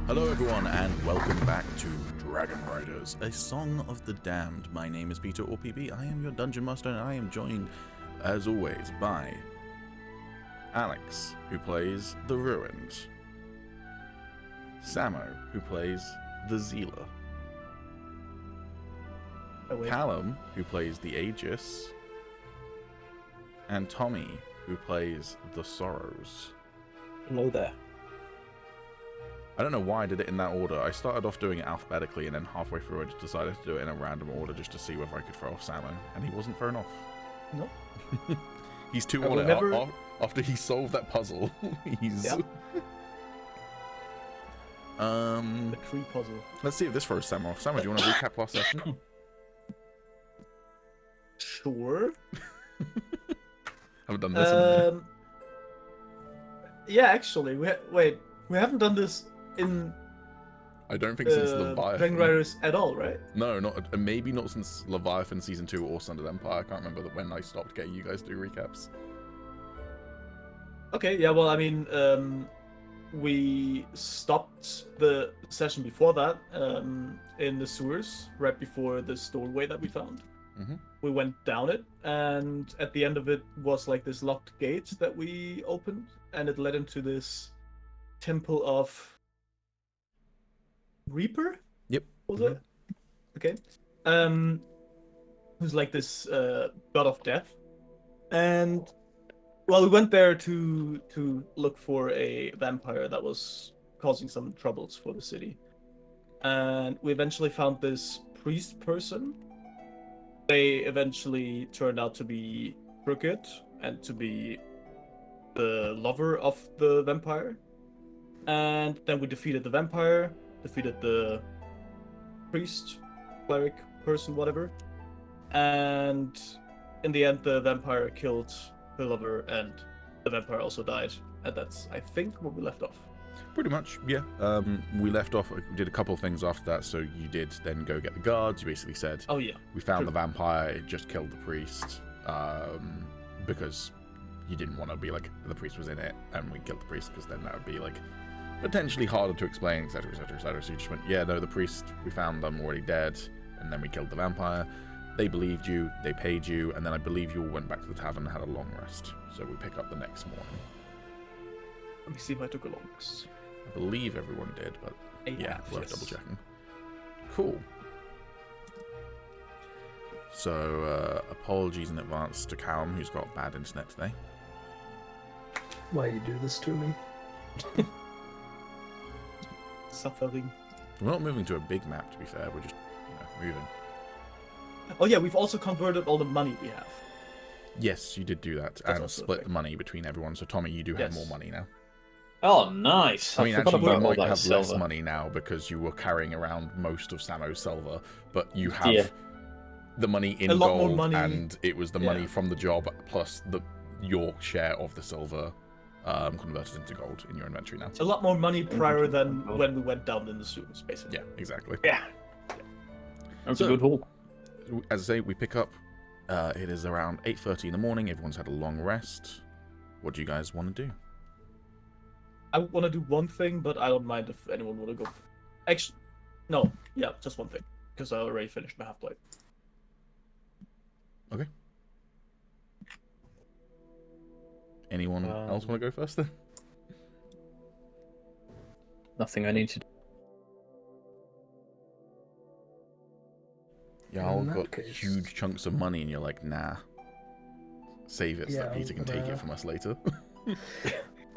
Hello everyone and welcome back to Dragonriders, a Song of the Damned. My name is Peter or PB, I am your Dungeon Master and I am joined, as always, by Alex, who plays the Ruined, Samo, who plays the Zealer, Calum, who plays the Agis, and Tommy, who plays the Sorrows. Hello there. I don't know why I did it in that order. I started off doing it alphabetically, and then halfway through I just decided to do it in a random order just to see whether I could throw off Samo, and he wasn't thrown off. No. He's too on it. After he solved that puzzle, he's... Yep. The tree puzzle. Let's see if this throws Samo off. Samo, do you want to recap last session? Sure. Haven't done this in a minute. Yeah, actually, we haven't done this in I don't think since Leviathan. Dragonriders at all, right? No, maybe not since Leviathan Season 2 or Sun of Empire. I can't remember when I stopped getting you guys to do recaps. Okay, yeah, well, I mean, we stopped the session before that in the sewers, right before this doorway that we found. Mm-hmm. We went down it, and at the end of it was like this locked gate that we opened, and it led into this temple of Reaper? Yep. Was it? Okay. Who's like this god of death. And well, we went there to look for a vampire that was causing some troubles for the city. And we eventually found this priest person. They eventually turned out to be crooked and to be the lover of the vampire. And then we defeated the vampire, defeated the priest, cleric, person, whatever. And in the end, the vampire killed the lover, and the vampire also died. And that's, I think, where we left off. Pretty much, yeah. We left off, we did a couple of things after that. So you did then go get the guards. You basically said, oh yeah, we found the vampire, it just killed the priest. Because you didn't want to be like, the priest was in it, and we killed the priest, because then that would be like potentially harder to explain, etc, etc, etc. So you just went, yeah, no, the priest, we found them already dead, and then we killed the vampire. They believed you, they paid you, and then I believe you all went back to the tavern and had a long rest. So we pick up the next morning. Let me see if I took a long rest. I believe everyone did, but yeah, worth double checking. Cool. So, apologies in advance to Calum, who's got bad internet today. Why you do this to me? Suffering. We're not moving to a big map, to be fair. We're just, moving. Oh yeah, we've also converted all the money we have. Yes, you did do that, and split the money between everyone. So Tommy, you do have more money now. Oh, nice. I mean, actually, you might have less money now because you were carrying around most of Samo's silver, but you have the money in gold, and it was the money from the job plus your share of the silver converted into gold in your inventory now. A lot more money prior than when we went down in the sewers, basically. Yeah, exactly. Yeah. That's a good haul. As I say, we pick up. It is around 8:30 in the morning. Everyone's had a long rest. What do you guys want to do? I want to do one thing, but I don't mind if anyone want to go. Actually, no. Yeah, just one thing, because I already finished my half-life. Okay. Anyone else want to go first then? Nothing I need to do. Y'all got huge chunks of money and you're like, nah. Save it so that Peter can take it from us later.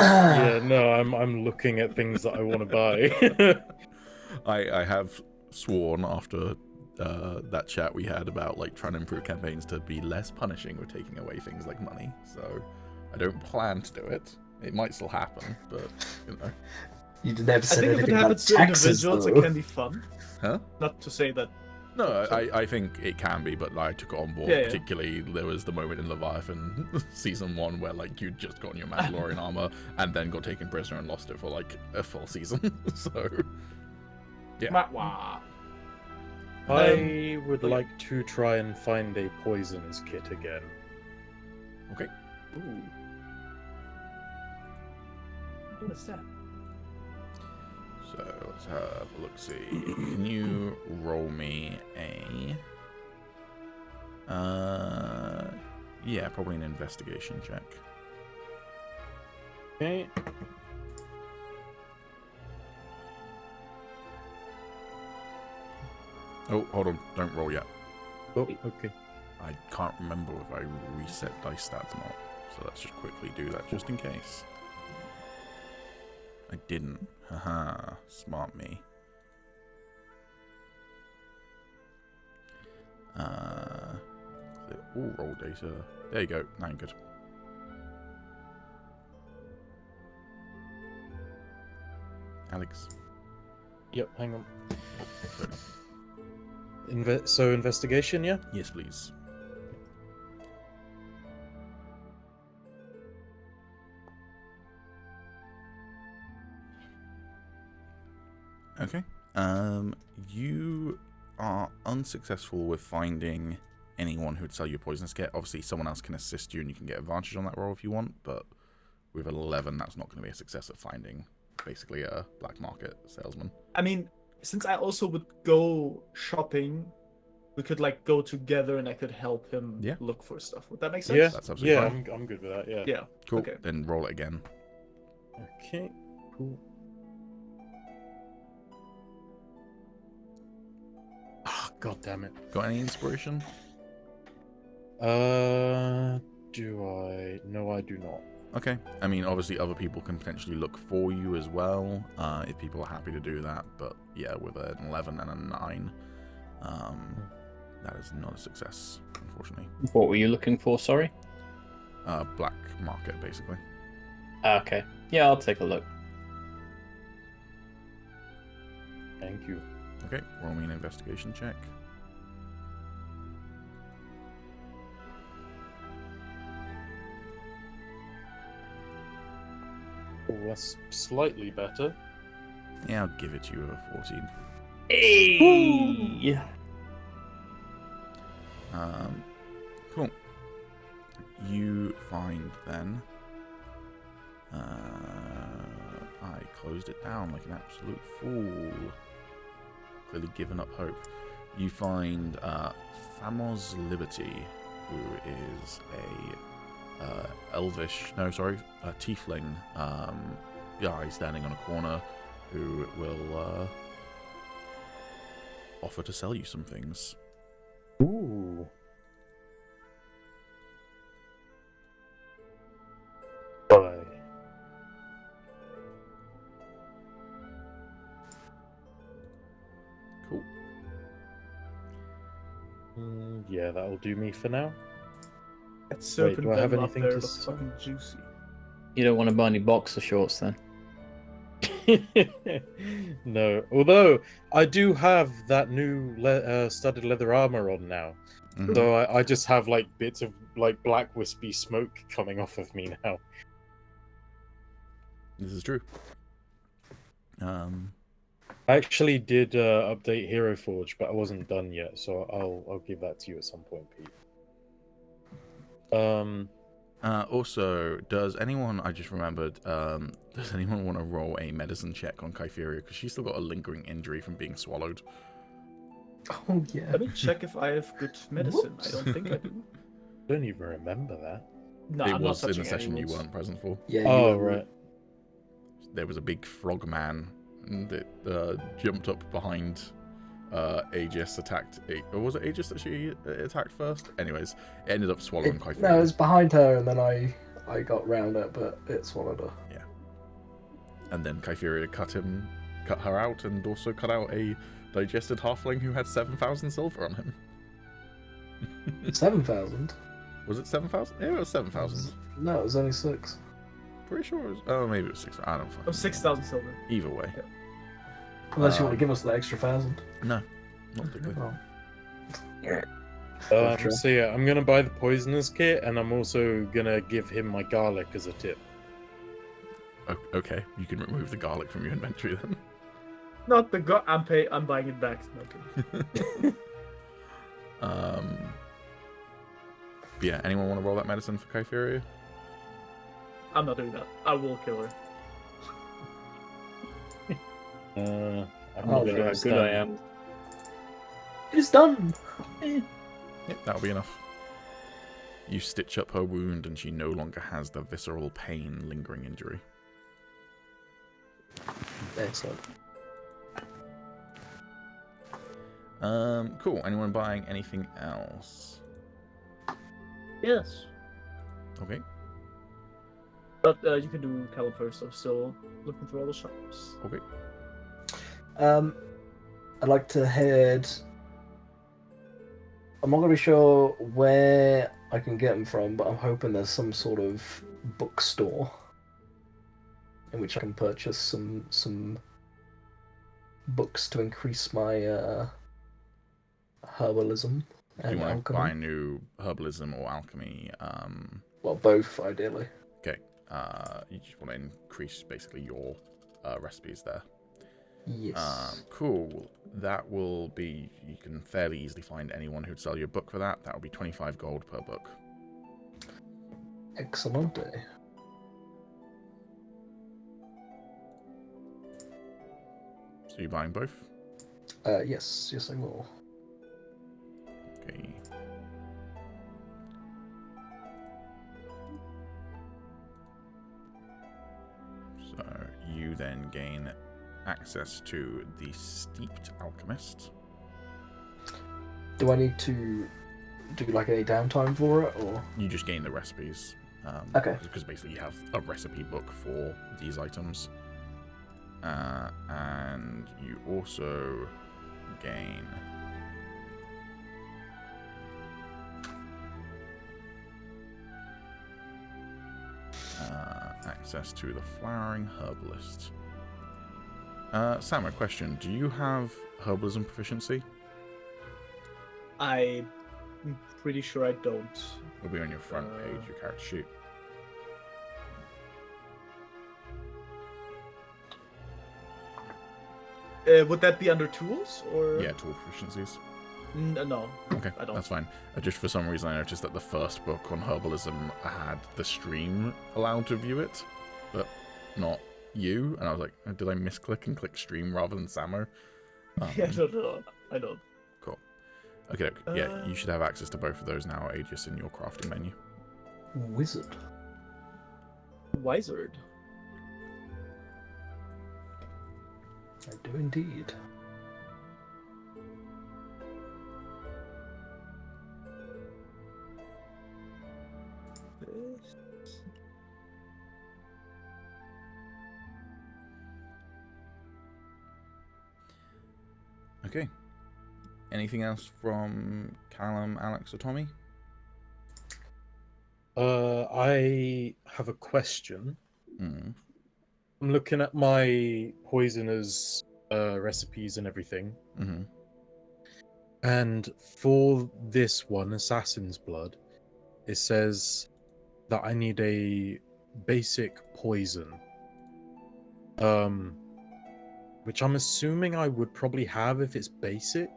Yeah, no, I'm looking at things that I want to buy. I have sworn after that chat we had about like trying to improve campaigns to be less punishing with taking away things like money. So I don't plan to do it. It might still happen, but You didn't have to say anything about taxes. I think if it happens to individuals, it can be fun. Huh? Not to say that. No, I think it can be, but I took it on board. Yeah, particularly, there was the moment in Leviathan Season 1 where like you'd just gotten your Mandalorian armor and then got taken prisoner and lost it for like a full season. So, yeah. I would like to try and find a poisonous kit again. Okay. Ooh. What's that? So let's have a look. See, can you roll me a? Yeah, probably an investigation check. Okay. Oh, hold on, don't roll yet. Oh, okay. I can't remember if I reset dice stats or not, so let's just quickly do that just in case. I didn't. Haha, smart me. Ooh, roll data. There you go. Now you're good. Alex. Yep, hang on. Sorry. So investigation, yeah? Yes, please. Okay. You are unsuccessful with finding anyone who would sell you a poisonous kit. Obviously, someone else can assist you, and you can get advantage on that roll if you want. But with 11, that's not going to be a success at finding basically a black market salesman. I mean, since I also would go shopping, we could like go together, and I could help him look for stuff. Would that make sense? Yeah, That's absolutely fine. I'm good with that. Yeah. Yeah. Cool. Okay. Then roll it again. Okay. Cool. Ah, God damn it. Got any inspiration? Do I? No, I do not. Okay. I mean, obviously, other people can potentially look for you as well, if people are happy to do that. But yeah, with an 11 and a 9, that is not a success, unfortunately. What were you looking for? Sorry. Black market, basically. Okay. Yeah, I'll take a look. Thank you. Okay, roll me an investigation check. Oh, that's slightly better. Yeah, I'll give it to you with a 14. Hey! Cool. You find then. I closed it down like an absolute fool. Clearly given up hope. You find Thamo's Liberty, who is a tiefling guy standing on a corner who will offer to sell you some things. Ooh. Bye. Cool. Yeah, that'll do me for now. That serpent do I have venom up anything there to looks say? fucking juicy. You don't want to buy any boxer shorts then? No, although I do have that new studded leather armor on now, Mhm. so I just have like bits of like black wispy smoke coming off of me now. This is true. I actually did update Hero Forge, but I wasn't done yet, so I'll give that to you at some point, Pete. Also, does anyone, I just remembered, does anyone want to roll a medicine check on Kytheria? Because she's still got a lingering injury from being swallowed. Oh, yeah. Let me check if I have good medicine. Whoops. I don't think I do. I don't even remember that. No, It I'm was not in the touching session you any wounds. weren't present for. Yeah, Oh, were- right. There was a big frog man that jumped up behind Agis, attacked. Or was it Agis that she attacked first? Anyways, it ended up swallowing Kytheria. No, it was behind her, and then I got round it, but it swallowed her. And then Kytheria cut her out, and also cut out a digested halfling who had 7,000 silver on him. 7,000? Was it 7,000? Yeah, it was 7,000. No, it was only 6. Pretty sure it was. Oh, maybe it was 6. I don't fucking Oh, 6,000 silver. know. Either way. Unless you want to give us the extra 1,000. No, not particularly. Oh. True. So yeah, I'm gonna buy the poisonous kit, and I'm also gonna give him my garlic as a tip. Okay, you can remove the garlic from your inventory then. Not the I'm buying it back. Okay. But yeah, anyone want to roll that medicine for Kytheria? I'm not doing that. I will kill her. I'm Oh, not Look sure how it's good I done. am. It's done. Yep, that'll be enough. You stitch up her wound and she no longer has the visceral pain lingering injury. Excellent. Cool. Anyone buying anything else? Yes. Okay. But you can do Calum first. I'm still looking through all the shops. Okay. I'd like to head. I'm not going to be sure where I can get them from, but I'm hoping there's some sort of bookstore in which I can purchase some books to increase my herbalism Do you and want to alchemy. buy new herbalism or alchemy? Well, both ideally. Okay. You just want to increase basically your recipes there. Yes. Cool. That will be. You can fairly easily find anyone who'd sell you a book for that. That will be 25 gold per book. Excellent. So you're buying both? Yes, I will. Okay. So you then gain access to the Steeped Alchemist. Do I need to do like any downtime for it, or? You just gain the recipes. Okay. Because basically you have a recipe book for these items. And you also gain access to the Flowering Herbalist. Sam, a question. Do you have herbalism proficiency? I'm pretty sure I don't. It'll be on your front page, your character sheet. Would that be under tools or? Yeah, tool proficiencies. No. Okay, I don't. that's fine. Just for some reason I noticed that the first book on herbalism had the stream allowed to view it, but not you. And I was like, did I misclick and click stream rather than Samo? Yeah, no, I don't. Cool. Okay, yeah, you should have access to both of those now, Agis, in your crafting menu. Wizard. Wizard. I do indeed. Okay. Anything else from Calum, Alex, or Tommy? I have a question. Mm. I'm looking at my poisoners recipes and everything. Mm-hmm. And for this one, Assassin's Blood, it says that I need a basic poison. Which I'm assuming I would probably have if it's basic,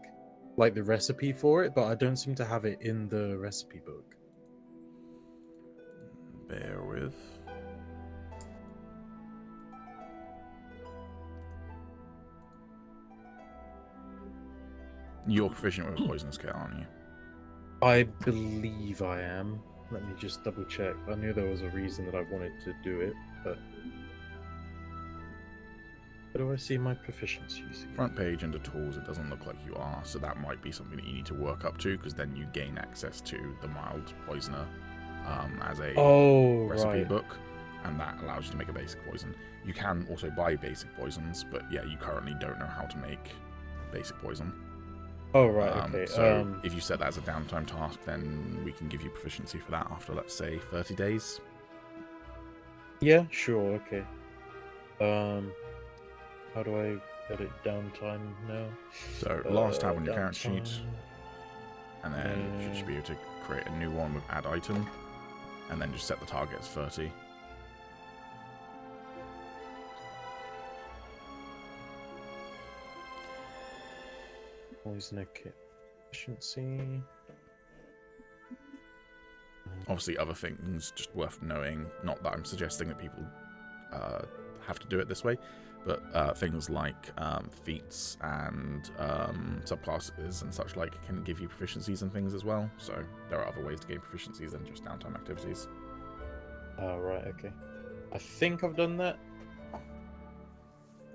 like the recipe for it, but I don't seem to have it in the recipe book. Bear with. You're proficient with a poisonous skill, aren't you? I believe I am. Let me just double check. I knew there was a reason that I wanted to do it, but where do I see my proficiencies? Front page under tools, it doesn't look like you are, so that might be something that you need to work up to, because then you gain access to the mild poisoner as a recipe book, and that allows you to make a basic poison. You can also buy basic poisons, but yeah, you currently don't know how to make basic poison. Oh, right, okay. So if you set that as a downtime task, then we can give you proficiency for that after, let's say, 30 days. Yeah, sure, okay. How do I edit downtime now? So last tab on your character downtime. sheet, and then you should be able to create a new one with add item, and then just set the target as 30. Poisoner kit efficiency. Obviously, other things just worth knowing. Not that I'm suggesting that people have to do it this way, but things like feats and subclasses and such like can give you proficiencies and things as well. So there are other ways to gain proficiencies than just downtime activities. Oh, right, okay. I think I've done that.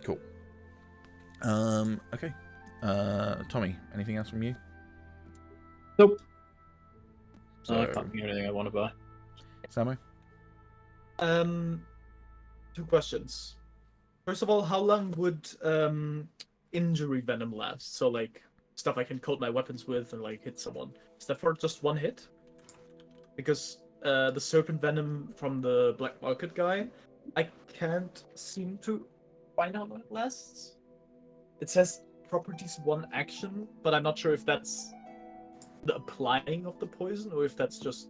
Cool. Okay. Tommy, anything else from you? Nope. So, I can't think of anything I want to buy. Samo? 2 questions. First of all, how long would injury venom last? So like stuff I can coat my weapons with and like hit someone. Is that for just 1 hit? Because the serpent venom from the black market guy, I can't seem to find out what it lasts. It says properties 1 action, but I'm not sure if that's the applying of the poison or if that's just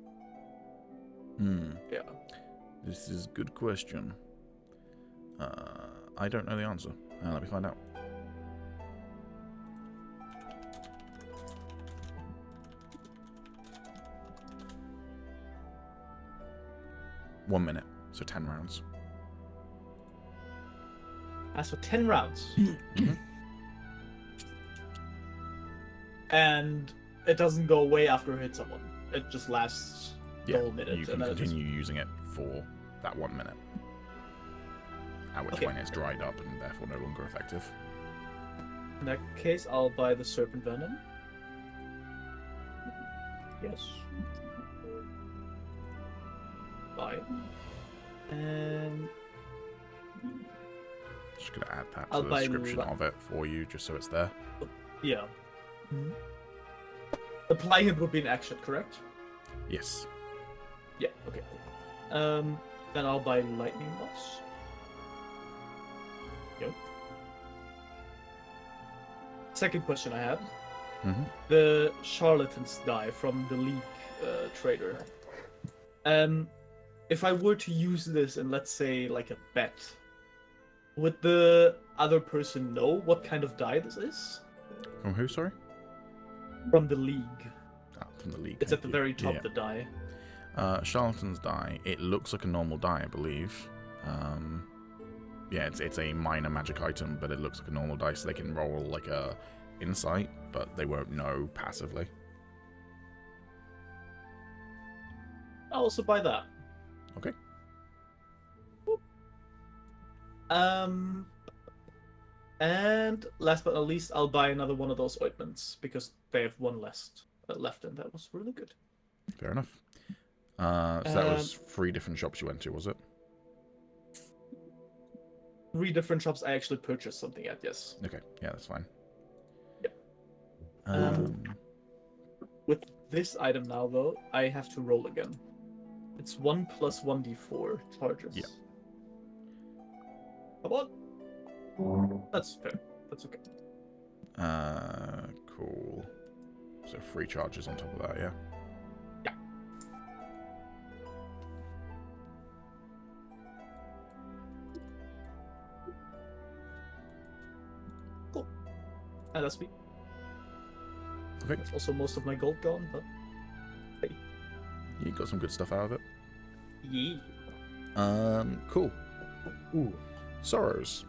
yeah. This is a good question. I don't know the answer. Let me find out. One minute, so 10 rounds. As for 10 rounds. Mhm. And it doesn't go away after I hit someone. It just lasts the Yeah, whole minute. you can and then it just- continue using it for that 1 minute. At which Okay. point it's dried up and therefore no longer effective. In that case, I'll buy the serpent venom. Yes. Buy. And Just gonna add that I'll to the buy description la- of it for you, just so it's there. yeah. Applying it would be an action, correct? Yes. Yeah, okay, cool. Then I'll buy lightning bots. Yep. Second question I have. Mm-hmm. The charlatans die from the league trader. If I were to use this in, let's say, like a bet, would the other person know what kind of die this is? From who, sorry? From the league. From the league. It's at the very top, Yeah. the die. Charlatan's die. It looks like a normal die, I believe. Yeah, it's a minor magic item, but it looks like a normal die, so they can roll like a insight, but they won't know passively. I'll also buy that. Okay. And last but not least, I'll buy another one of those ointments because they have one left, and that was really good. Fair enough. So that was 3 different shops you went to, was it? 3 different shops I actually purchased something at, yes. Okay, yeah, that's fine. Yep. With this item now, though, I have to roll again. It's 1 plus 1d4 charges. Yeah. Come on. That's fair. That's okay. Cool. So 3 charges on top of that, yeah? Yeah. Cool. And that's me. Okay. That's also most of my gold gone, but You got some good stuff out of it. yeah. Cool. Ooh. Sorrows.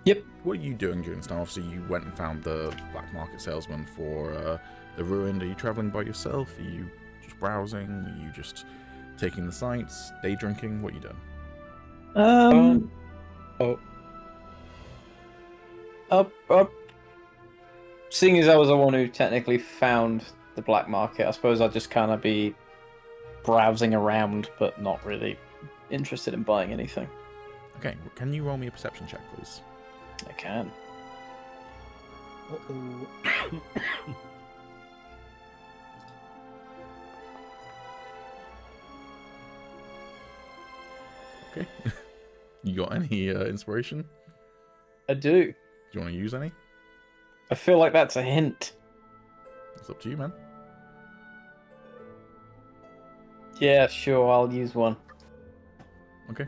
Yep. What are you doing during this time? Obviously, you went and found the black market salesman for the ruined. Are you traveling by yourself? Are you just browsing? Are you just taking the sights? Day drinking? What are you doing? Oh, Up. Seeing as I was the one who technically found the black market, I suppose I'd just kind of be browsing around, but not really interested in buying anything. Okay, can you roll me a perception check, please? I can. Uh-oh. Okay. You got any inspiration? I do. Do you want to use any? I feel like that's a hint. It's up to you, man. Yeah, sure, I'll use one. Okay.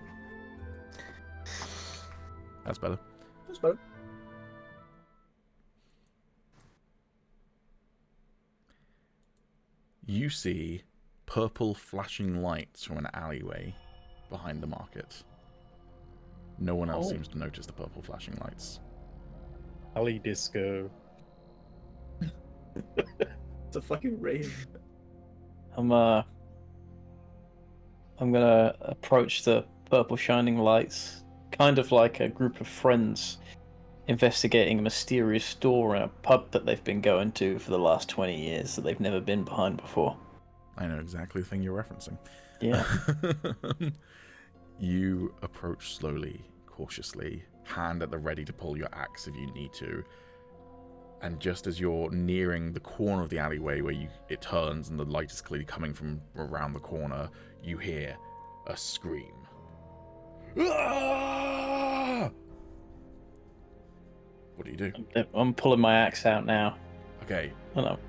That's better. That's better. You see purple flashing lights from an alleyway behind the market. No one else Oh. seems to notice the purple flashing lights. Alley disco. It's a fucking rave. I'm gonna approach the purple shining lights, kind of like a group of friends investigating a mysterious door in a pub that they've been going to for the last 20 years that they've never been behind before. I know exactly the thing you're referencing. Yeah. You approach slowly, cautiously, hand at the ready to pull your axe if you need to. And just as you're nearing the corner of the alleyway where it turns and the light is clearly coming from around the corner, you hear a scream. Ah! What do you do? I'm pulling my axe out now. Okay, And I'm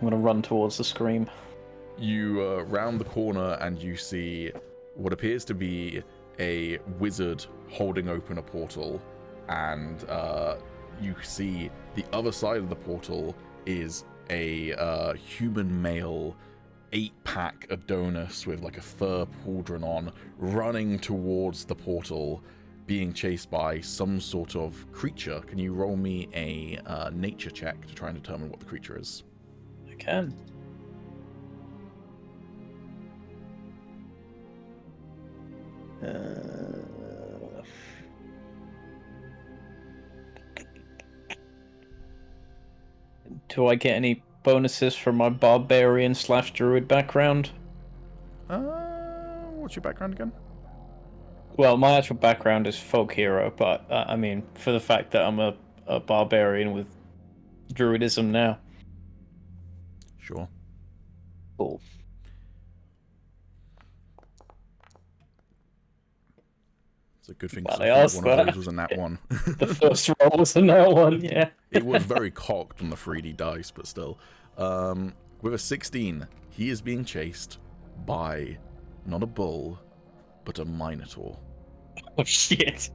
gonna run towards the scream. you round the corner and you see what appears to be a wizard holding open a portal, and you see the other side of the portal is a human male 8-pack Adonis with like a fur pauldron on, running towards the portal, being chased by some sort of creature. Can you roll me a nature check to try and determine what the creature is? I can. Do I get any bonuses from my barbarian/druid background? What's your background again? Well, my actual background is folk hero, but I mean, for the fact that I'm a barbarian with druidism now. Sure. Cool. It's a good thing Well, I I think asked one of that. those was a nat one. The first roll was a no one, yeah. It was very cocked on the 3D dice, but still. With a 16, he is being chased by not a bull, but a minotaur. Oh shit.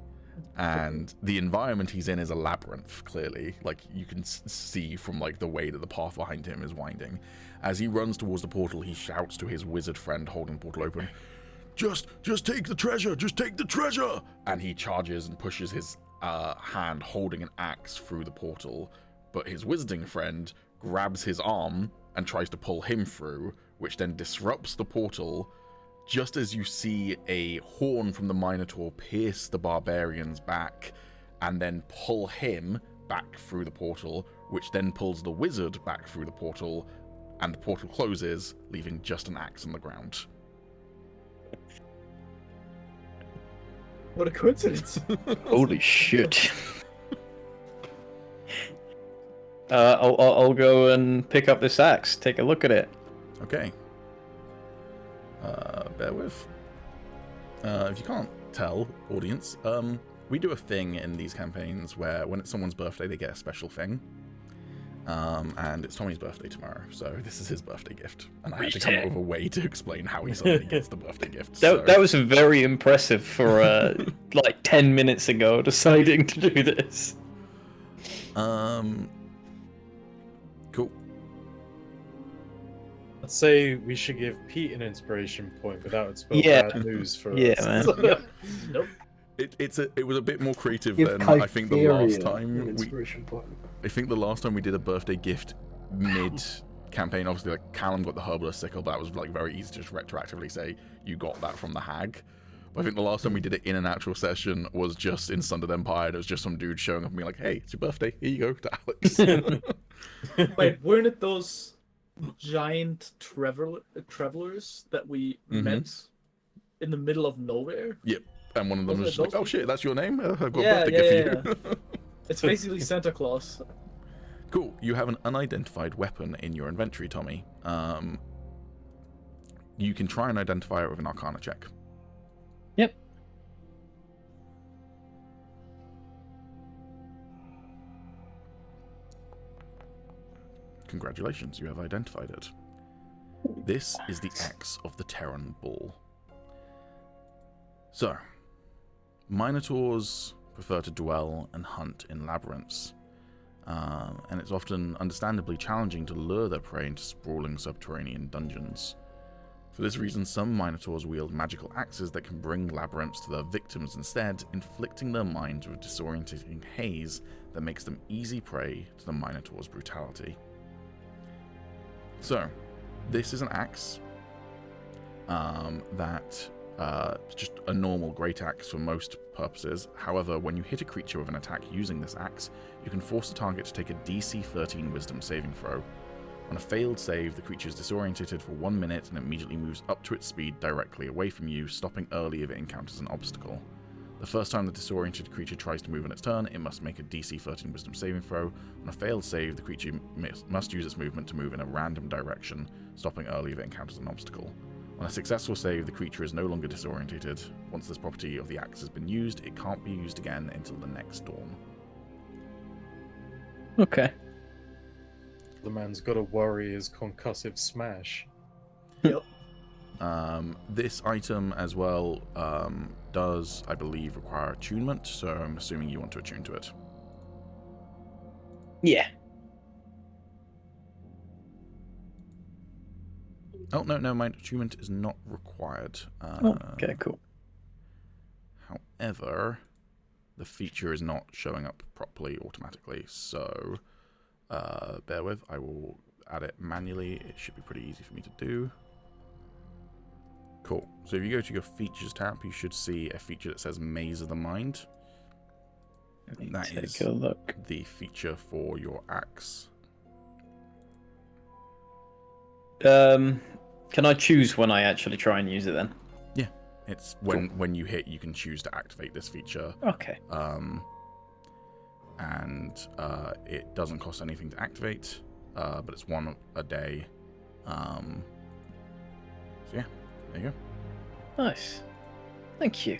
And the environment he's in is a labyrinth, clearly. Like, you can see from, like, the way that the path behind him is winding. As he runs towards the portal, he shouts to his wizard friend holding the portal open, Just take the treasure! Just take the treasure! And he charges and pushes his hand holding an axe through the portal. But his wizarding friend grabs his arm and tries to pull him through, which then disrupts the portal. Just as you see a horn from the Minotaur pierce the barbarian's back and then pull him back through the portal, which then pulls the wizard back through the portal, and the portal closes, leaving just an axe on the ground. What a coincidence. Holy shit. I'll go and pick up this axe, take a look at it. Okay. Bear with. If you can't tell, audience, we do a thing in these campaigns where when it's someone's birthday, they get a special thing. And it's Tommy's birthday tomorrow, so this is his birthday gift. And I had to come up with a way to explain how he suddenly gets the birthday gift. That was very impressive for like 10 minutes ago deciding to do this. Cool. I'd say we should give Pete an inspiration point, but that would spell Yeah. bad news for Yeah, us. man. Nope. It was a bit more creative Give than I think the last Kytheria time an we. inspiration point. I think the last time we did a birthday gift mid-campaign, obviously, like, Calum got the herbalist sickle, but that was, like, very easy to just retroactively say you got that from the hag. But I think the last time we did it in an actual session was just in Sundered Empire. There was just some dude showing up and being like, hey, it's your birthday. Here you go, to Alex. Wait, weren't it those giant travelers that we met in the middle of nowhere? Yep. And one of them Wasn't was it just like, those oh shit, that's your name? I've got Yeah, a birthday gift yeah, for you. It's basically Santa Claus. Cool. You have an unidentified weapon in your inventory, Tommy. You can try and identify it with an Arcana check. Yep. Congratulations, you have identified it. This is the axe of the Terran Bull. So, Minotaurs prefer to dwell and hunt in labyrinths, and it's often understandably challenging to lure their prey into sprawling subterranean dungeons. For this reason, some Minotaurs wield magical axes that can bring labyrinths to their victims instead, inflicting their minds with disorientating haze that makes them easy prey to the Minotaur's brutality. So, this is an axe that is just a normal great axe for most purposes. However, when you hit a creature with an attack using this axe, you can force the target to take a DC 13 Wisdom saving throw. On a failed save, the creature is disorientated for 1 minute and immediately moves up to its speed directly away from you, stopping early if it encounters an obstacle. The first time the disoriented creature tries to move on its turn, it must make a DC 13 Wisdom saving throw. On a failed save, the creature must use its movement to move in a random direction, stopping early if it encounters an obstacle. On a successful save, the creature is no longer disorientated. Once this property of the axe has been used, it can't be used again until the next dawn. Okay. The man's got to worry his concussive smash. Yep. This item as well does, I believe, require attunement, so I'm assuming you want to attune to it. Yeah. Oh, no, never mind. Attunement is not required. Okay, cool. However, the feature is not showing up properly automatically, so bear with. I will add it manually. It should be pretty easy for me to do. Cool. So if you go to your features tab, you should see a feature that says Maze of the Mind. That is Take a look. the feature for your axe. Can I choose when I actually try and use it then? Yeah, it's when you hit, you can choose to activate this feature. Okay. And it doesn't cost anything to activate, but it's one a day. So yeah, there you go. Nice. Thank you.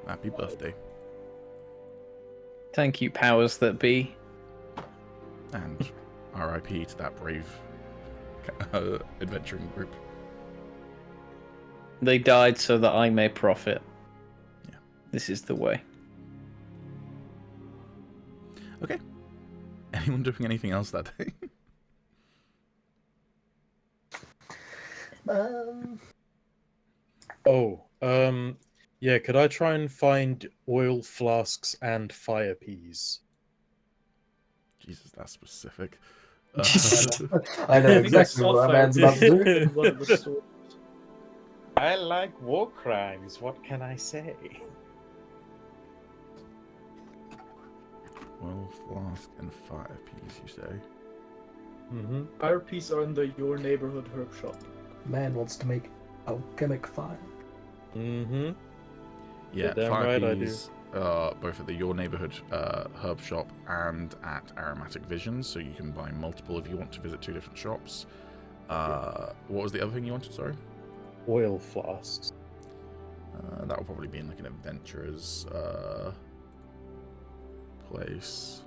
Happy birthday. Thank you, powers that be. And RIP to that brave adventuring group. They died so that I may profit. Yeah. This is the way. Okay. Anyone doing anything else that day? Yeah, could I try and find oil flasks and fire peas? Jesus, that's specific. I know I think I exactly saw what that fire man's about to do. in one of the stores. I like war crimes, what can I say? Oil flask and fire peas, you say? Mm-hmm. Fire peas are in the Your Neighborhood herb shop. Man wants to make alchemic fire. Mm-hmm. Yeah, damn fire right I do. peas are both at the Your Neighborhood herb shop and at Aromatic Visions, so you can buy multiple if you want to visit 2 different shops. What was the other thing you wanted, sorry? Oil flasks. That will probably be in like an adventurer's place.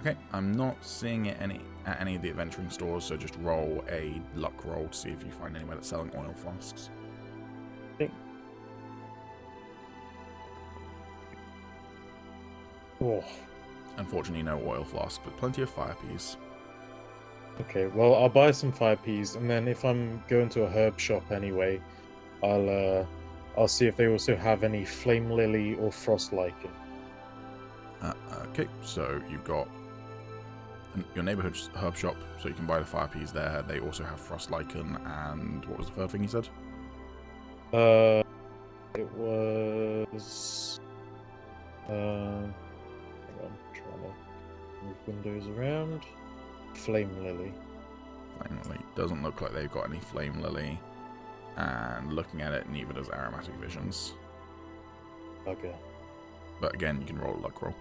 Okay, I'm not seeing it at any of the adventuring stores, so just roll a luck roll to see if you find anywhere that's selling oil flasks. Oh, Unfortunately, no oil flasks, but plenty of fire peas. okay. Well, I'll buy some fire peas, and then if I'm going to a herb shop anyway, I'll see if they also have any flame lily or frost lichen. Okay, so you've got your neighborhood herb shop, so you can buy the fire peas there. They also have frost lichen, and what was the third thing you said? It was. Hang on, trying to move windows around. Flame lily. Flame lily. Doesn't look like they've got any flame lily, and looking at it, neither does Aromatic Visions. Okay. But again, you can roll a luck roll.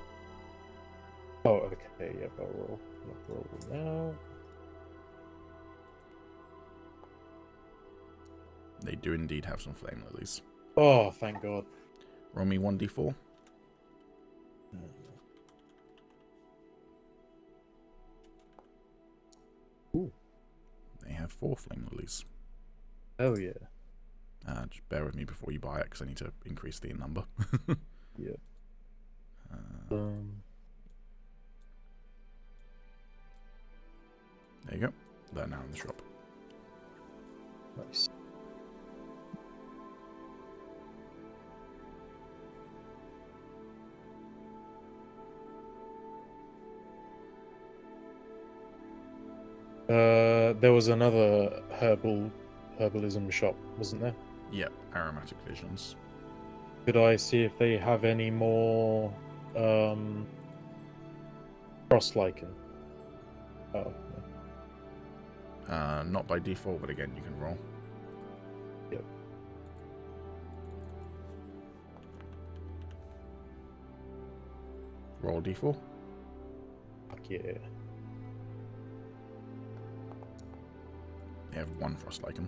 Oh, okay. Yep, I'll roll. I'll roll now. They do indeed have some flame lilies. Oh, thank God. Roll me 1d4. Ooh. They have 4 flame lilies. Oh yeah. Just bear with me before you buy it, because I need to increase the number. Yeah. There you go. They're now in the shop. Nice. There was another herbalism shop, wasn't there? Yep, aromatic visions. Could I see if they have any more frost lichen? Oh, no. Not by default, but again, you can roll. Yep. Roll d4. Fuck yeah. They have 1 frost lichen.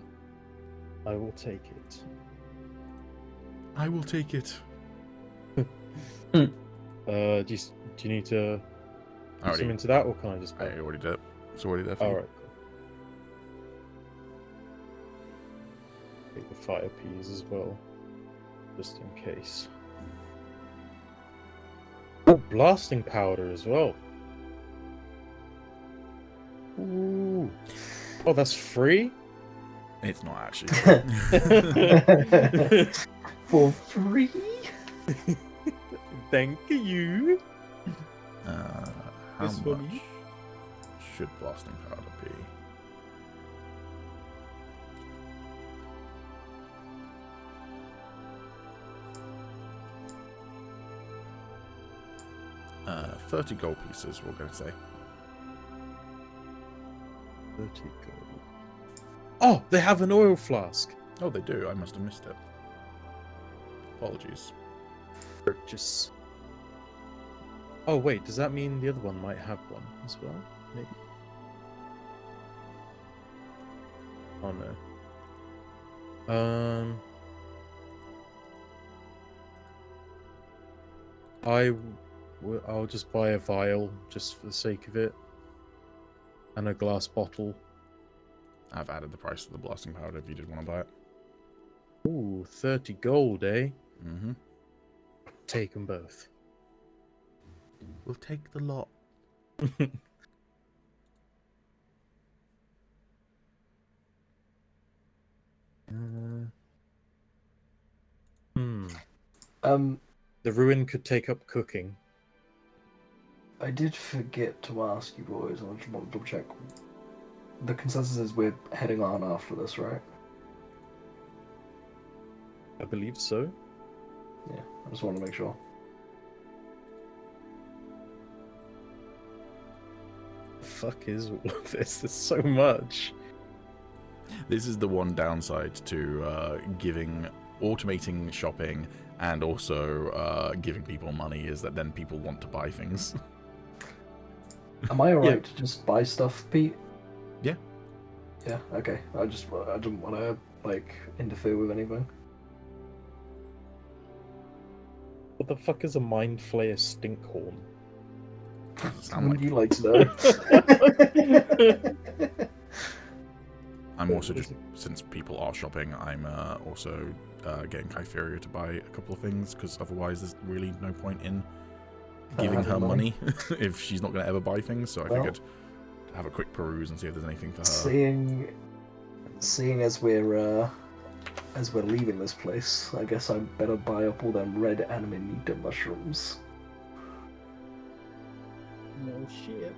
I will take it. I will take it. Do you need to put some into that, or can I just? I already did it. It's already there for All you. right. Cool. Take the fire peas as well, just in case. Oh, blasting powder as well. Ooh. Oh, that's free? It's not actually. For free? Thank you. How This for much me? should blasting powder be? Uh, 30 gold pieces, we're going to say. 30 gold. Oh, they have an oil flask. Oh, they do. I must have missed it. Apologies. Purchase. Oh wait, does that mean the other one might have one as well? Maybe. Oh no. I'll just buy a vial just for the sake of it, and a glass bottle. I've added the price of the blasting powder if you did want to buy it. Ooh, 30 gold, eh? Mm-hmm. Take them both. We'll take the lot. The ruin could take up cooking. I did forget to ask you boys, I just want to double check. The consensus is we're heading on after this, right? I believe so. Yeah, I just want to make sure. The fuck is all of this? There's so much. This is the one downside to automating shopping and also giving people money, is that then people want to buy things. Am I alright to just buy stuff, Pete? Yeah. Yeah, okay. I didn't want to, interfere with anything. What the fuck is a mind flayer stinkhorn? Sound Would like you like to know? I'm also just, since people are shopping, I'm also getting Kytheria to buy a couple of things, because otherwise there's really no point in giving her money if she's not going to ever buy things. So I figured to have a quick peruse and see if there's anything for her. Seeing as we're leaving this place, I guess I better buy up all them red amanita mushrooms. No shit.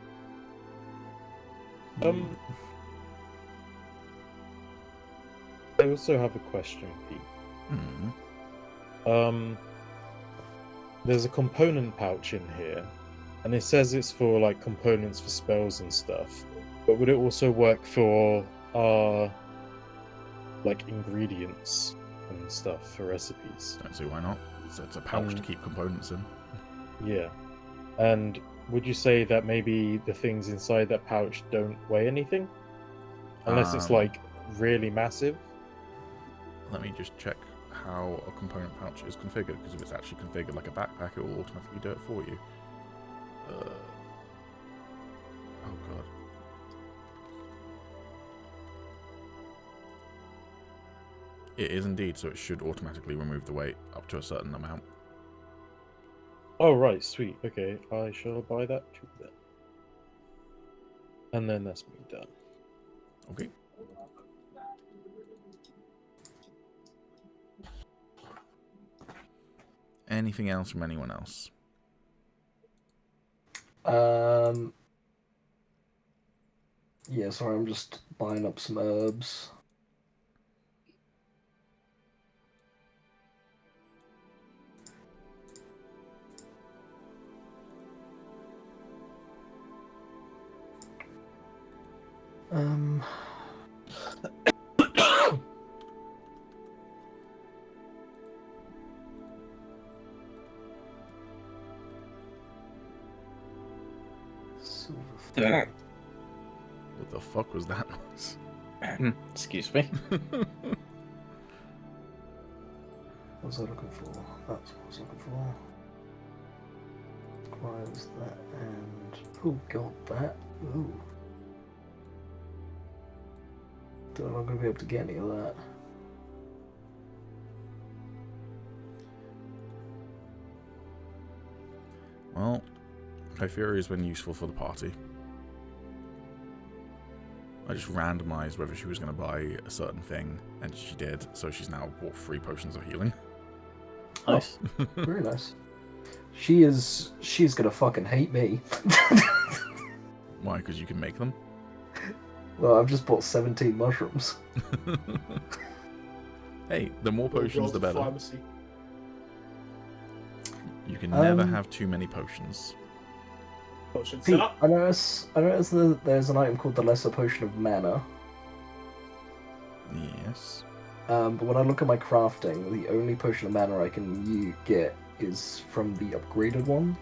I also have a question, Pete. Hmm. There's a component pouch in here, and it says it's for components for spells and stuff. But would it also work for our ingredients and stuff for recipes? Don't see why not. It's a pouch to keep components in. Yeah. And would you say that maybe the things inside that pouch don't weigh anything? Unless it's really massive? Let me just check how a component pouch is configured, because if it's actually configured like a backpack, it will automatically do it for you. Oh god. It is indeed, so it should automatically remove the weight up to a certain amount. Oh, right, sweet. Okay, I shall buy that too then. And then that's me done. Okay. Anything else from anyone else? Yeah, sorry, I'm just buying up some herbs. Yeah. What the fuck was that noise? Excuse me. What was I looking for? That's what I was looking for. Requires that and... Oh god, that. Ooh. Don't know if I'm going to be able to get any of that. Well, Kypheria has been useful for the party. I just randomized whether she was going to buy a certain thing, and she did, so she's now bought 3 potions of healing. Nice. Very nice. She's gonna fucking hate me. Why? Because you can make them? Well, I've just bought 17 mushrooms. Hey, the more potions, the better. Pharmacy. You can never have too many potions. Potion Pete, setup. I noticed that there's an item called the Lesser Potion of Mana. Yes. But when I look at my crafting, the only potion of mana I can get is from the upgraded one,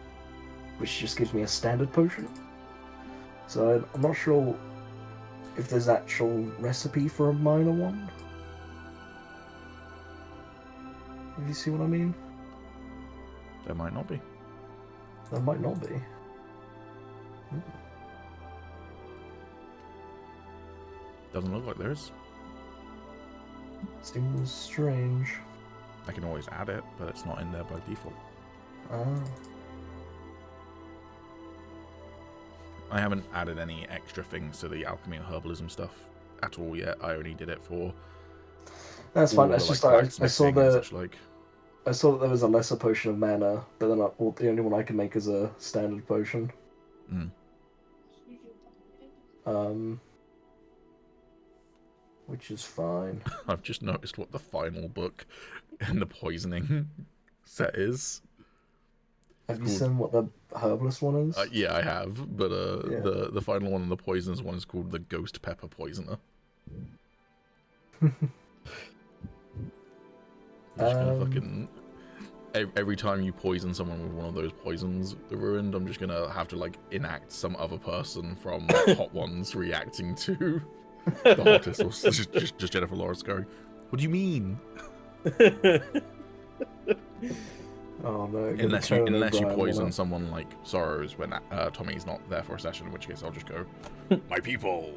which just gives me a standard potion. So I'm not sure if there's actual recipe for a minor one. Do you see what I mean? There might not be. There might not be. Doesn't look like there is. Seems strange. I can always add it, but it's not in there by default. Ah. I haven't added any extra things to the alchemy and herbalism stuff at all yet. I only did it for That's all fine. the, That's just like, I saw blacksmithing and the such like. I saw that there was a lesser potion of mana, but then the only one I can make is a standard potion. Mm. Which is fine. I've just noticed what the final book in the poisoning set is. Have you seen what the herbalist one is? Yeah, I have, but Yeah. the final one in the poisons one is called the Ghost Pepper Poisoner. I'm just gonna fucking... Every time you poison someone with one of those poisons, the ruined, I'm just gonna have to like enact some other person from Hot Ones reacting to the hottest, or just Jennifer Lawrence going, "What do you mean?" Oh no! Unless you poison someone like Sorrows when Tommy's not there for a session, in which case I'll just go, "My people."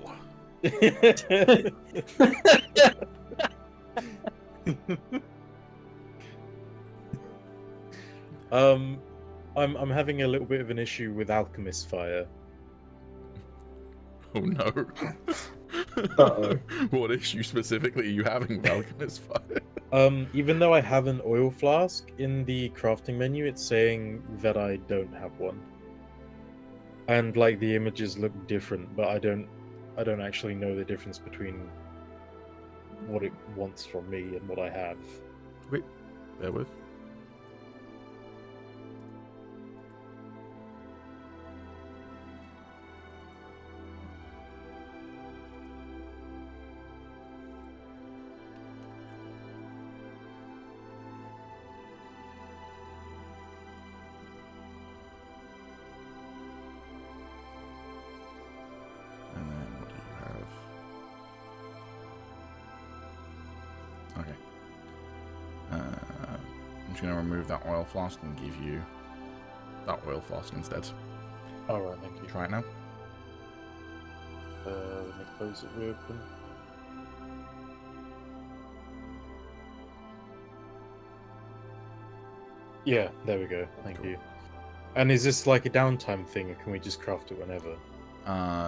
I'm having a little bit of an issue with alchemist fire. Oh no. Uh-oh. What issue specifically are you having with alchemist fire? Even though I have an oil flask in the crafting menu, it's saying that I don't have one. And like the images look different, but I don't actually know the difference between what it wants from me and what I have. Wait, bear with. And then what do you have? Okay. just going to remove that oil flask and give you that oil flask instead. Alright, thank you. Try it now. Let me close it reopen. Yeah, there we go. Thank Cool. you. And is this like a downtime thing, or can we just craft it whenever?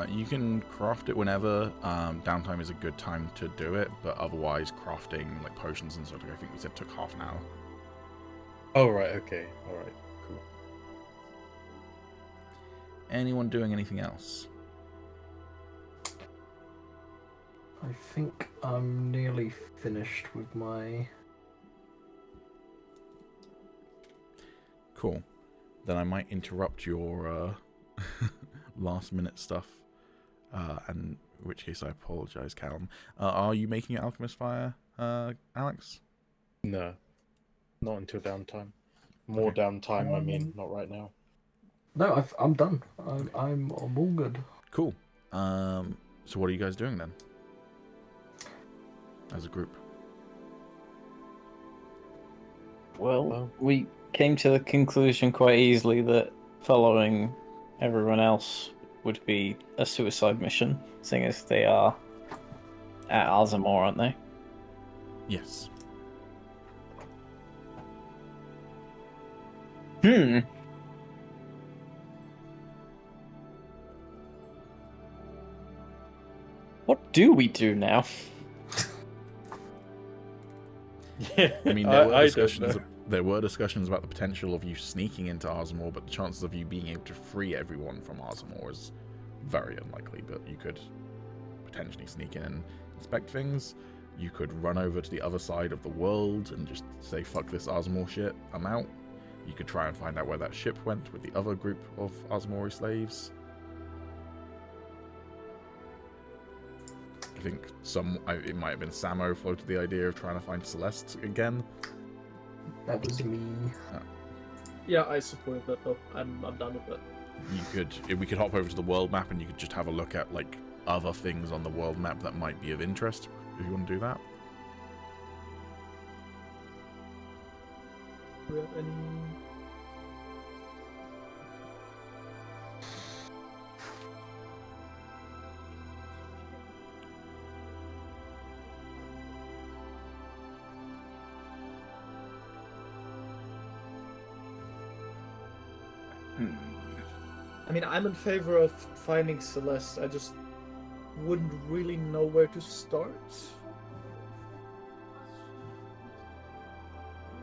You can craft it whenever. Downtime is a good time to do it, but otherwise crafting like potions and stuff, I think we said took half an hour. Oh, right, okay. Alright, cool. Anyone doing anything else? I think I'm nearly finished with my... Cool. Then I might interrupt your last minute stuff, and in which case I apologize, Calum. Are you making your alchemist fire, Alex? No. Not until downtime. More downtime, I mean, not right now. No, I'm done. I'm all good. Cool. So what are you guys doing then? As a group? Well, we came to the conclusion quite easily that following everyone else would be a suicide mission, seeing as they are at Azamor, aren't they? Yes. What do we do now? Yeah, I mean, there were discussions about the potential of you sneaking into Azamor, but the chances of you being able to free everyone from Azamor is very unlikely. But you could potentially sneak in and inspect things. You could run over to the other side of the world and just say, fuck this Azamor shit, I'm out. You could try and find out where that ship went with the other group of Azamori slaves. I think it might have been Samo floated the idea of trying to find Celeste again. That was me. Yeah, I supported that though. I'm done with it. We could hop over to the world map and you could just have a look at like other things on the world map that might be of interest if you want to do that. Do we have any? I mean, I'm in favor of finding Celeste. I just wouldn't really know where to start.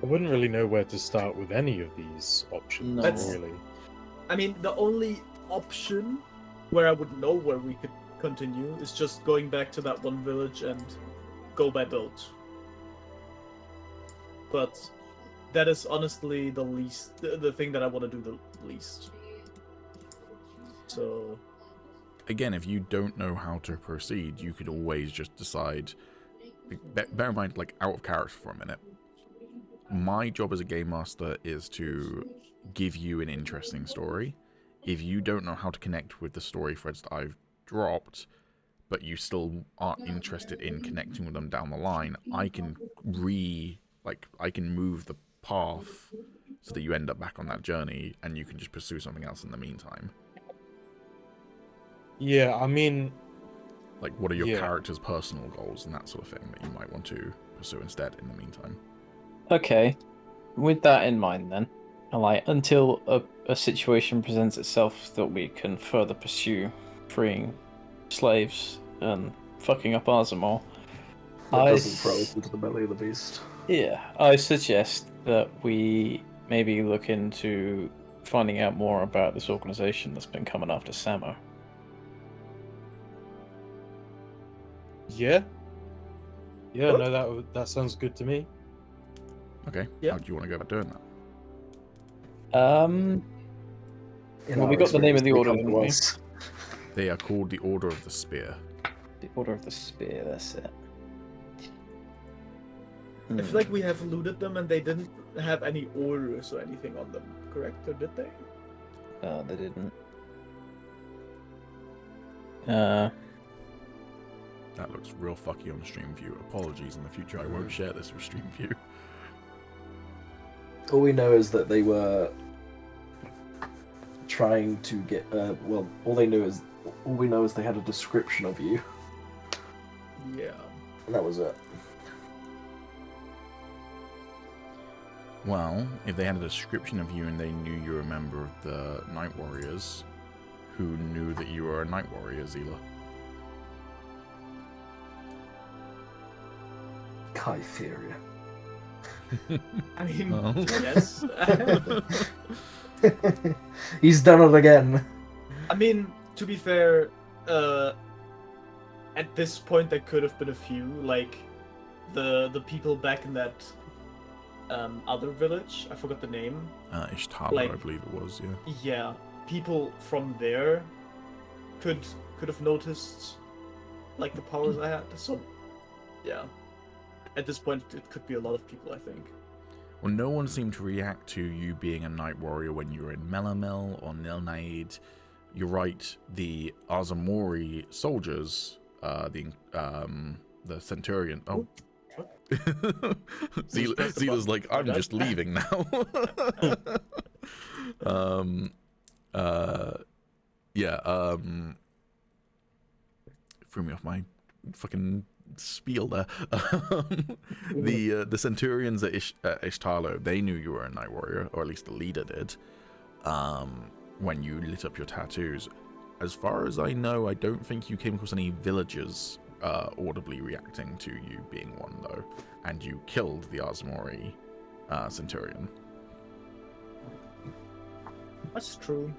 I wouldn't really know where to start with any of these options, No. really. I mean, the only option where I would know where we could continue is just going back to that one village and go by boat. But that is honestly the thing that I want to do the least. So Again, if you don't know how to proceed, you could always just decide. Bear in mind, like, out of character for a minute. My job as a game master is to give you an interesting story. If you don't know how to connect with the story threads that I've dropped, but you still aren't interested in connecting with them down the line, I can move the path so that you end up back on that journey and you can just pursue something else in the meantime. Yeah, I mean... Like, what are your character's personal goals and that sort of thing that you might want to pursue instead in the meantime? Okay, with that in mind then, until a situation presents itself that we can further pursue freeing slaves and fucking up Azamor, That doesn't throw us into the belly of the beast. Yeah, I suggest that we maybe look into finding out more about this organization that's been coming after Samo. Yeah? Yeah, no, that sounds good to me. Okay, Yeah. how do you want to go about doing that? In Well, we our got the name of the experience, order, they didn't come to we? us. They are called the Order of the Spear. The Order of the Spear, that's it. I feel like we have looted them and they didn't have any orders or anything on them, correct? Or did they? No, they didn't. That looks real fucky on Stream View. Apologies, in the future I won't share this with Stream View. All we know is that they were trying to get. Well, all we know is they had a description of you, Yeah. and that was it. Well, if they had a description of you and they knew you were a member of the Night Warriors, who knew that you were a Night Warrior, Zila? Kytheria. I mean, Oh. yes. He's done it again. I mean, to be fair, at this point there could have been a few, like the people back in that other village. I forgot the name. Ishtar, Like- I believe it was, yeah. Yeah, people from there could have noticed like the powers I had. So, yeah. At this point, it could be a lot of people, I think. Well, no one seemed to react to you being a Night Warrior when you were in Melamel or Nilnaid. You're right, the Azamori soldiers, the Centurion... Oh. Zila's like, I'm just leaving now. Threw me off my fucking spiel there. The Centurions at Ishtalo, they knew you were a Night Warrior, or at least the leader did, when you lit up your tattoos. As far as I know, I don't think you came across any villagers audibly reacting to you being one, though, and you killed the Azamori Centurion. That's true.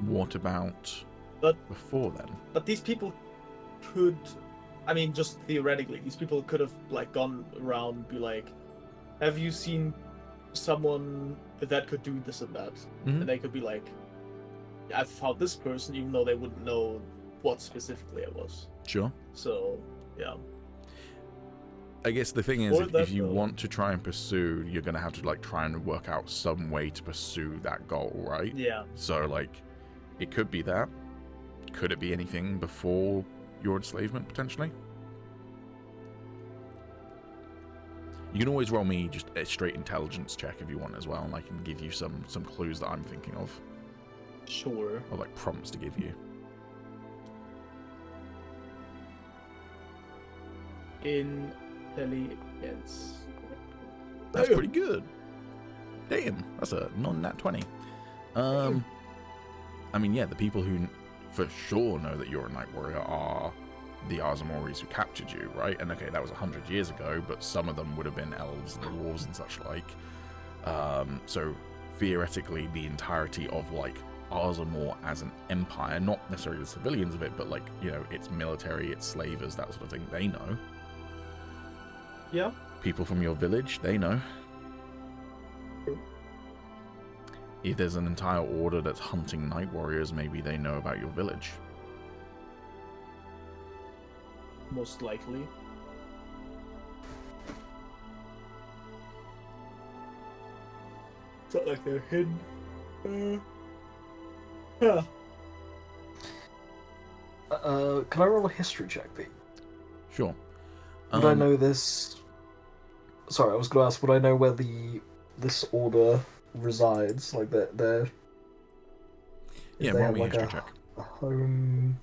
What about But- before then? But these people could, I mean, just theoretically, these people could have like gone around and be like, "Have you seen someone that could do this and that?" Mhm. And they could be like, "I've found this person," even though they wouldn't know what specifically it was. Sure. So, yeah. I guess the thing is, Or if that, you though. want to try and pursue, you're going to have to like try and work out some way to pursue that goal, right? Yeah. So like, it could be that. Could it be anything before your enslavement, potentially? You can always roll me just a straight intelligence check if you want as well, and I can give you some clues that I'm thinking of, Sure. or like prompts to give you. Intelligence. That's pretty good. Damn, that's a non-nat 20. I mean, yeah, the people who for sure know that you're a Night Warrior are the Azamoris who captured you, right? And okay, that was 100 years ago, but some of them would have been elves and dwarves and such like. So theoretically, the entirety of like Azamor as an empire, not necessarily the civilians of it, but like, you know, its military, its slavers, that sort of thing, they know. Yeah. People from your village, they know. If there's an entire order that's hunting Night Warriors, maybe they know about your village. Most likely. It's not like they're hidden. Yeah. Can I roll a history check, Pete? Sure. Would I know this? Sorry, I was going to ask. Would I know where this order resides? Like they're Yeah, they roll have me a like history check. a home,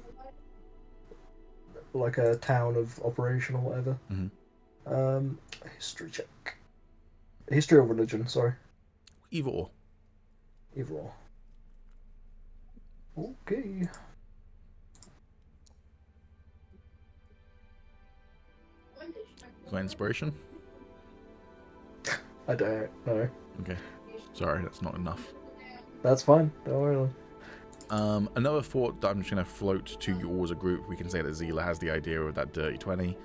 like a town of operation or whatever. Mhm. History check. History or religion? Sorry, Either or. either or. Okay. Got inspiration? I don't know. Okay. Sorry, that's not enough. That's fine. Don't worry. Another thought that I'm just going to float to you all as a group. We can say that Zila has the idea of that dirty 20.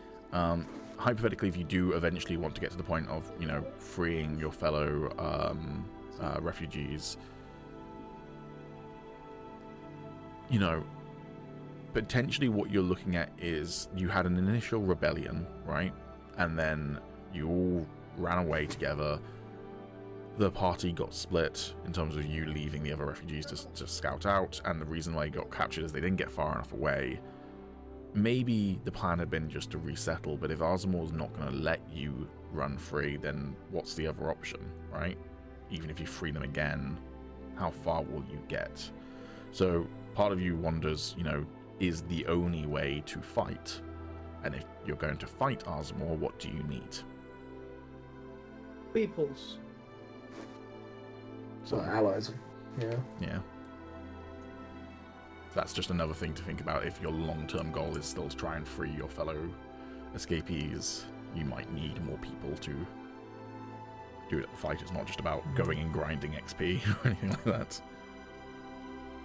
Hypothetically, if you do eventually want to get to the point of, you know, freeing your fellow refugees, you know, potentially what you're looking at is you had an initial rebellion, right? And then you all ran away together. The party got split in terms of you leaving the other refugees to scout out, and the reason why you got captured is they didn't get far enough away. Maybe the plan had been just to resettle, but if Azamor's not going to let you run free, then what's the other option, right? Even if you free them again, how far will you get? So part of you wonders, is the only way to fight? And if you're going to fight Aasimar, what do you need? Peoples. So allies. Yeah. Yeah. That's just another thing to think about. If your long-term goal is still to try and free your fellow escapees, you might need more people to do it. The fight is not just about going and grinding XP or anything like that.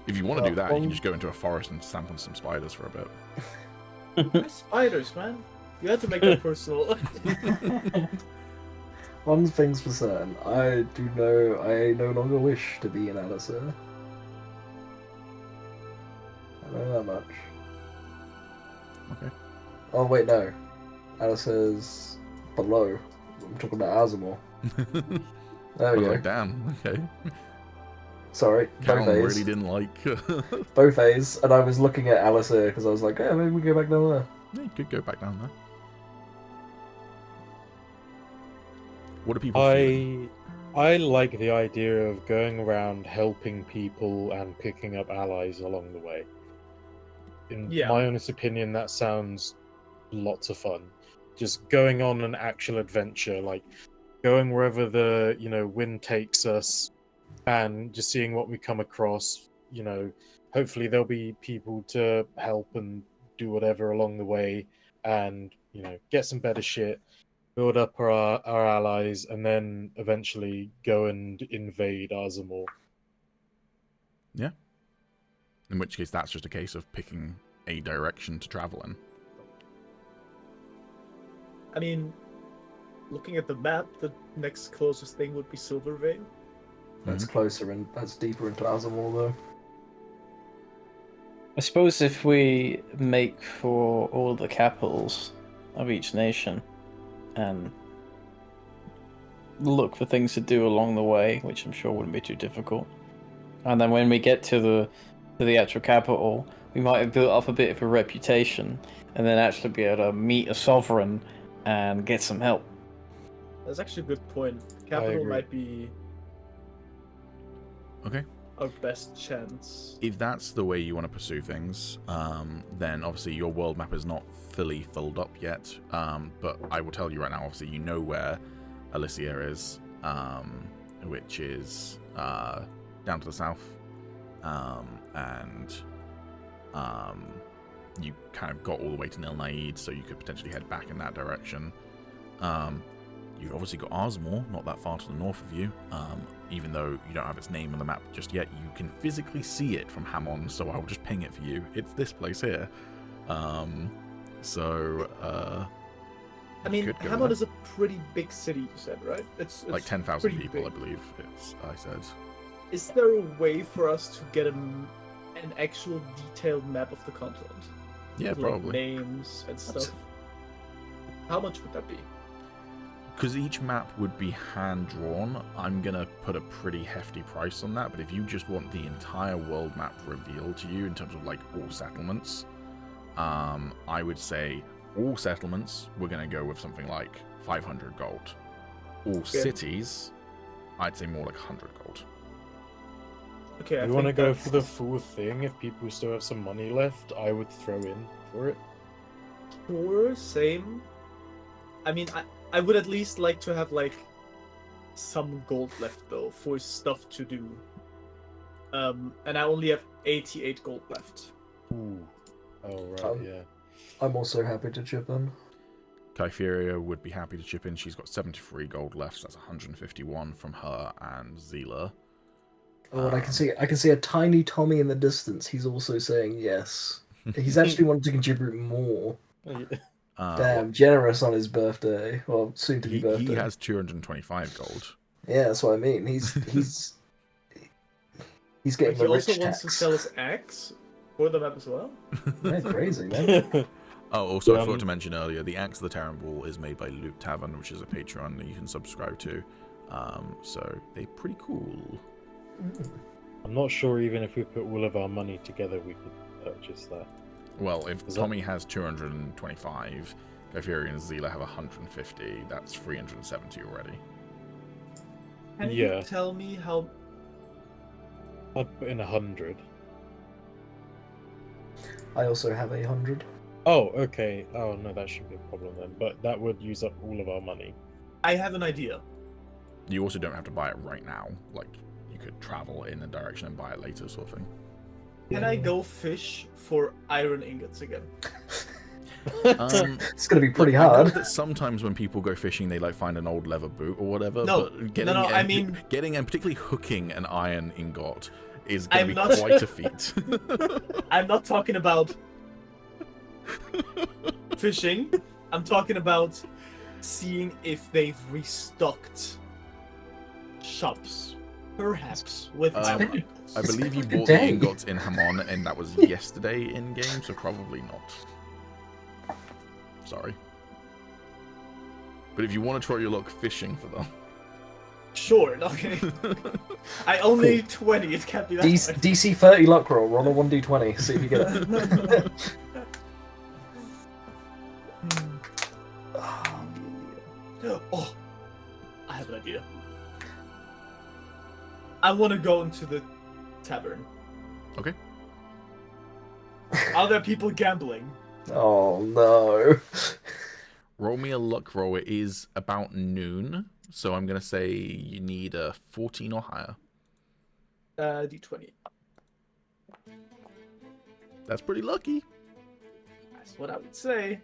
If you want to do that, you can just go into a forest and stamp on some spiders for a bit. Why spiders, man? You had to make that personal. One thing's for certain, I no longer wish to be an Alistair. I know that much. Okay. Oh wait, no. Alistair's below. I'm talking about Aasimar. There we go. Like, damn, okay. Sorry, Calum both A's. really didn't like... Both A's, and I was looking at Alistair because I was like, maybe we go back down there. Yeah, you could go back down there. What do people feeling? I like the idea of going around helping people and picking up allies along the way. In my honest opinion, that sounds lots of fun. Just going on an actual adventure, like going wherever the wind takes us, and just seeing what we come across. Hopefully there'll be people to help and do whatever along the way, and get some better shit, build up our allies, and then eventually go and invade Aasimar. Yeah. In which case, that's just a case of picking a direction to travel in. I mean, looking at the map, the next closest thing would be Silverveil. That's closer and that's deeper into Aasimar though. I suppose if we make for all the capitals of each nation and look for things to do along the way, which I'm sure wouldn't be too difficult, and then when we get to the actual capital, we might have built up a bit of a reputation, and then actually be able to meet a sovereign and get some help. That's actually a good point. Capital might be Okay. our best chance. If that's the way you want to pursue things, then obviously your world map is not fully filled up yet. But I will tell you right now, obviously you know where Alicia is, which is down to the south, and you kind of got all the way to Nil Naid, so you could potentially head back in that direction. You've obviously got Aasimar, not that far to the north of you. Even though you don't have its name on the map just yet, you can physically see it from Hamon, so I'll just ping it for you. It's this place here. I mean, Hamon is a pretty big city, you said, right? It's like 10,000 pretty people, big. I believe. I said. Is there a way for us to get an actual detailed map of the continent? Yeah, With, probably. Like, names and stuff. How much would that be? Because each map would be hand-drawn, I'm going to put a pretty hefty price on that, but if you just want the entire world map revealed to you in terms of, like, all settlements, I would say all settlements, we're going to go with something like 500 gold. All cities, I'd say more like 100 gold. Okay, You want to go for the full thing? If people still have some money left, I would throw in for it. Sure, same. I mean, I would at least like to have, like, some gold left, though, for stuff to do. And I only have 88 gold left. Ooh. Oh, right, yeah. I'm also happy to chip in. Kypheria would be happy to chip in. She's got 73 gold left, so that's 151 from her and Zila. Oh, and I can see a tiny Tommy in the distance. He's also saying yes. He's actually wanting to contribute more. Damn, generous on his birthday. Well, soon to be birthday. He has 225 gold. Yeah, that's what I mean. He's getting He the rich also wants tax. to sell his axe for the map as well. Yeah, crazy, man. Oh, also, I forgot to mention earlier, the Axe of the Terral is made by Loot Tavern, which is a Patreon that you can subscribe to. So they're pretty cool. I'm not sure even if we put all of our money together, we could purchase that. Well, if Tommy has 225, Gytheri and Zila have 150. That's 370 already. Can Yeah. you tell me how? I'd put in 100. I also have 100. Oh, okay. Oh no, that shouldn't be a problem then. But that would use up all of our money. I have an idea. You also don't have to buy it right now. Like, you could travel in a direction and buy it later, sort of thing. Can I go fish for iron ingots again? It's gonna be pretty I know hard. that sometimes when people go fishing, they like find an old leather boot or whatever. No, but getting no, and, I mean- getting and particularly hooking an iron ingot is going I'm to be not- quite a feat. I'm not talking about fishing. I'm talking about seeing if they've restocked shops, perhaps with iron ingots. I believe you It's been a bought the day. ingots in Hamon, and that was yesterday in game, so probably not. Sorry. But if you want to try your luck fishing for them, Sure, okay. I only need 20. It can't be that hard. DC 30 luck roll. Roll a 1d20. See if you get it. Oh, I have an idea. I want to go into the tavern. okay. Are there people gambling? Oh no. Roll me a luck roll. It is about noon, so I'm going to say you need a 14 or higher. D20. That's pretty lucky. That's what I would say.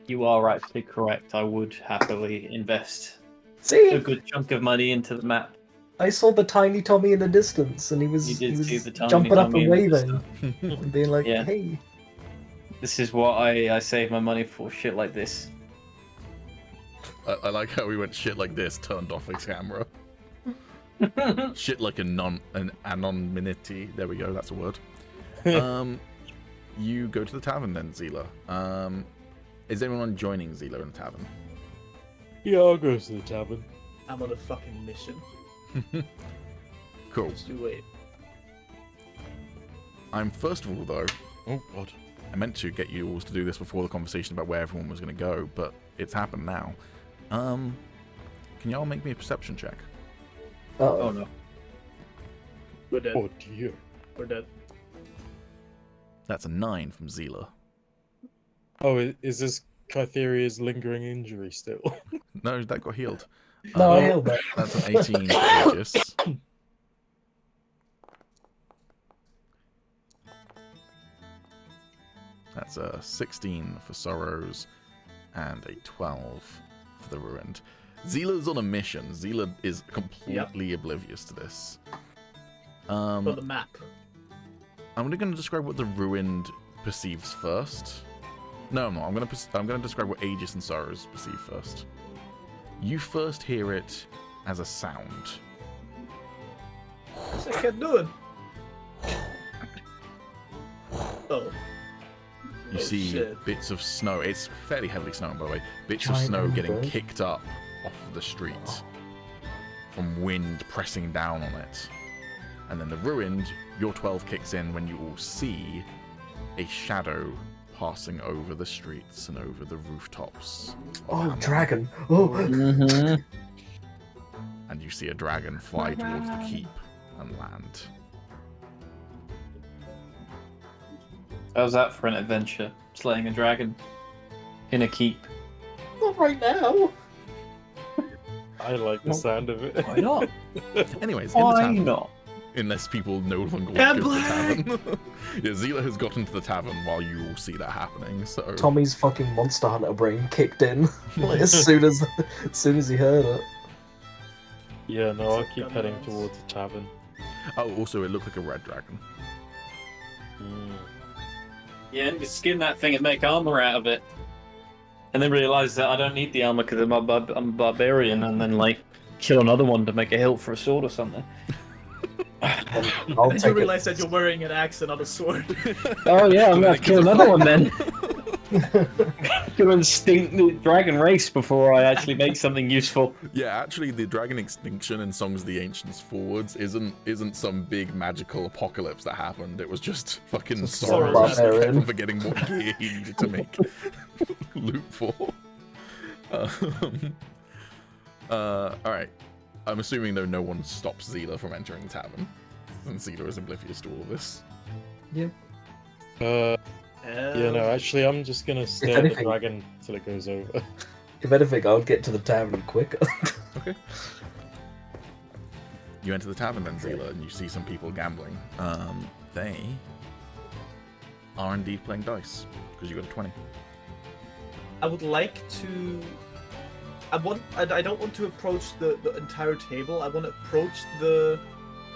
You are actually correct. I would happily invest a See, good chunk of money into the map. I saw the tiny Tommy in the distance, and he You was, did he was see the tiny jumping up Tommy and in the waving, and being like, Yeah. "Hey." This is what I save my money for, shit like this. I like how we went shit like this, turned off his camera. Shit like an anonymity. There we go, that's a word. You go to the tavern then, Zila. Is anyone joining Zila in the tavern? Yeah, I'll go to the tavern. I'm on a fucking mission. Cool. Just you wait. I'm first of all though. Oh god. I meant to get you all to do this before the conversation about where everyone was going to go, but it's happened now. Can y'all make me a perception check? Oh no. We're dead. Oh dear. We're dead. That's a 9 from Zila. Oh, is this Kytheria's lingering injury still? No, that got healed. No, I Uh, held that. That's an 18 for Agis. That's a 16 for Sorrows and a 12 for the Ruined. Zila's on a mission. Zila is completely oblivious to this. For the map. I'm going to describe what the Ruined perceives first. No, I'm not. I'm going to describe what Agis and Sorrows perceive first. You first hear it as a sound. What's that cat doing? Oh. You Oh, see shit. bits of snow. It's fairly heavily snowing, by the way. Bits of Giant snow getting bird. kicked up off of the street from wind pressing down on it. And then the Ruined, your 12 kicks in when you all see a shadow passing over the streets and over the rooftops. of Oh, Hamon. dragon. Oh. Mm-hmm. And you see a dragon fly towards the keep and land. How's that for an adventure? Slaying a dragon in a keep. Not right now. I like the sound of it. Why not? Anyways, in the Why tavern, not? unless people no longer want to Cat go to the Black! tavern. Yeah, Zila has gotten to the tavern while you all see that happening, so... Tommy's fucking Monster Hunter brain kicked in like, as soon as he heard it. Yeah, no, I'll keep heading towards the tavern. Oh, also, it looked like a red dragon. Mm. Yeah, and skin that thing and make armor out of it. And then realise that I don't need the armor because I'm a barbarian, and then like kill another one to make a hilt for a sword or something. I'll Then you take realize that you're wearing an axe and not a sword. Oh yeah, I'm And gonna then have it to kill gets another one then. it. Gonna extinct the dragon race before I actually make something useful. Yeah, actually, the dragon extinction in Songs of the Ancients forwards isn't some big magical apocalypse that happened. It was just fucking Just Sorrows Sorrows kept barbarian. on forgetting what gear he needed to make loot for. Alright. I'm assuming, though, no one stops Zila from entering the tavern. And Zila is oblivious to all of this. Yeah. Yeah, no, actually, I'm just gonna stare at the anything- dragon till it goes over. If anything, I would get to the tavern quicker. Okay. You enter the tavern then, Zila, and you see some people gambling. They are indeed playing dice, because you got a 20. I would like to. I don't want to approach the entire table. I want to approach the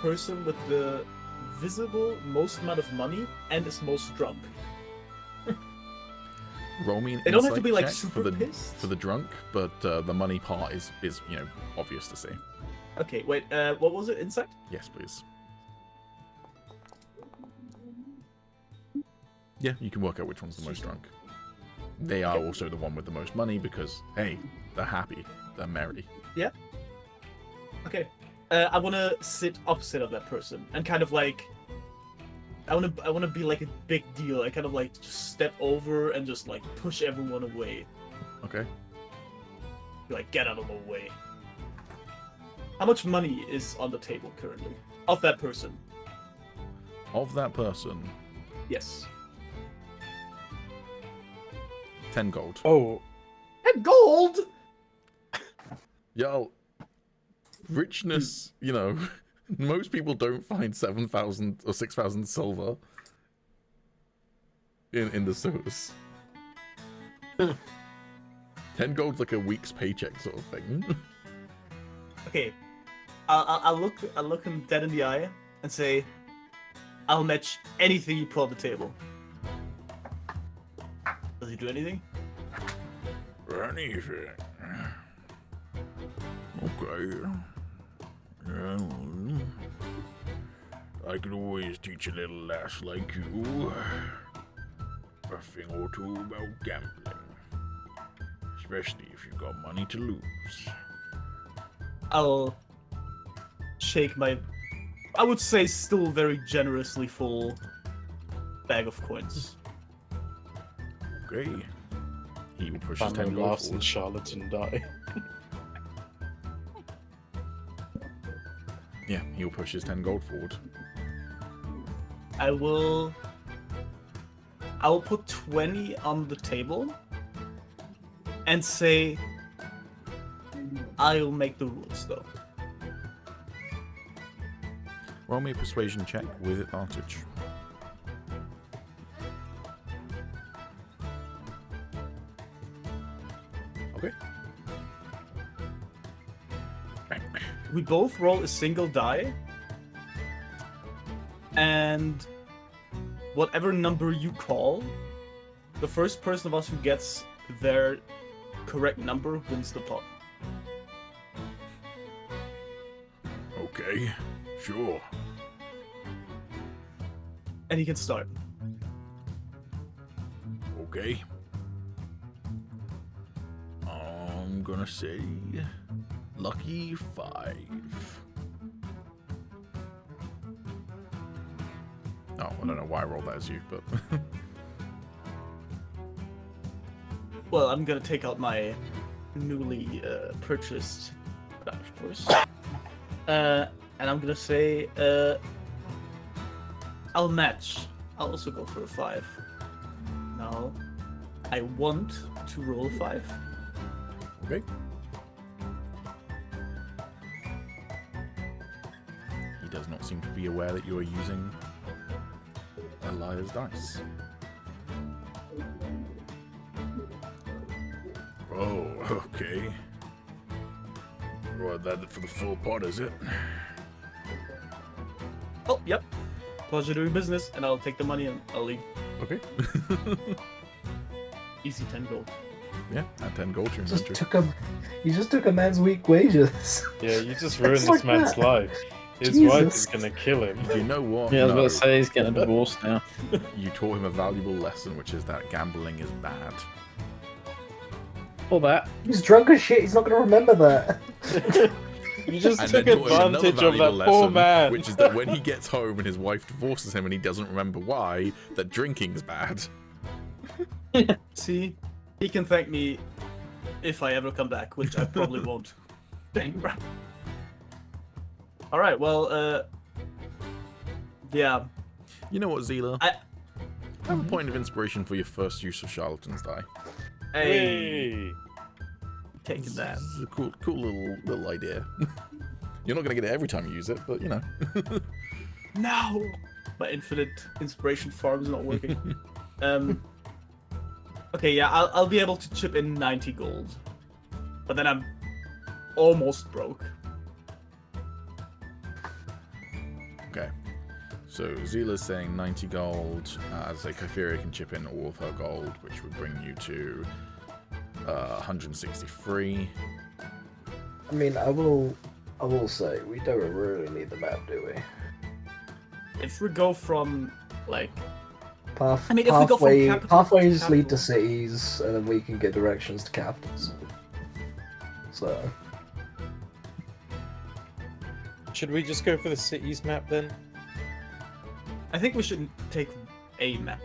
person with the visible most amount of money and is most drunk. Roll me an They don't have to insight be like check super pissed. for the drunk, but the money part is obvious to see. Okay, wait. What was it? Insight? Yes, please. Yeah, you can work out which one's the most drunk. They are also the one with the most money because, hey, they're happy, they're merry. Yeah. Okay. I want to sit opposite of that person and kind of like. I want to be like a big deal. I kind of like just step over and just like push everyone away. Okay. Be like, get out of the way. How much money is on the table currently of that person? Of that person, Yes. 10 gold. Oh, And gold. Yo, richness, most people don't find 7,000 or 6,000 silver in the sewers. 10 gold's like a week's paycheck sort of thing. Okay. I'll look him dead in the eye and say, I'll match anything you put on the table. Does he do anything? Anything. Okay. Yeah, I could always teach a little lass like you a thing or two about gambling. Especially if you've got money to lose. I'll shake my, I would say still very generously full bag of coins. Okay. He will push his 10 Family gold laughs and forward. charlatan die. Yeah, he'll push his 10 gold forward. I'll put 20 on the table and say I'll make the rules though. Roll me a persuasion check with advantage. Okay. We both roll a single die, and whatever number you call, the first person of us who gets their correct number wins the pot. Okay, sure. And he can start. Okay. I'm gonna say lucky 5. Oh, I don't know why I rolled that as you, but Well, I'm gonna take out my newly purchased die, of course. And I'm gonna say I'll match. I'll also go for a 5. Now, I want to roll a 5. okay. He does not seem to be aware that you are using a liar's dice. Oh, okay. Well, that for the full pot, is it? Oh, yep. Pleasure doing business, and I'll take the money and I'll leave. Okay. Easy 10 gold. Yeah, add 10 gold to your Just inventory. you just took a man's weak wages. Yeah, you just ruined It's this like man's that. life. His wife is Jesus. gonna kill him. You know what? Yeah, I was No, about to say he's getting a divorce now. you taught him a valuable lesson, which is that gambling is bad. All that. He's drunk as shit. He's not gonna remember that. You just And took then taught him another advantage of that valuable poor lesson, man. which is that when he gets home and his wife divorces him and he doesn't remember why, that drinking's bad. See, he can thank me if I ever come back, which I probably won't. All right. Well, yeah. You know what, Zila? I have a point of inspiration for your first use of Charlatan's Die. Hey, taking that. This is a cool little idea. You're not gonna get it every time you use it, but you know. No, my infinite inspiration farm is not working. Okay, yeah, I'll be able to chip in 90 gold, but then I'm almost broke. Okay. So Zila's saying 90 gold, as Kytheria can chip in all of her gold, which would bring you to 163. I mean, I will say we don't really need the map, do we? If we go from like If we go from capital to pathways lead capital. to cities, and then we can get directions to capitals. So Should we just go for the cities map then? I think we should take a map.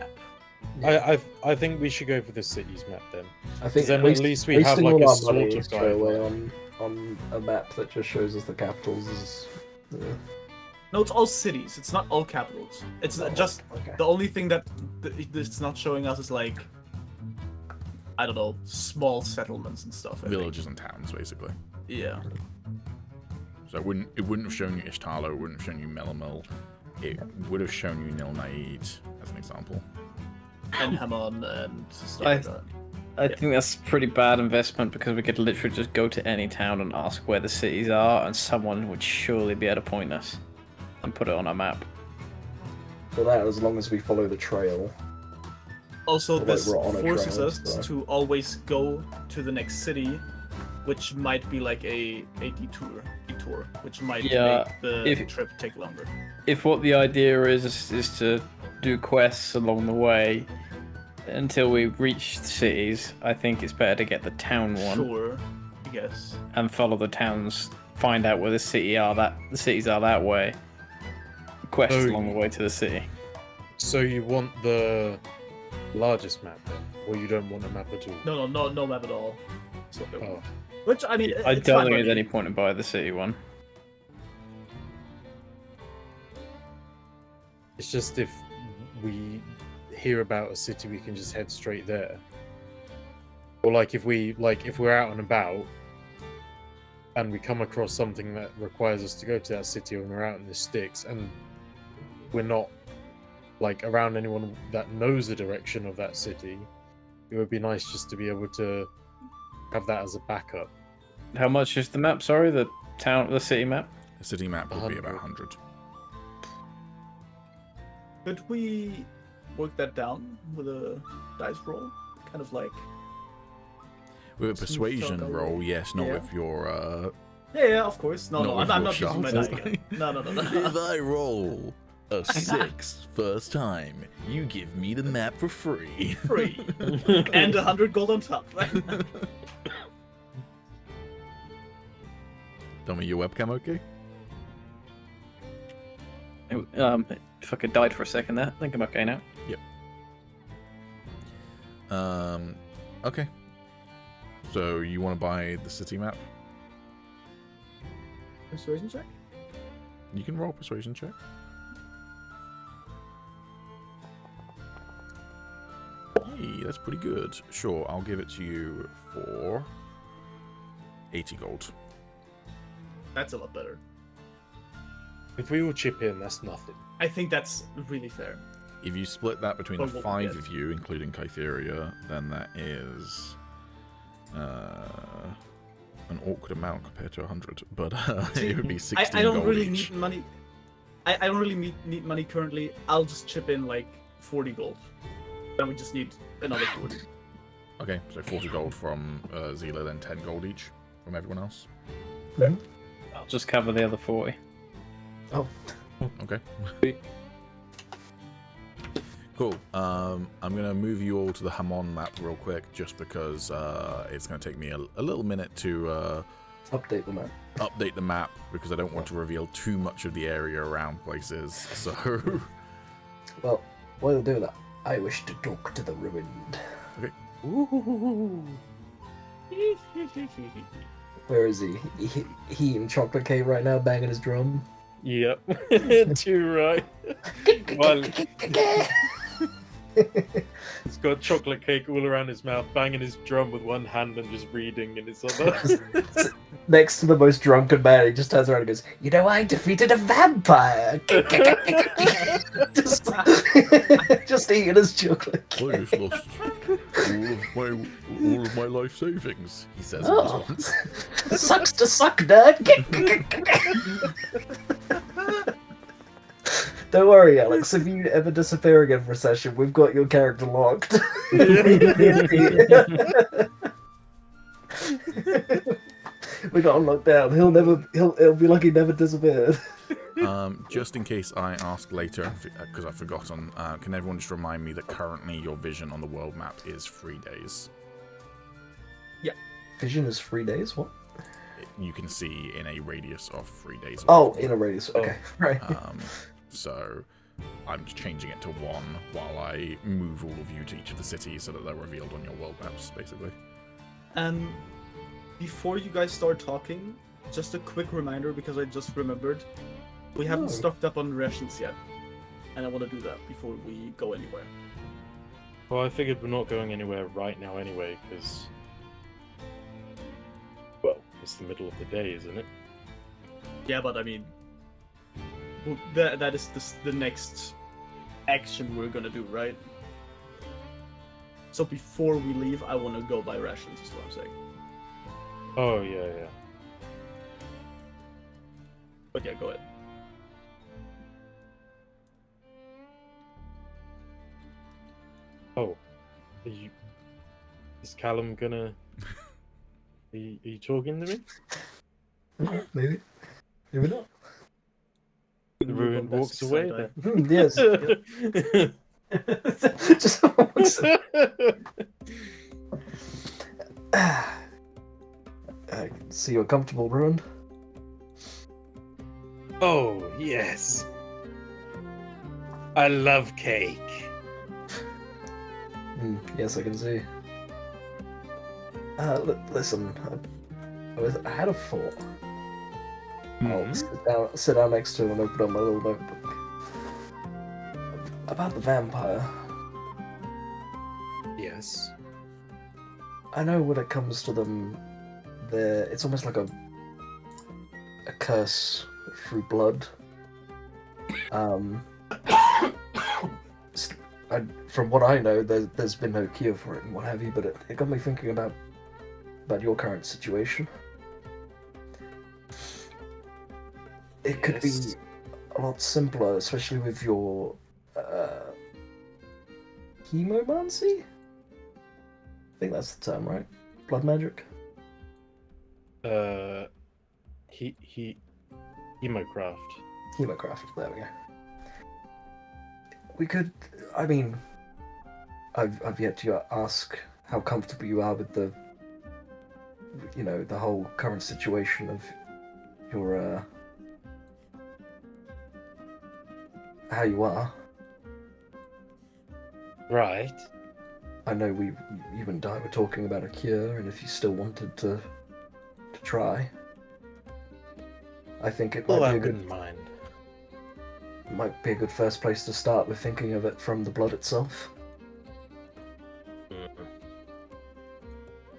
I think we should go for the cities map then. I think Then at least we have wasting like all a our sort money of straight away guideline. on a map that just shows us the capitals is. No, it's all cities. It's not all capitals. It's just okay. the only thing that it's not showing us is like, I don't know, small settlements and stuff. I think. Villages and towns, basically. Yeah. So it wouldn't have shown you Ishtalo, it wouldn't have shown you Melamil. It would have shown you Nil Naid, as an example. And Hamon and stuff I- like that. I think that's pretty bad investment because we could literally just go to any town and ask where the cities are, and someone would surely be able to point us and put it on our map. For that, as long as we follow the trail. Also, Like this we're on a forces trail, us so. to always go to the next city, which might be like a detour, which might Yeah, make the if- trip take longer. If what the idea is to do quests along the way until we reach cities, I think it's better to get the town one Sure, I guess. and follow the towns, find out where the cities are that way. Quests Oh. along the way to the city. So you want the largest map then, or you don't want a map at all? No map at all. So, Oh. which I mean, I it's don't fine think by there's me. any point in buying the city one. It's just if we hear about a city, we can just head straight there. Or like if we're out and about and we come across something that requires us to go to that city when we're out in the sticks and we're not like around anyone that knows the direction of that city, it would be nice just to be able to have that as a backup. How much is the map? Sorry, the city map. The city map would be about 100. 100. Could we work that down with a dice roll? Kind of like. With a Smooth persuasion talk roll, over. yes, not Yeah. with your Yeah, of course. No, Not no, with I'm your not using my shots. die again. No. If I roll a 6 first time, you give me the map for free. Free. And 100 gold on top. Tell me your webcam okay? If I could died for a second there, I think I'm okay now. Okay. So you want to buy the city map? Persuasion check? You can roll a persuasion check. Hey, that's pretty good. Sure, I'll give it to you for 80 gold. That's a lot better. If we all chip in, that's nothing. I think that's really fair. If you split that between Or the what we 5 get. of you, including Kytheria, then that is an awkward amount compared to 100. But it would be 16 I don't gold really each. need money. I don't really need money currently. I'll just chip in like 40 gold. Then we just need another 40. Okay, so 40 gold from Zila, then 10 gold each from everyone else. I'll just cover the other 40. Oh, Okay. Cool. I'm gonna move you all to the Hamon map real quick, just because it's gonna take me a little minute to update the map. update the map, because I don't want to reveal too much of the area around places. So, Well, while you do that, I wish to talk to the ruined. Ooh. Where is he? He in chocolate cake right now, banging his drum. Yep. Too right. Well, he's got chocolate cake all around his mouth, banging his drum with one hand and just reading in his other. Next to the most drunken man, he just turns around and goes, "You know, I defeated a vampire." just eating his chocolate cake. I just lost all of my life savings, he says in Oh. response. Sucks to suck, nerd. Don't worry, Alex. If you ever disappear again for a session, we've got your character locked. We got him locked down. He'll be like he never disappeared. Just in case I ask later, because I've forgotten, can everyone just remind me that currently your vision on the world map is 3 days? Vision is 3 days. What? You can see in a radius of 3 days. Oh, in a radius. Okay, right. So I'm changing it to 1 while I move all of you to each of the cities so that they're revealed on your world maps, basically. Before you guys start talking, just a quick reminder because I just remembered, we haven't stocked up on rations yet, and I want to do that before we go anywhere. Well, I figured we're not going anywhere right now anyway, because... Well, it's the middle of the day, isn't it? Yeah, but I mean, that is the next action we're gonna do, right? So before we leave, I want to go buy rations, is what I'm saying. Oh, yeah. But yeah, go ahead. Oh. Is Calum gonna... Are you talking to me? Maybe. Maybe not. The ruin walks away then. Yes. Just walks I can see you're comfortable, Ruin. Oh, yes. I love cake. Yes, I can see. Listen, I had a thought. I'll sit down next to him and open up my little notebook. About the vampire. Yes. I know when it comes to them, it's almost like a curse through blood. From what I know, there's been no cure for it and what have you, but it got me thinking about your current situation. It could be a lot simpler, especially with your hemomancy? I think that's the term, right? Blood magic? Hemocraft. Hemocraft, there we go. We could, I mean, I've yet to ask how comfortable you are with the whole current situation of your, how you are. Right. I know you and I were talking about a cure, and if you still wanted to try, I think it might Well, be I a good. wouldn't mind. Might be a good first place to start with thinking of it from the blood itself.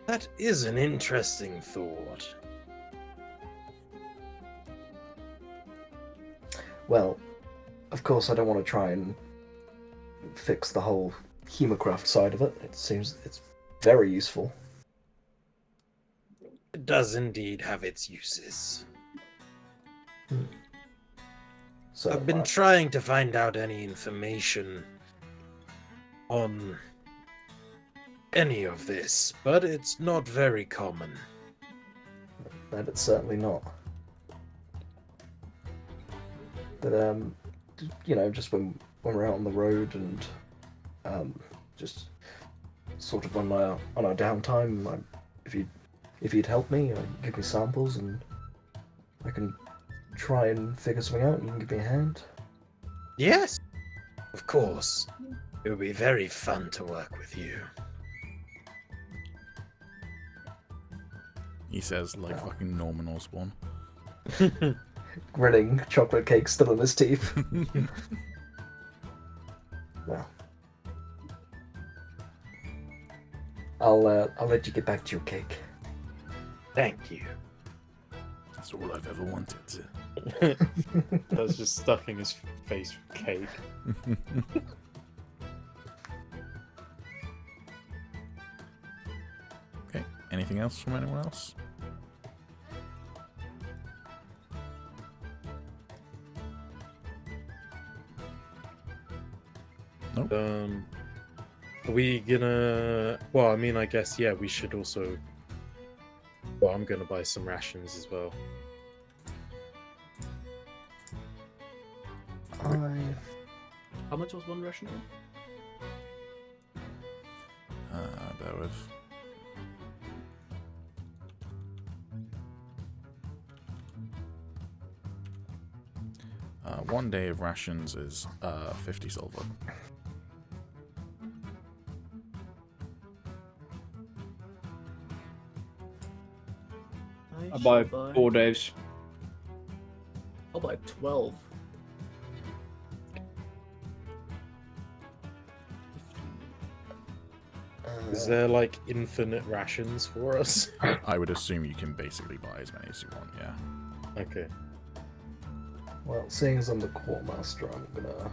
That is an interesting thought. Well, of course, I don't want to try and fix the whole hemocraft side of it. It seems it's very useful. It does indeed have its uses. So I've been trying to find out any information on any of this, but it's not very common. that it's certainly not. But just when we're out on the road and just sort of on our downtime, if you'd help me, give me samples, and I can try and figure something out, and you can give me a hand. Yes, of course. It would be very fun to work with you. He says, like fucking Norman Osborn. Grinning, chocolate cake still in his teeth. Well, I'll let you get back to your cake. Thank you. That's all I've ever wanted. That's just stuffing his face with cake. Okay, anything else from anyone else? Nope. Are we gonna... Well, I mean, I guess, yeah, we should also... Well, I'm gonna buy some rations as well. How much was one ration? Bear with. One day of rations is 50 silver. I buy 4 days. I'll buy 12. Is there, like, infinite rations for us? I would assume you can basically buy as many as you want, yeah. Okay. Well, seeing as I'm the quartermaster, I'm gonna...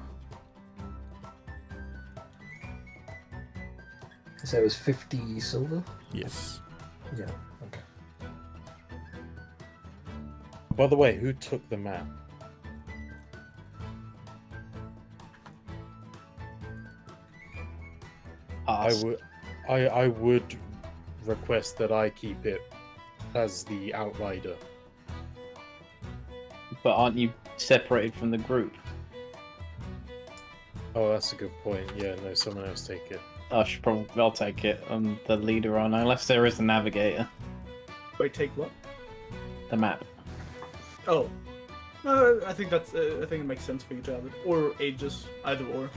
So it was 50 silver? Yes. Yeah, okay. By the way, who took the map? Us. I would request that I keep it as the outrider. But aren't you separated from the group? Oh, that's a good point. Yeah, no, someone else take it. I'll take it. I'm the leader on, unless there is a navigator. Wait, take what? The map. Oh. I think that's. I think it makes sense for you to have it. Or Agis, either or.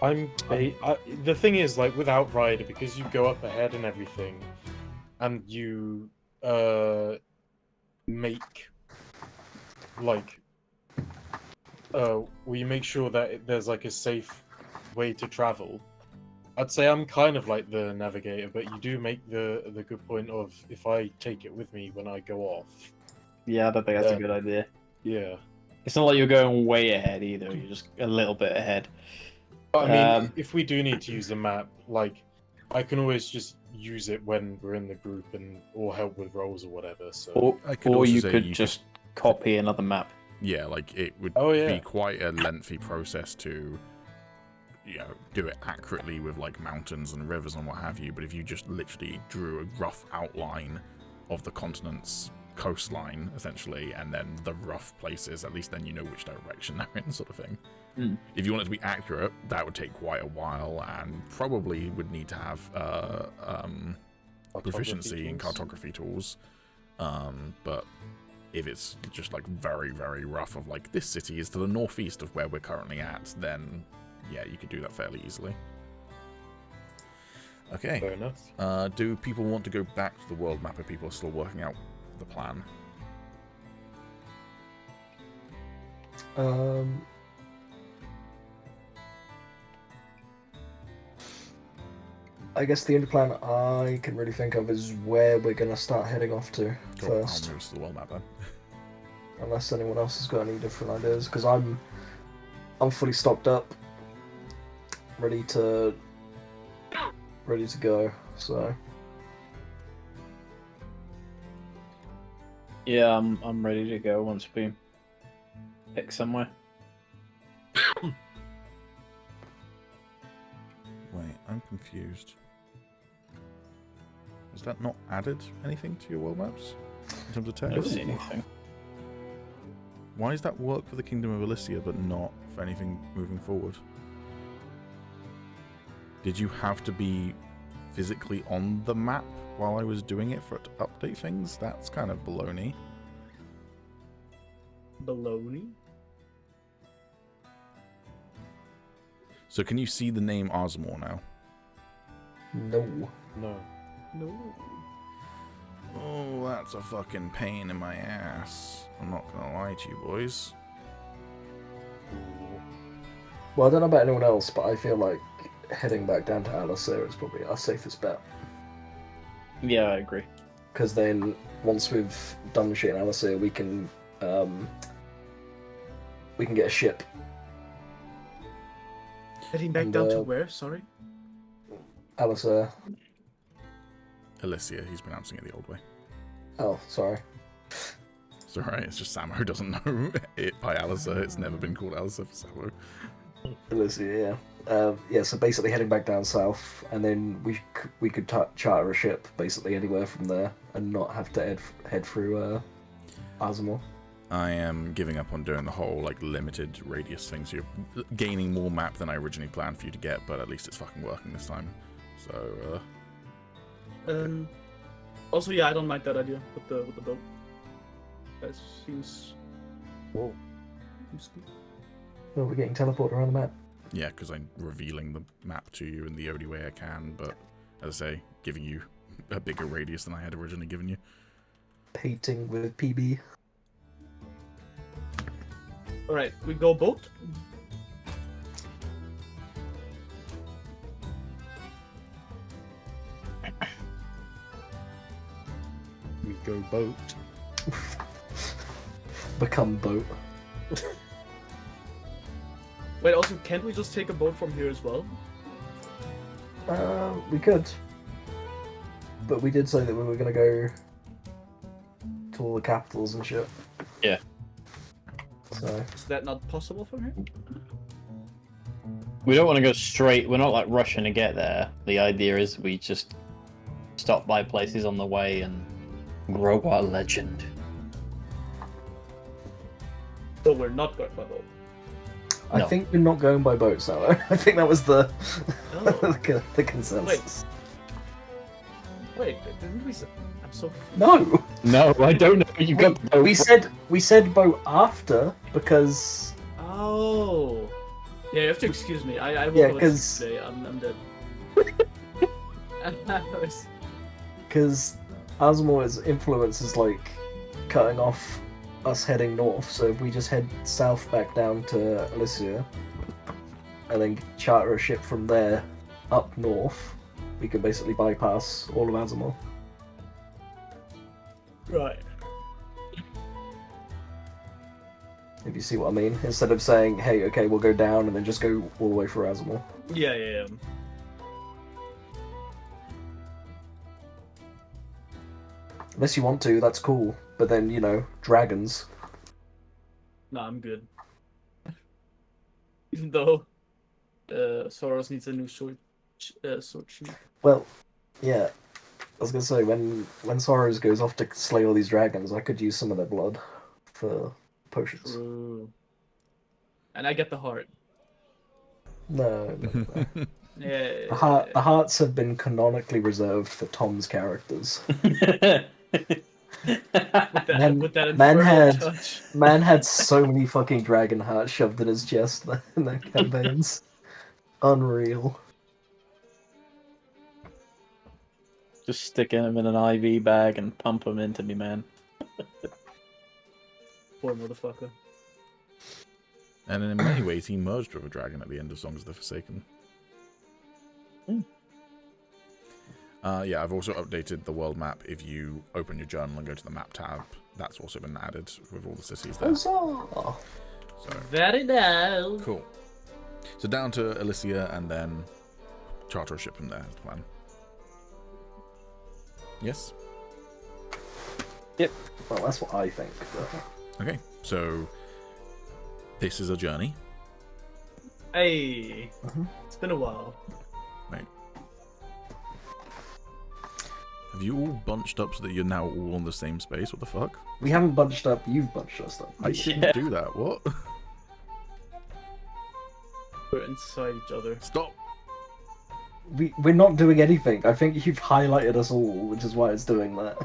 The thing is, like, with Outrider, because you go up ahead and everything, and you make, like, we make sure that there's, like, a safe way to travel. I'd say I'm kind of like the navigator, but you do make the good point of, if I take it with me when I go off. Yeah, I don't think that's a good idea. Yeah. It's not like you're going way ahead either. You're just a little bit ahead. I mean, if we do need to use the map, like, I can always just use it when we're in the group or help with rolls or whatever. So. Or you could just copy another map. Yeah, like, it would be quite a lengthy process to, do it accurately with, like, mountains and rivers and what have you. But if you just literally drew a rough outline of the continent's coastline, essentially, and then the rough places, at least then you know which direction they're in, sort of thing. If you want it to be accurate, that would take quite a while, and probably would need to have proficiency in cartography tools. But if it's just, like, very, very rough of, like, this city is to the northeast of where we're currently at, then yeah, you could do that fairly easily. Okay. Fair enough. Do people want to go back to the world map, or people are still working out the plan? I guess the only plan I can really think of is where we're gonna start heading off to Cool. first. I'll move to the world map then. Unless anyone else has got any different ideas, because I'm fully stocked up, ready to go. So Yeah, I'm ready to go once we pick somewhere. Wait, I'm confused. Has that not added anything to your world maps in terms of I don't text? see anything. Why does that work for the Kingdom of Valenn but not for anything moving forward? Did you have to be physically on the map while I was doing it for it to update things? That's kind of baloney. Baloney? So can you see the name Aasimar now? no. No. No. Oh, that's a fucking pain in my ass. I'm not gonna lie to you, boys. Well, I don't know about anyone else, but I feel like heading back down to Alisir is probably our safest bet. Yeah, I agree. Because then, once we've done shit in Alisir, we can get a ship. Heading back And, down to where? Sorry. Alisir. Alicia, he's pronouncing it the old way. Oh, sorry. It's alright, it's just Samo who doesn't know it by Alicia. It's never been called Alicia for Samo. Alisir, yeah. Yeah, so basically heading back down south, and then we could charter a ship basically anywhere from there, and not have to head through Azamor. I am giving up on doing the whole like limited radius thing, so you're gaining more map than I originally planned for you to get, but at least it's fucking working this time. So, Also, yeah, I don't like that idea with the boat. That seems. Whoa. Seems good. Oh, we're getting teleported around the map. yeah, because I'm revealing the map to you in the only way I can, but as I say, giving you a bigger radius than I had originally given you. Painting with PB. Alright, we go boat. We go boat. Become boat. Wait, also, can't we just take a boat from here as well? We could. But we did say that we were gonna go to all the capitals and shit. Yeah. So Is that not possible from here? We don't want to go straight. We're not like rushing to get there. The idea is we just stop by places on the way and grow our legend. So we're not going by boat. I No. think we're not going by boat, Salo. I think that was the Oh. the consensus. Wait, didn't we say... I'm so... No, No, I don't know. You got the boat. we said boat after because Oh. Yeah, you have to excuse me. I will Yeah, go 'cause- today. I'm dead. because Asmore's influence is like cutting off us heading north. So if we just head south back down to Elysia and then charter a ship from there up north, we could basically bypass all of Azamore. Right. If you see what I mean, instead of saying, "Hey, okay, we'll go down," and then just go all the way for Azamore. Yeah. Unless you want to, that's cool. But then, you know, dragons. No, I'm good. Even though Soros needs a new sword sheath. Well, yeah. I was gonna say, when Soros goes off to slay all these dragons, I could use some of their blood for potions. True. And I get the heart. No. Yeah. The hearts have been canonically reserved for Tom's characters. With that Man infernal had- touch. Man had so many fucking dragon hearts shoved in his chest in their campaigns. Unreal. Just sticking him in an IV bag and pump him into me, man. Poor motherfucker. And in many ways, he merged with a dragon at the end of Songs of the Forsaken. Yeah, I've also updated the world map. If you open your journal and go to the map tab, that's also been added with all the cities there. Huzzah! So Very nice. cool. So down to Elysia and then charter a ship from there is the plan. Yes? Well, that's what I think. But... Okay, so this is a journey. Hey. Mhm. It's been a while. Have you all bunched up so that you're now all on the same space? What the fuck? We haven't bunched up, you've bunched us up. I didn't do that. What? We're inside each other. Stop. We're not doing anything. I think you've highlighted us all, which is why it's doing that.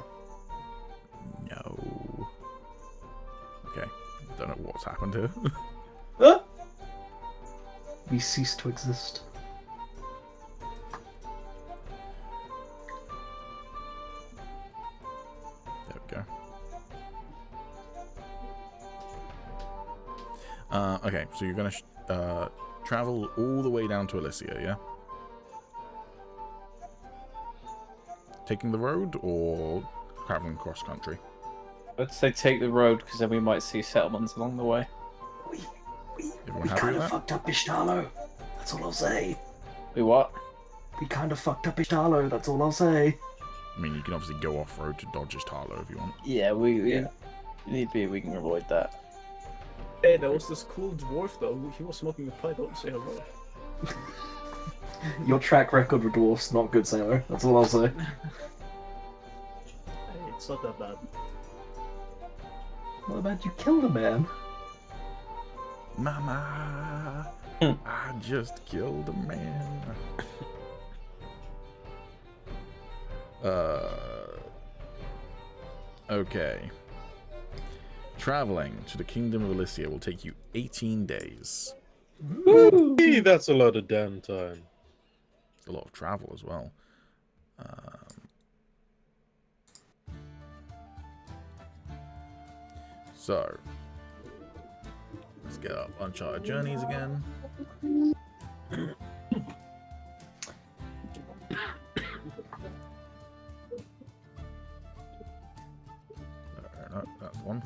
No. Okay. Don't know what's happened here. Huh? We cease to exist. Okay, so you're gonna travel all the way down to Elysia, yeah? Taking the road or traveling cross country? Let's say take the road, because then we might see settlements along the way. Everyone We happy kind with of that? fucked up Ishtalo. That's all I'll say. We what? We kind of fucked up Ishtalo. That's all I'll say. I mean, you can obviously go off road to dodge Tarlo if you want. Yeah, we Yeah. need be. We can avoid that. Hey, there was this cool dwarf though. He was smoking a pipe. Don't say hello. Your track record with dwarfs not good, Sailor. That's all I'll say. Hey, it's not that bad. What about you killed a man? Mama, Hmm. I just killed a man. Okay. Traveling to the Kingdom of Elysia will take you 18 days. Hey, that's a lot of damn time. It's a lot of travel as well. So, let's get up Uncharted Journeys again. No, that's one.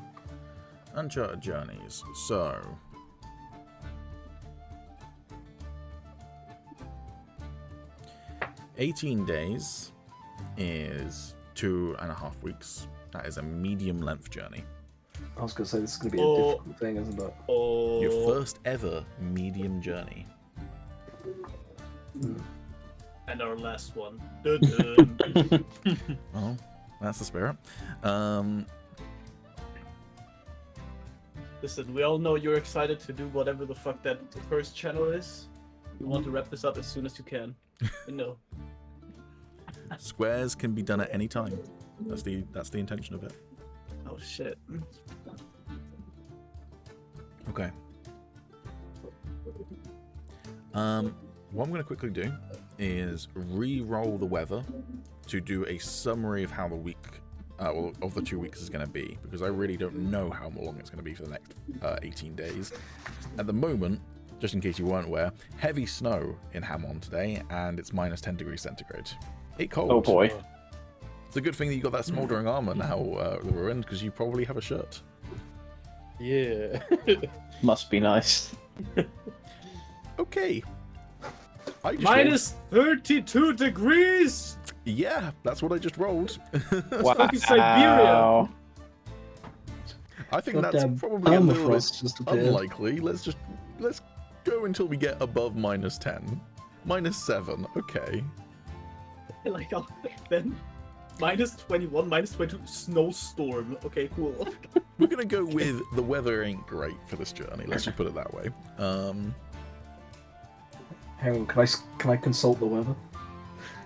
Uncharted Journeys. So, $18 days is 2.5 weeks. That is a medium length journey. I was gonna say this is gonna be a Oh. difficult thing, isn't it? Oh. Your first ever medium journey. And our last one. Dun-dun. Well, that's the spirit. Listen, we all know you're excited to do whatever the fuck that first channel is. You want to wrap this up as soon as you can. No. Squares can be done at any time. That's the intention of it. Oh shit. Okay. What I'm going to quickly do is re-roll the weather to do a summary of how the week, well, of the 2 weeks is going to be, because I really don't know how long it's going to be for the next 18 days. At the moment, just in case you weren't aware, heavy snow in Hamon today, and it's minus 10 degrees centigrade. It cold. Oh boy. It's a good thing that you got that smoldering armor now, ruined, because you probably have a shirt. Yeah. Must be nice. Okay. I just Minus 32 degrees! rolled- Yeah, that's what I just rolled. Wow. fucking Siberia. I think that's Goddamn probably a little bit permafrost just appeared. unlikely. Let's go until we get above minus 10. Minus 7, okay. Like, then minus 21, minus 22, snowstorm. Okay, cool. We're gonna go with the weather ain't great for this journey. Let's just put it that way. Hang on, can I consult the weather?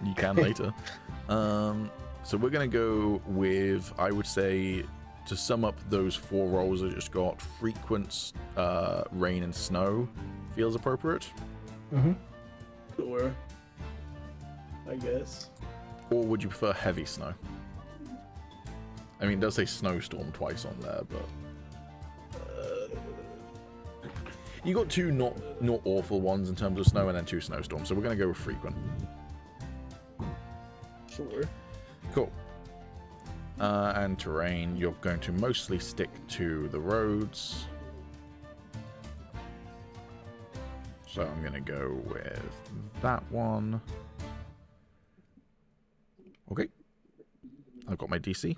You can later. So we're gonna go with, I would say, to sum up those 4 rolls I just got, frequent rain and snow feels appropriate. Mm-hmm. Sure. I guess. Or would you prefer heavy snow? I mean, it does say snowstorm twice on there, but you got 2 not awful ones in terms of snow, and then 2 snowstorms. So we're gonna go with frequent. Sure. Cool. And terrain, you're going to mostly stick to the roads. So I'm going to go with that one. Okay. I've got my DC.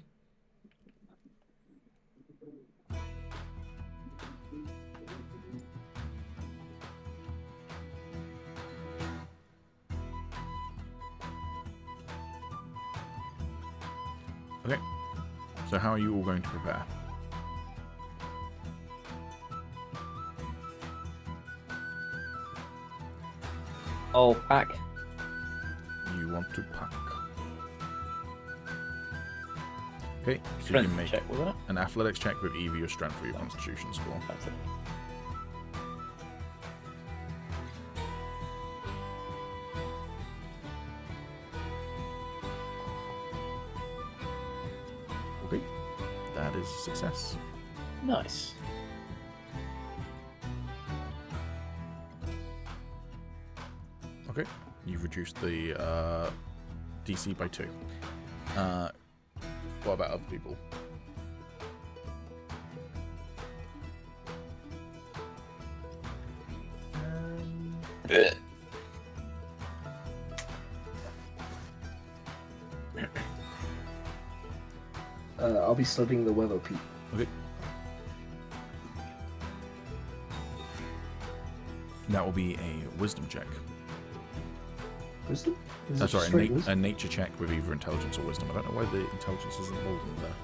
Okay. So how are you all going to prepare? I'll pack. You want to pack. Okay, so you Strength can make check, wasn't it? an athletics check with either your strength or your constitution score. That's it. Okay, that is a success. Nice. Okay, you've reduced the DC by 2. What about other people? I'll be studying the weather, Pete. Okay. That will be a wisdom check. Wisdom? Is Oh, it sorry, straight wisdom? a nature check with either intelligence or wisdom. I don't know why the intelligence isn't involved in there.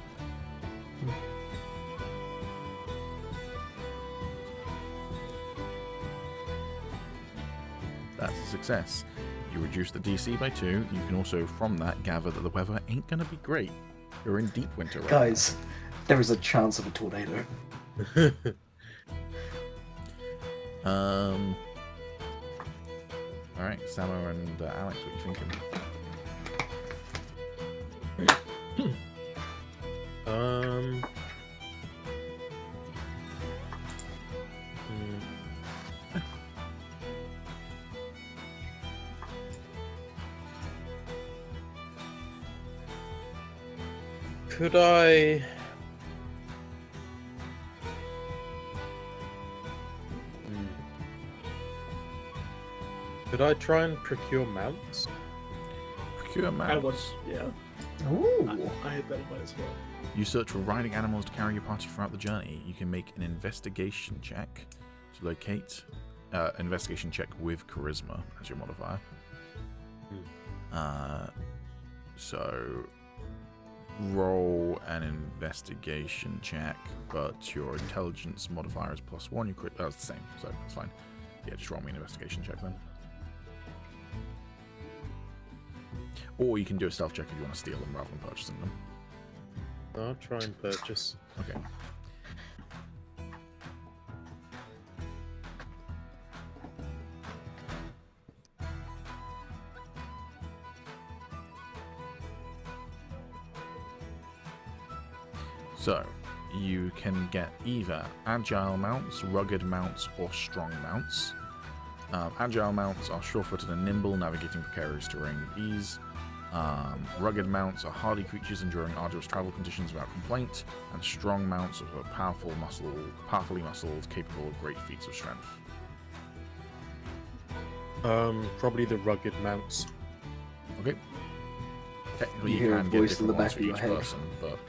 That's a success. You reduce the DC by 2. You can also, from that, gather that the weather ain't gonna be great. You're in deep winter right Guys, there is a chance of a tornado. now. Alright, Samo and Alex, what are you thinking? Could I? Could I try and procure mounts? Procure I map. was, yeah. Ooh. I had that in mind as well. You search for riding animals to carry your party throughout the journey. You can make an investigation check to locate. Investigation check with charisma as your modifier. So roll an investigation check, but your intelligence modifier is +1. Your crit, that's the same, so that's fine. Yeah, just roll me an investigation check then. Or you can do a stealth check if you want to steal them rather than purchasing them. I'll try and purchase. Okay. So, you can get either agile mounts, rugged mounts, or strong mounts. Agile mounts are sure-footed and nimble, navigating precarious terrain with ease. Rugged mounts are hardy creatures enduring arduous travel conditions without complaint, and strong mounts are powerfully muscled, capable of great feats of strength. Probably the rugged mounts. Okay. Technically, You you hear a can get voice in different the ones back for of your each head. person, but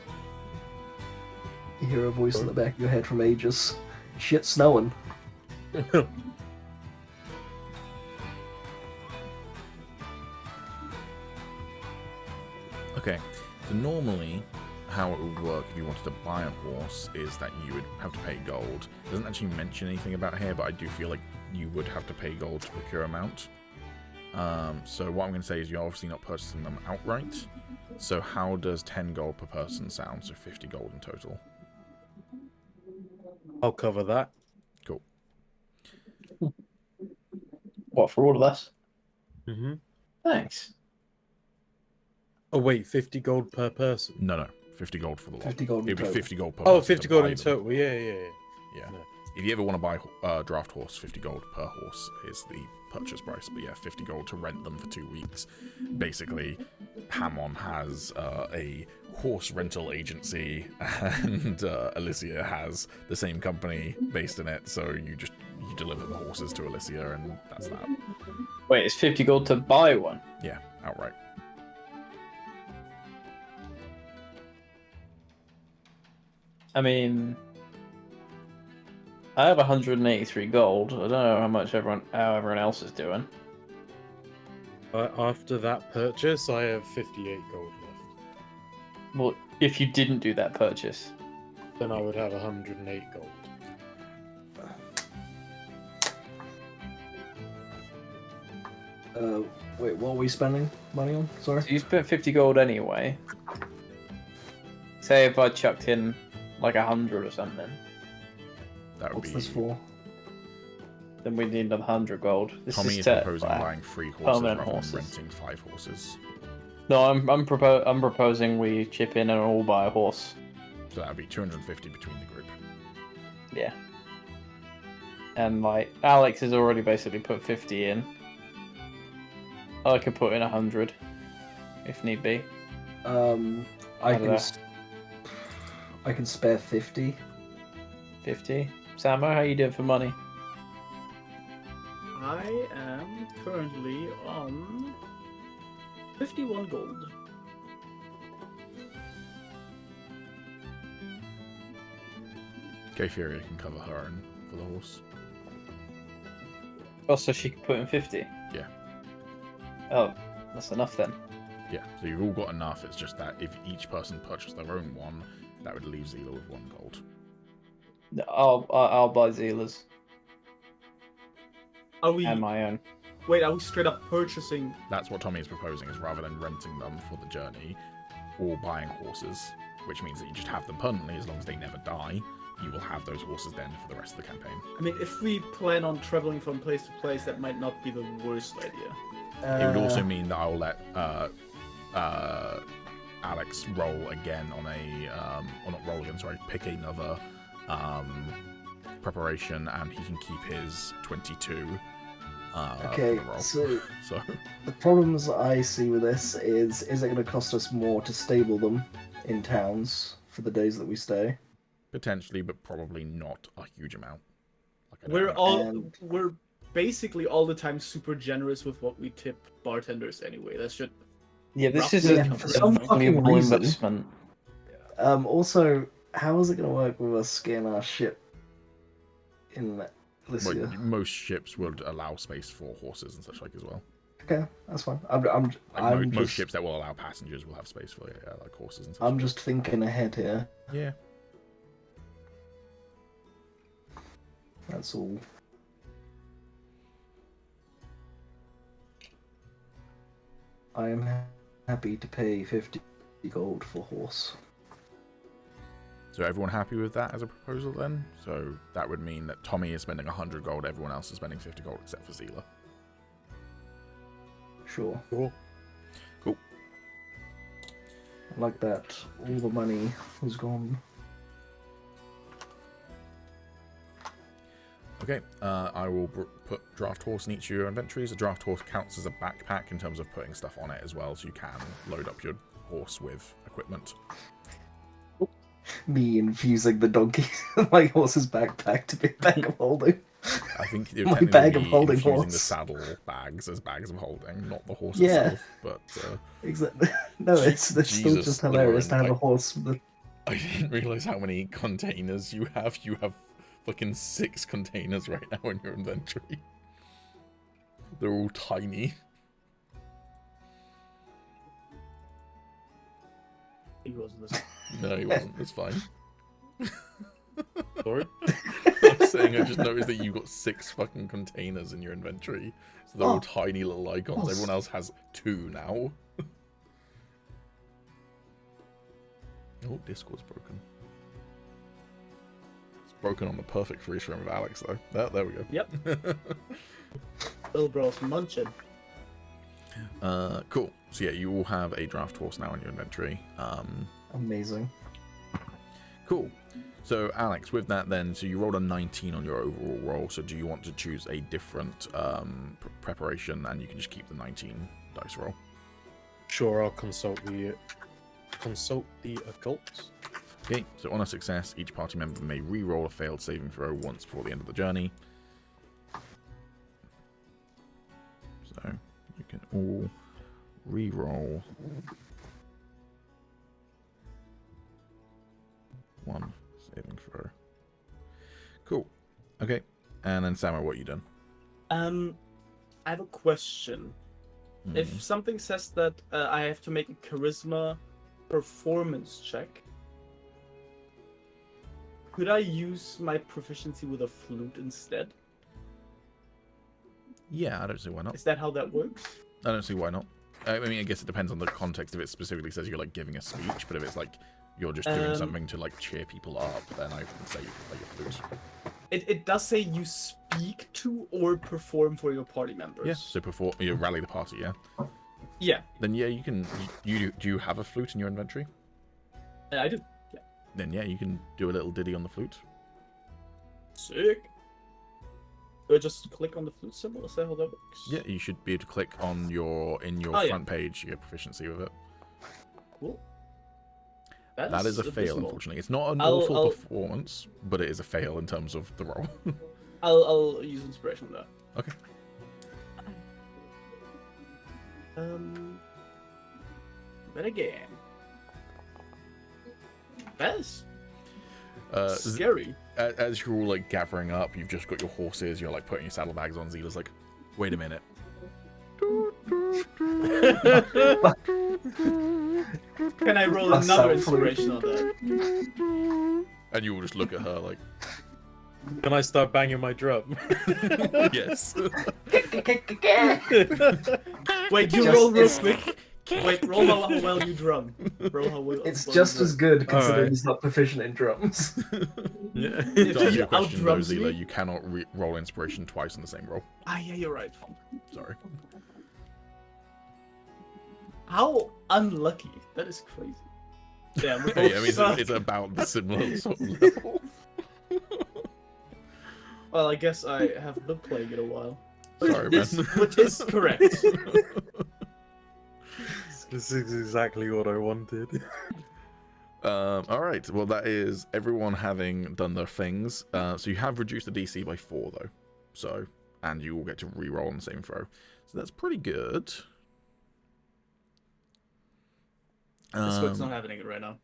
You hear a voice in the back of your head from Agis. Shit snowing. okay. So normally, how it would work if you wanted to buy a horse is that you would have to pay gold. It doesn't actually mention anything about here, but I do feel like you would have to pay gold to procure a mount. So what I'm going to say is you're obviously not purchasing them outright. So how does 10 gold per person sound? So 50 gold in total. I'll cover that. Cool. What, for all of us? Mm-hmm. Thanks. Oh wait, 50 gold per person. No, 50 gold for the lot. 50 gold in It'd be total. 50 gold per Oh, person 50 to gold buy in them. total. Yeah. Yeah. No. If you ever want to buy draft horse, 50 gold per horse is the purchase price. But yeah, 50 gold to rent them for 2 weeks. Basically, Hamon has a horse rental agency, and Alicia has the same company based in it. So you deliver the horses to Alicia, and that's that. Wait, it's 50 gold to buy one? Yeah, outright. I mean, I have 183 gold. I don't know how everyone else is doing. After that purchase, I have 58 gold left. Well, if you didn't do that purchase, Then I would have 108 gold. Wait, what are we spending money on? Sorry. so you spent 50 gold anyway. Say if I chucked in like 100 or something, That would What's be. this for? then we need another 100 gold. This Tommy is is to proposing buy- buying 3 horses permanent rather horses. than renting 5 horses. No, I'm proposing we chip in and all buy a horse. So that would be 250 between the group. Yeah. And like Alex has already basically put 50 in. I could put in 100 if need be. I don't can know. I can spare 50. 50. Samo, how you doing for money? I am currently on 51 gold. Kayfuria can cover her own for the horse. Oh, so she could put in 50? Yeah. Oh, that's enough then. Yeah, so you've all got enough. It's just that if each person purchased their own one, that would leave Zila with 1 gold. I'll buy Zila's Are we? and my own. Wait, are we straight up purchasing? That's what Tommy is proposing, is rather than renting them for the journey or buying horses, which means that you just have them permanently as long as they never die, you will have those horses then for the rest of the campaign. I mean, if we plan on traveling from place to place, that might not be the worst idea. It would also mean that I'll let Alex roll again on a, or not roll again, sorry, pick another preparation, and he can keep his 22. Okay, for the roll. so the problems I see with this is it going to cost us more to stable them in towns for the days that we stay? Potentially, but probably not a huge amount. Like, I don't know. We're basically all the time super generous with what we tip bartenders anyway. That should. Yeah, this is roughly a cover for some everything. fucking valuable reason. investment. Also, how is it going to work with us getting our ship in Lycia? Well, most ships would allow space for horses and such like as well. Okay, that's fine. Most just, ships that will allow passengers will have space for like horses and such. I'm just thinking ahead here. Yeah. That's all. I am happy to pay 50 gold for horse. So everyone happy with that as a proposal then? So that would mean that Tommy is spending 100 gold, everyone else is spending 50 gold except for Zila. Sure. Cool. Cool. I like that. All the money was gone. Okay, I will put draft horse in each of your inventories. A draft horse counts as a backpack in terms of putting stuff on it as well, so you can load up your horse with equipment. Me infusing the donkey, my horse's backpack to be a bag of holding. I think it My would bag technically of be holding infusing horse. the saddle bags as bags of holding, not the horse Yeah. itself. But Exactly. No, it's still Jesus, just hilarious to have Lauren, a horse with a... I didn't realize how many containers you have. You have fucking 6 containers right now in your inventory. They're all tiny. He wasn't listening. No, he wasn't. It's fine. Sorry? I'm saying I just noticed that you got 6 fucking containers in your inventory. So they're all Oh. tiny little icons. Awesome. Everyone else has 2 now. Oh, Discord's broken. It's broken on the perfect freeze frame of Alex, though. There we go. Yep. Little bro's munching. Cool. So yeah, you all have a draft horse now in your inventory. Amazing. Cool. So Alex, with that then, so you rolled a 19 on your overall roll. So do you want to choose a different preparation, and you can just keep the 19 dice roll? Sure, I'll consult the occult. Okay. So on a success, each party member may re-roll a failed saving throw once before the end of the journey. So you can all re-roll 1 saving throw. Cool. Okay. And then Samo, what you done? I have a question. If something says that I have to make a charisma performance check, could I use my proficiency with a flute instead? Yeah, I don't see why not. Is that how that works? I don't see why not. I mean, I guess it depends on the context. If it specifically says you're like giving a speech, but if it's like you're just doing something to like cheer people up, then I would say you can play your flute. It does say you speak to or perform for your party members. Yeah. So before you rally the party, yeah. Yeah, Then yeah, you can. Do you have a flute in your inventory? I do. Then yeah, you can do a little ditty on the flute. Sick. Do I just click on the flute symbol? Is that how that works? Yeah, you should be able to click on your Oh, yeah. front page. You get proficiency with it. Cool. That is a fail, abysmal. unfortunately. It's not an I'll- awful I'll- performance, but it is a fail in terms of the roll. I'll use inspiration on that. Okay. But again, that's Uh, scary. as you're all like gathering up, you've just got your horses. You're like putting your saddlebags on. Zila's like, wait a minute. Can I roll That's another so funny. inspiration on that? And you all just look at her like, Can I start banging my drum? yes. Wait, you Just- roll real it's- quick. Wait, roll how well you drum. Roll how well. It's well just you as drum. good considering Alright. he's not proficient in drums. Yeah. If To answer he your question, though, outdrums me- Zila, you cannot roll inspiration twice in the same roll. Ah, yeah, you're right. Sorry. How unlucky. That is crazy. Damn, we Hey, both I mean, suck. it's about the similar sort of level. Well, I guess I have been playing it a while. Sorry, Which man. which is correct. This is exactly what I wanted. All right. Well, that is everyone having done their things. So you have reduced the DC by 4, though. So, and you all get to re-roll on the same throw. So that's pretty good. This squid's not Do happening it right now.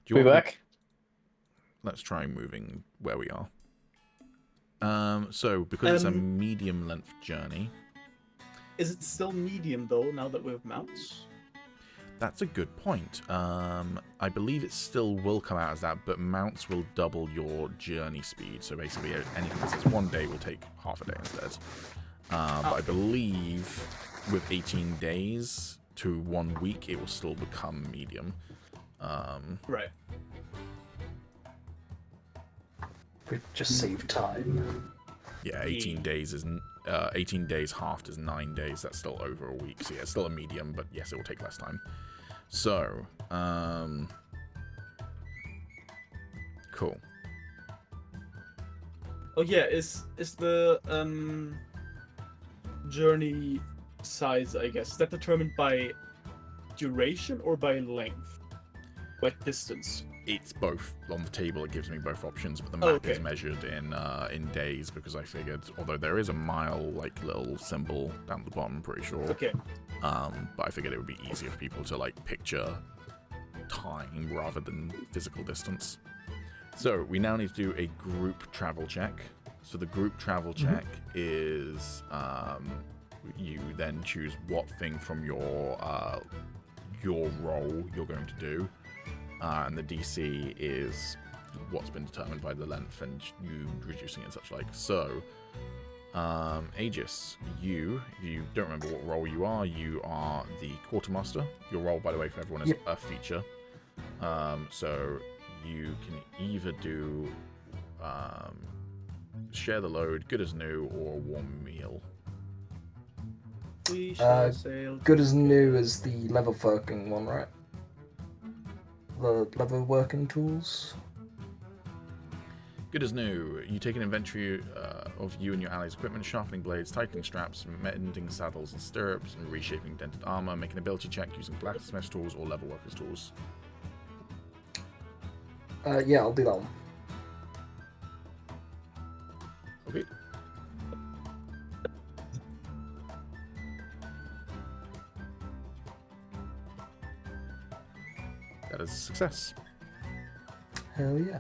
you Be want- back. Let's try moving where we are. So because it's a medium length journey, Is it still medium though? Now that we have mounts. that's a good point. I believe it still will come out as that, but mounts will double your journey speed. So basically, anything that says 1 day will take half a day instead. But I believe with 18 days to 1 week, it will still become medium. Right. We just save time. Yeah, 18 days is 18 days halved is 9 days. That's still over a week. So yeah, it's still a medium, but yes, it will take less time. So, cool. Oh yeah, is the journey size, I guess, is that determined by duration or by length? Like distance? It's both on the table. It gives me both options, but the Oh, map is okay. measured in days because I figured, although there is a mile like little symbol down the bottom, I'm pretty sure. Okay. But I figured it would be easier for people to like picture time rather than physical distance. So we now need to do a group travel check. So the group travel check is you then choose what thing from your role you're going to do. And the DC is what's been determined by the length and you reducing it and such like. So, Agis, if you don't remember what role you are the quartermaster. Your role, by the way, for everyone is a feature. So you can either do share the load, good as new, or warm meal. We shall sail. Good as new as the leather working one, right? The leather working tools. Good as new. You take an inventory of you and your allies' equipment, sharpening blades, tightening straps, mending saddles and stirrups, and reshaping dented armor. Make an ability check using blacksmith tools or leather workers tools. Yeah, I'll do that one. Okay. That is a success. Hell yeah.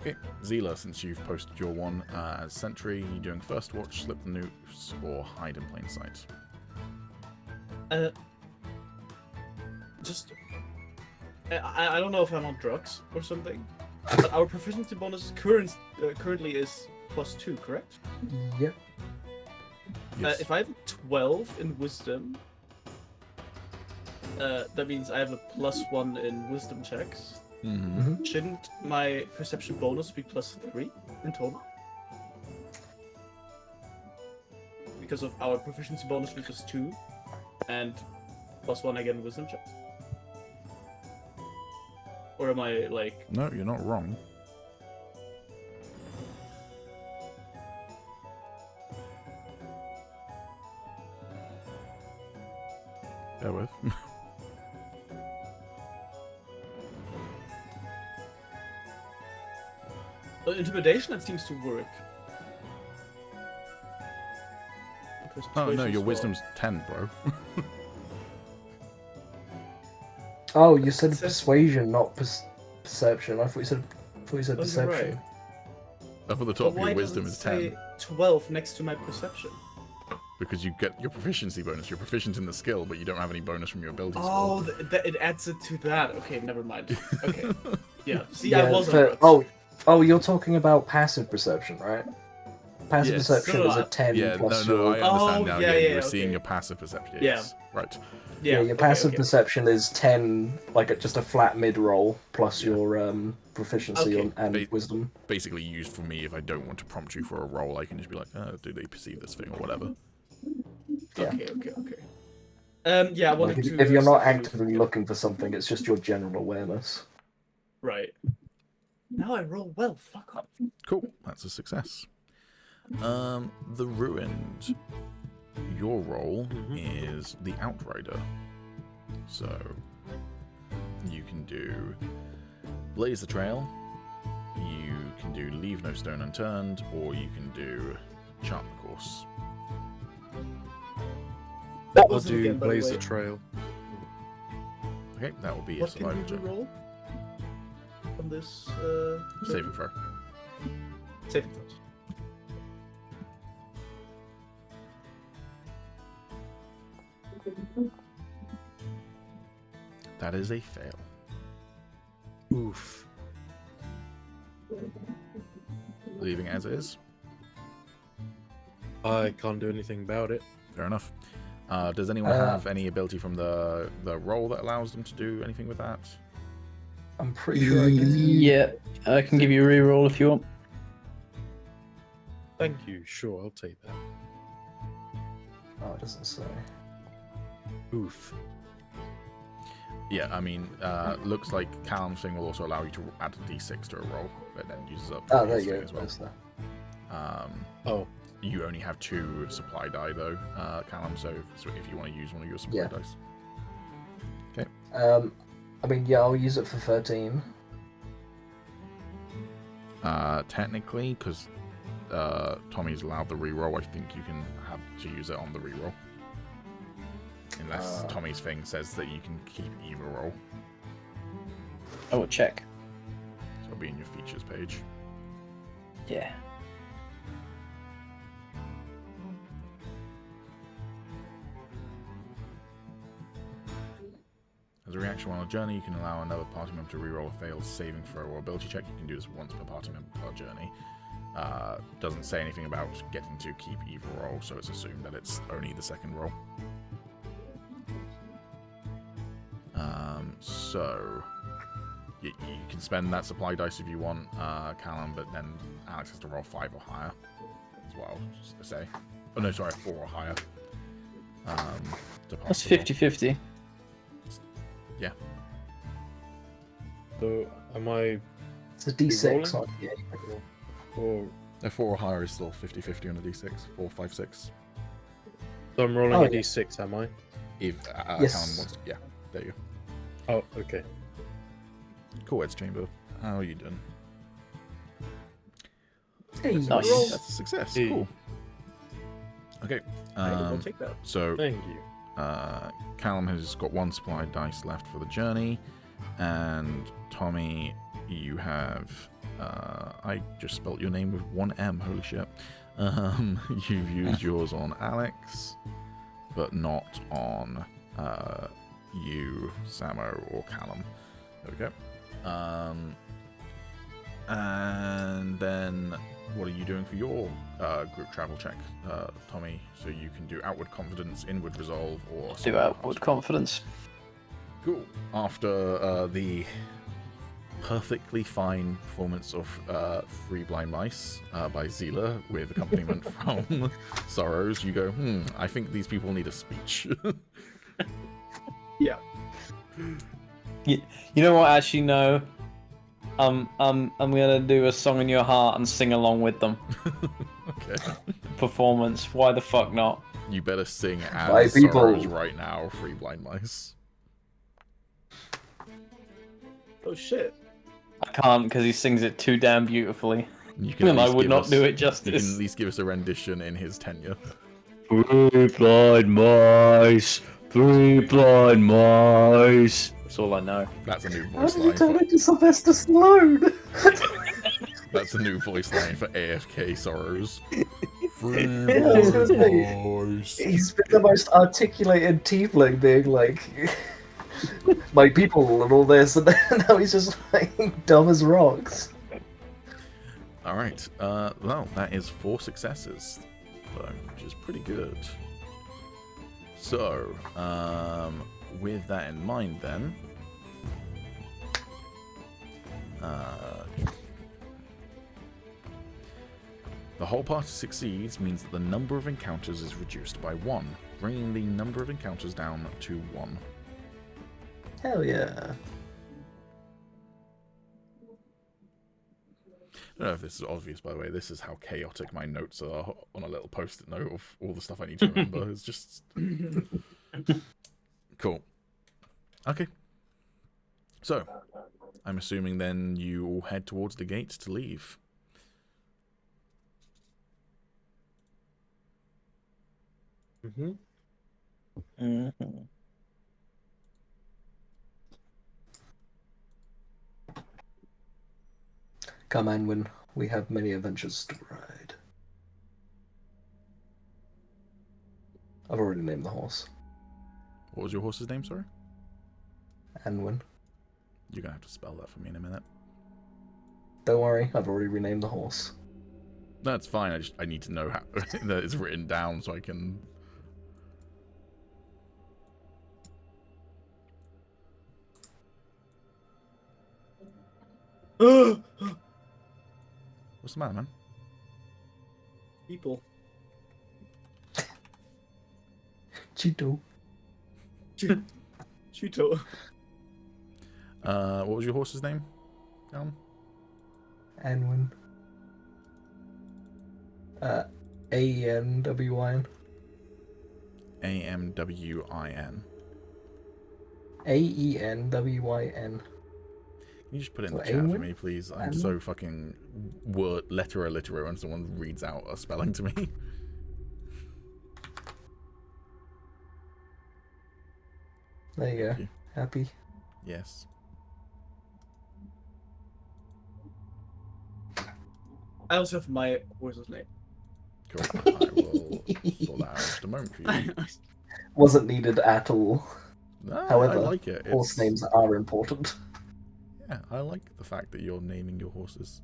Okay, Zila, since you've posted your one as sentry, you doing first watch, slip the noose, or hide in plain sight? Just I don't know if I'm on drugs or something, but our proficiency bonus currently is +2, correct? Yep. Yes. If I have 12 in wisdom, that means I have a +1 in wisdom checks. Mhm. Shouldn't my perception bonus be +3 in total? Because of our proficiency bonus, which is 2, and +1 again in wisdom checks? Or am I like... No, you're not wrong. Bear with. Intimidation, that seems to work. Oh no, Persuasion's your not. wisdom's 10, bro. Oh, you said It says- persuasion, not perception. I thought you said Oh, you're perception. right. Up at the But top, why your does wisdom it is say 10 12 next to my perception? because you get your proficiency bonus. You're proficient in the skill, but you don't have any bonus from your ability Oh, score. it adds it to that. Okay, never mind. Okay. Yeah, see, Yeah, I was for- on oh, you're talking about passive perception, right? Passive Yes. perception No, is a 10 Yeah, plus no, your. I understand Oh, now. yeah, Yeah, yeah, you're okay. seeing your passive perception. Yeah. Yes. Right. Yeah, your okay, passive okay. perception is 10, like just a flat mid roll plus Yeah. your proficiency Okay. and Ba- wisdom. Basically used for me if I don't want to prompt you for a roll, I can just be like, do they perceive this thing or whatever. Yeah. Okay. Yeah, I Like wanted if, to. if you're not step in- actively looking for something, it's just your general awareness. Right. Now I roll well. Fuck off. Cool, that's a success. The Ruined. Your role is the Outrider. So you can do Blaze the Trail, you can do Leave No Stone Unturned, or you can do Chart the Course. What I'll was it do again, by the Blaze the way? Trail. Okay, that will be a What can survival you check. roll on this? Saving throw. Saving throws. That is a fail. Oof. Leaving as is. I can't do anything about it. Fair enough. Does anyone have any ability from the roll that allows them to do anything with that? I'm pretty sure I can. Yeah, I can give you a reroll if you want. Thank you. Sure, I'll take that. Oh, it doesn't say. Oof. Yeah, I mean, looks like Calum's thing will also allow you to add a d6 to a roll, but then uses up Oh, there his you thing go. as well. There's that. Oh, You only have 2 supply die though, Calum. So if you want to use one of your supply Yeah. dice, I mean, yeah, I'll use it for 13. technically, because Tommy's allowed the reroll, I think you can have to use it on the reroll, unless Tommy's thing says that you can keep either roll. Oh, check. So it'll be in your features page. Yeah. As a reaction while on a journey, you can allow another party member to reroll a failed saving throw or ability check. You can do this once per party member per journey. Doesn't say anything about getting to keep either roll, so it's assumed that it's only the second roll. So you can spend that supply dice if you want, Calum, but then Alex has to roll 5 or higher as well, just to say. Oh no, sorry, 4 or higher. To pass That's the roll. 50-50. Yeah. so am I? It's a D6, rolling? not a D8. Or A 4 or higher is still 50-50 on a d6. 4, 5, 6. so I'm rolling Oh, a yeah. d6, am I? If Yes. Calum wants to, yeah, there you go. Oh, okay. Cool, Edge Chamber. How are you doing? Hey, Nice. That's a success. Hey. Cool. Okay. I'll take that. So Thank you. Calum has got 1 supply dice left for the journey, and Tommy, you have. I just spelt your name with 1 M. Holy shit. You've used yours on Alex, but not on you, Samo, or Calum. There we go. And then, what are you doing for your group travel check, Tommy? So you can do outward confidence, inward resolve, or Do outward confidence. Cool. After the perfectly fine performance of Three Blind Mice by Zila with accompaniment from Sorrows, you go, I think these people need a speech. Yeah. You know what? Actually, no. I'm gonna do a song in your heart and sing along with them. Okay. Performance. Why the fuck not? You better sing My as people. Sorrows right now, Free Blind Mice. Oh shit. I can't because he sings it too damn beautifully. You can at And I least would give not us- do it You justice. can at least give us a rendition in his tenure. Three blind mice. Three blind mice. That's all I know. That's a new How voice did you line turn for. into Sylvester Stallone? That's a new voice line for AFK Sorrows. Free Yeah, I was gonna say, Blind Mice. he's been the most articulated tiefling, being like, my people and all this, and then now he's just like dumb as rocks. All right. Well, that is 4 successes, though, which is pretty good. So, with that in mind, then, the whole party succeeds means that the number of encounters is reduced by 1, bringing the number of encounters down to 1. Hell yeah. I don't know if this is obvious, by the way. This is how chaotic my notes are on a little post-it note of all the stuff I need to remember. It's just cool. Okay. So, I'm assuming then you all head towards the gate to leave. Mm-hmm. Mm-hmm. Come, Anwin, we have many adventures to ride. I've already named the horse. What was your horse's name, sorry? Anwin. You're going to have to spell that for me in a minute. Don't worry, I've already renamed the horse. No, it's fine. I need to know how that it's written down so I can... What's the matter, man? People. Cheeto. Chuto. What was your horse's name, Calum? Anwin. A-E-N-W-I-N. A-M-W-I-N. A-E-N-W-I-N. Can you just put it in the What, chat for Awen? me, please? I'm Awen? so fucking letter illiterate when someone reads out a spelling to me. There you go. Thank you. Happy. Yes. I also have my horse's name. Cool. I will sort that out in just a moment for you. Wasn't needed at all. No, However, I like it. horse It's- names are important. Yeah, I like the fact that you're naming your horses.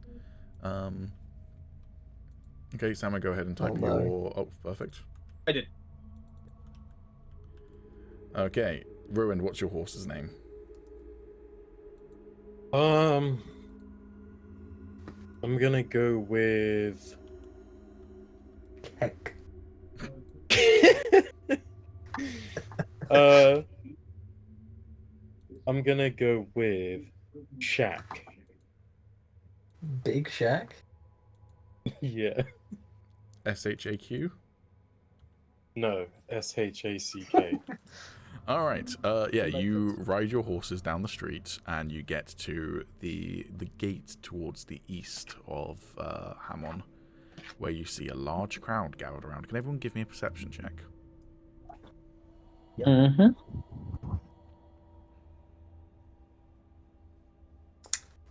Okay, Sam, go ahead and type Oh, no. your... Oh, perfect. I did. Okay, Ruined, what's your horse's name? I'm gonna go with. Heck. I'm gonna go with Shack. Big Shack? Yeah. S-H-A-Q? No, S-H-A-C-K. All right. Yeah, you ride your horses down the street, and you get to the gate towards the east of Hamon, where you see a large crowd gathered around. Can everyone give me a perception check? Mm-hmm.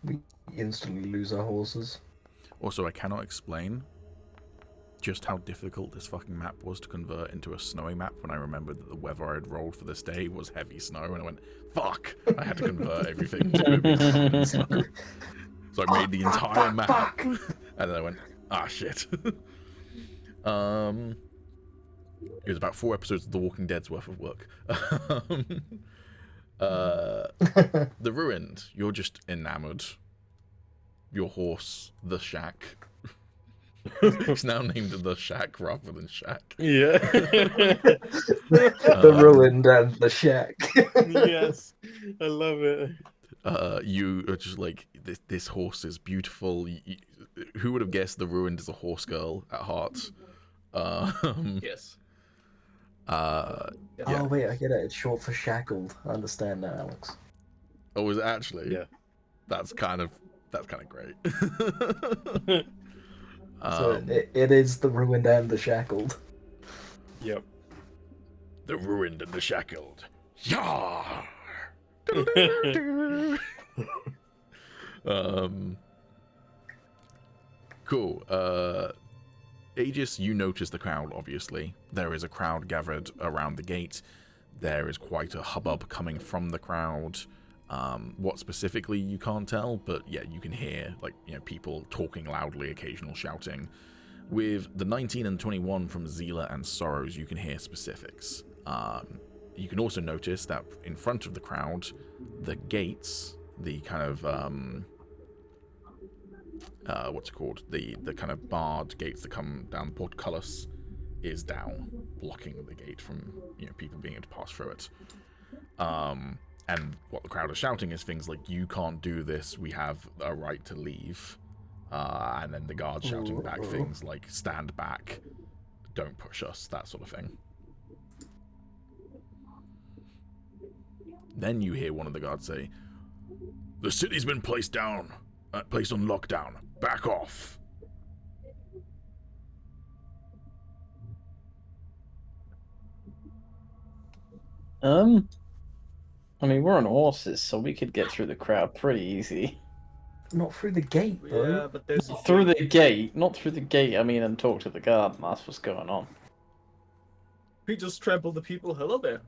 We instantly lose our horses. Also, I cannot explain just how difficult this fucking map was to convert into a snowy map when I remembered that the weather I had rolled for this day was heavy snow, and I went, fuck! I had to convert everything to be fucking snow. So I made the entire map, and then I went, ah, shit. It was about 4 episodes of The Walking Dead's worth of work. The Ruined, you're just enamored. Your horse, the Shack. It's now named the Shack rather than Shack. Yeah. The Ruined and the Shack. Yes. I love it. You are just like, this horse is beautiful. Who would have guessed the Ruined is a horse girl at heart? Yes. Yeah. Oh wait, I get it. It's short for shackled. I understand now, Alex. Oh, is it actually? Yeah. That's kind of great. So it is the ruined and the shackled. Yep. The ruined and the shackled. Yar! Cool. Agis, you notice the crowd, obviously. There is a crowd gathered around the gate. There is quite a hubbub coming from the crowd. What specifically, you can't tell, but yeah, you can hear, like, you know, people talking loudly, occasional shouting. With the 19 and 21 from Zila and Sorrows, you can hear specifics. You can also notice that in front of the crowd, the gates, the kind of, what's it called? The kind of barred gates that come down the portcullis is down, blocking the gate from, you know, people being able to pass through it. And what the crowd is shouting is things like, "You can't do this, we have a right to leave." And then the guards shouting back things like, "Stand back, don't push us," that sort of thing. Then you hear one of the guards say, "The city's been placed on lockdown. Back off." I mean, we're on horses, so we could get through the crowd pretty easy. Not through the gate, though. Yeah, but there's a Through the gate, not through the gate. I mean, and talk to the guard. And that's what's going on. We just trample the people. Hello there.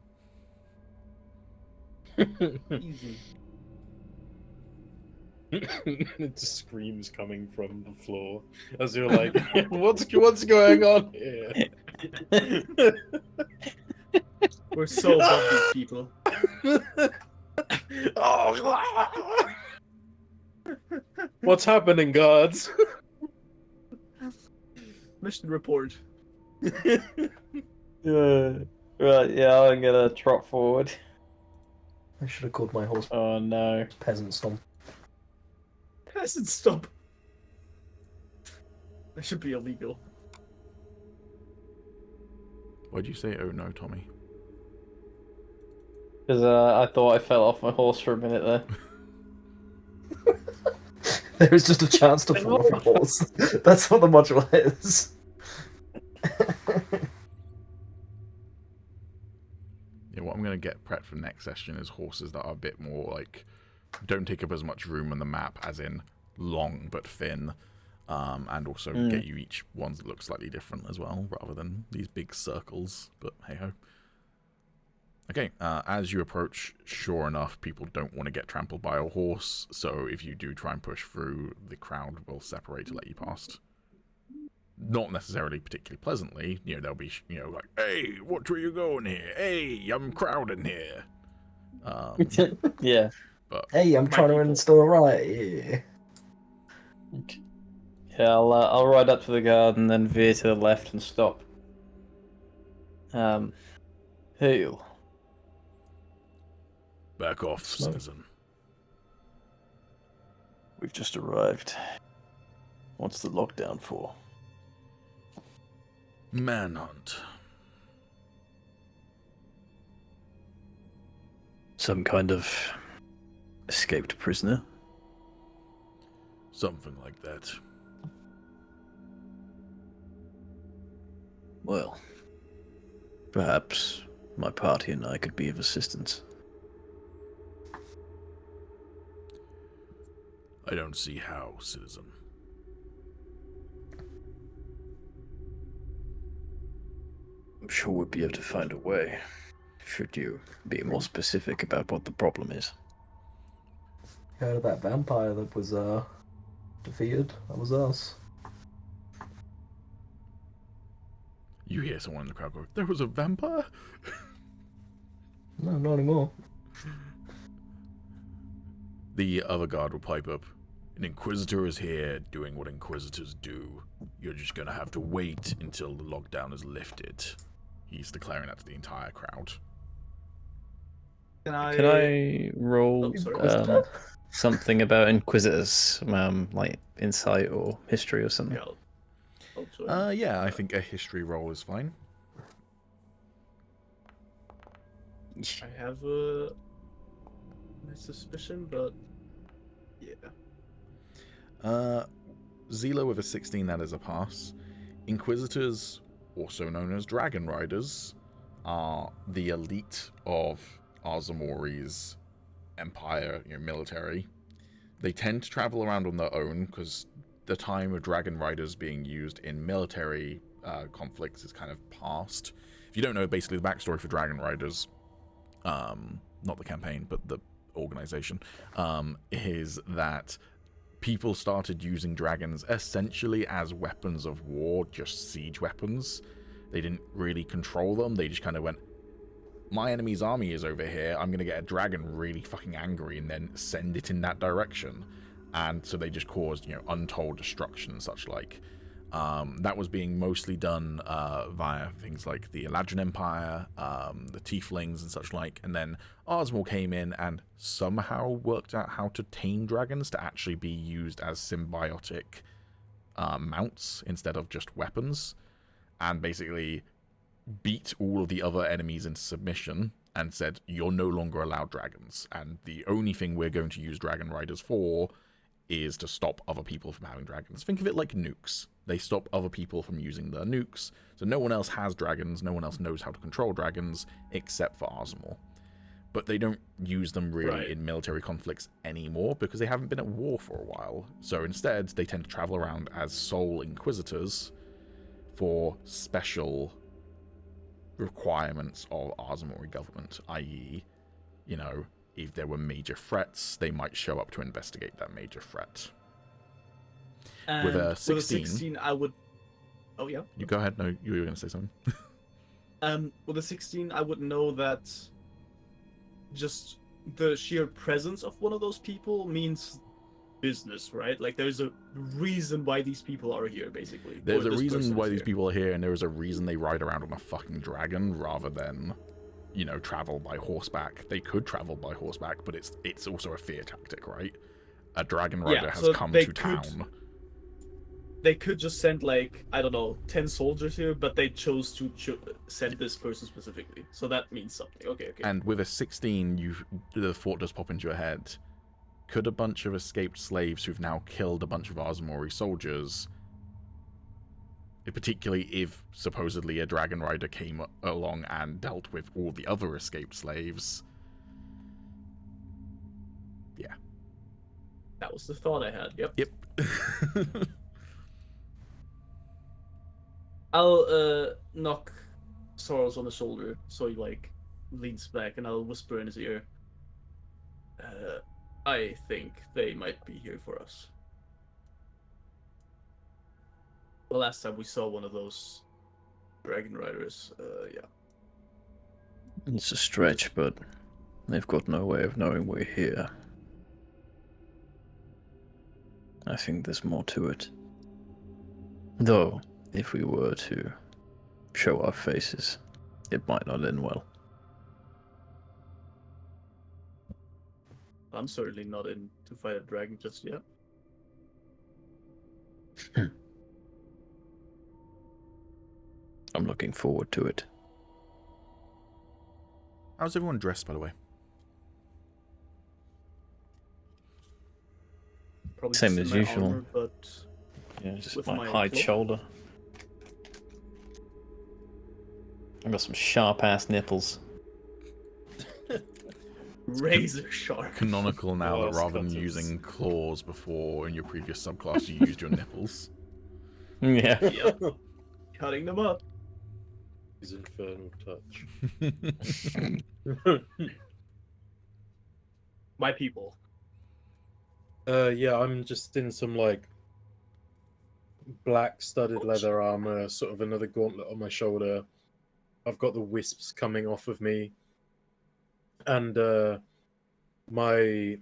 Easy. Just screams coming from the floor as you're like, what's going on here? We're so above these people. Oh, what's happening, guards? Mission report. Yeah. Right. Yeah, I'm gonna trot forward. I should have called my horse Oh no. Peasant Stomp. Peasant stop. That should be illegal. Why'd you say, "Oh no, Tommy"? Because I thought I fell off my horse for a minute there. There is just a chance to fall off a horse. That's what the module is. Yeah, what I'm going to get prepped for next session is horses that are a bit more, like, don't take up as much room on the map, as in long but thin, and also get you each ones that look slightly different as well, rather than these big circles, but hey-ho. Okay, as you approach, sure enough, people don't want to get trampled by a horse, so if you do try and push through, the crowd will separate to let you past. Not necessarily particularly pleasantly, you know, they'll be, you know, like, "Hey, what are you going here? Hey, I'm crowding here." Yeah. But Hey, I'm trying to install a riot here. Yeah, I'll ride up to the guard and then veer to the left and stop. Hail. back off, citizen. We've just arrived. What's the lockdown for? Manhunt. Some kind of escaped prisoner? Something like that. Well, perhaps my party and I could be of assistance. I don't see how, citizen. I'm sure we'll be able to find a way, should you be more specific about what the problem is. Heard of that vampire that was defeated? That was us. You hear someone in the crowd go, "There was a vampire?" No, not anymore. The other guard will pipe up. "An Inquisitor is here doing what Inquisitors do. You're just gonna have to wait until the lockdown is lifted." He's declaring that to the entire crowd. Can I? Could I roll Oh, sorry. something about Inquisitors, like insight or history or something? Yeah. Oh, sorry. Yeah, I think a history roll is fine. I have a suspicion, but yeah. Zila with a 16, that is a pass. Inquisitors, also known as Dragonriders, are the elite of Arzamori's empire, military. They tend to travel around on their own because the time of Dragonriders being used in military conflicts is kind of past. If you don't know, basically the backstory for Dragonriders, not the campaign, but the organization, is that people started using dragons essentially as weapons of war, just siege weapons. They didn't really control them. They just kind of went, my enemy's army is over here, I'm going to get a dragon really fucking angry and then send it in that direction. And so they just caused, untold destruction and such like. That was being mostly done via things like the Eladrin Empire, the Tieflings and such like, and then Ardmore came in and somehow worked out how to tame dragons to actually be used as symbiotic mounts instead of just weapons, and basically beat all of the other enemies into submission and said, you're no longer allowed dragons, and the only thing we're going to use Dragon Riders for is to stop other people from having dragons. Think of it like nukes. They stop other people from using their nukes, so no one else has dragons, no one else knows how to control dragons, except for Arzamor. But they don't use them really in military conflicts anymore, because they haven't been at war for a while. So instead, they tend to travel around as sole Inquisitors for special requirements of Arzamori government, i.e., if there were major threats, they might show up to investigate that major threat. And with a 16, with a 16, I would. Oh yeah. You go ahead. No, you were going to say something. With a 16, I would know that just the sheer presence of one of those people means business, right? Like, there's a reason why these people are here, basically. There's a reason why these people are here, and there's a reason they ride around on a fucking dragon rather than, travel by horseback. They could travel by horseback, but it's also a fear tactic, right? A dragon rider has come to town. They could just send, 10 soldiers here, but they chose to send this person specifically. So that means something. Okay. And with a 16, the thought does pop into your head. Could a bunch of escaped slaves who've now killed a bunch of Arzamori soldiers, particularly if supposedly a dragon rider came along and dealt with all the other escaped slaves? Yeah. That was the thought I had. Yep. I'll knock Sorrels on the shoulder so he leans back, and I'll whisper in his ear. I think they might be here for us. The last time we saw one of those Dragon Riders, yeah. It's a stretch, but they've got no way of knowing we're here. I think there's more to it. Though, if we were to show our faces, it might not end well. I'm certainly not in to fight a dragon just yet. I'm looking forward to it. How's everyone dressed, by the way? Probably Same just as in my usual. armor, but Yeah, just with my my hide cloak? shoulder. I've got some sharp-ass nipples. razor sharp. Canonical now that Claws rather than cutters. using claws before in your previous subclass, you used your nipples. Yeah. Yep. Cutting them up. His infernal touch. My people. Yeah, I'm just in some black studded leather armor, sort of another gauntlet on my shoulder. I've got the wisps coming off of me, and my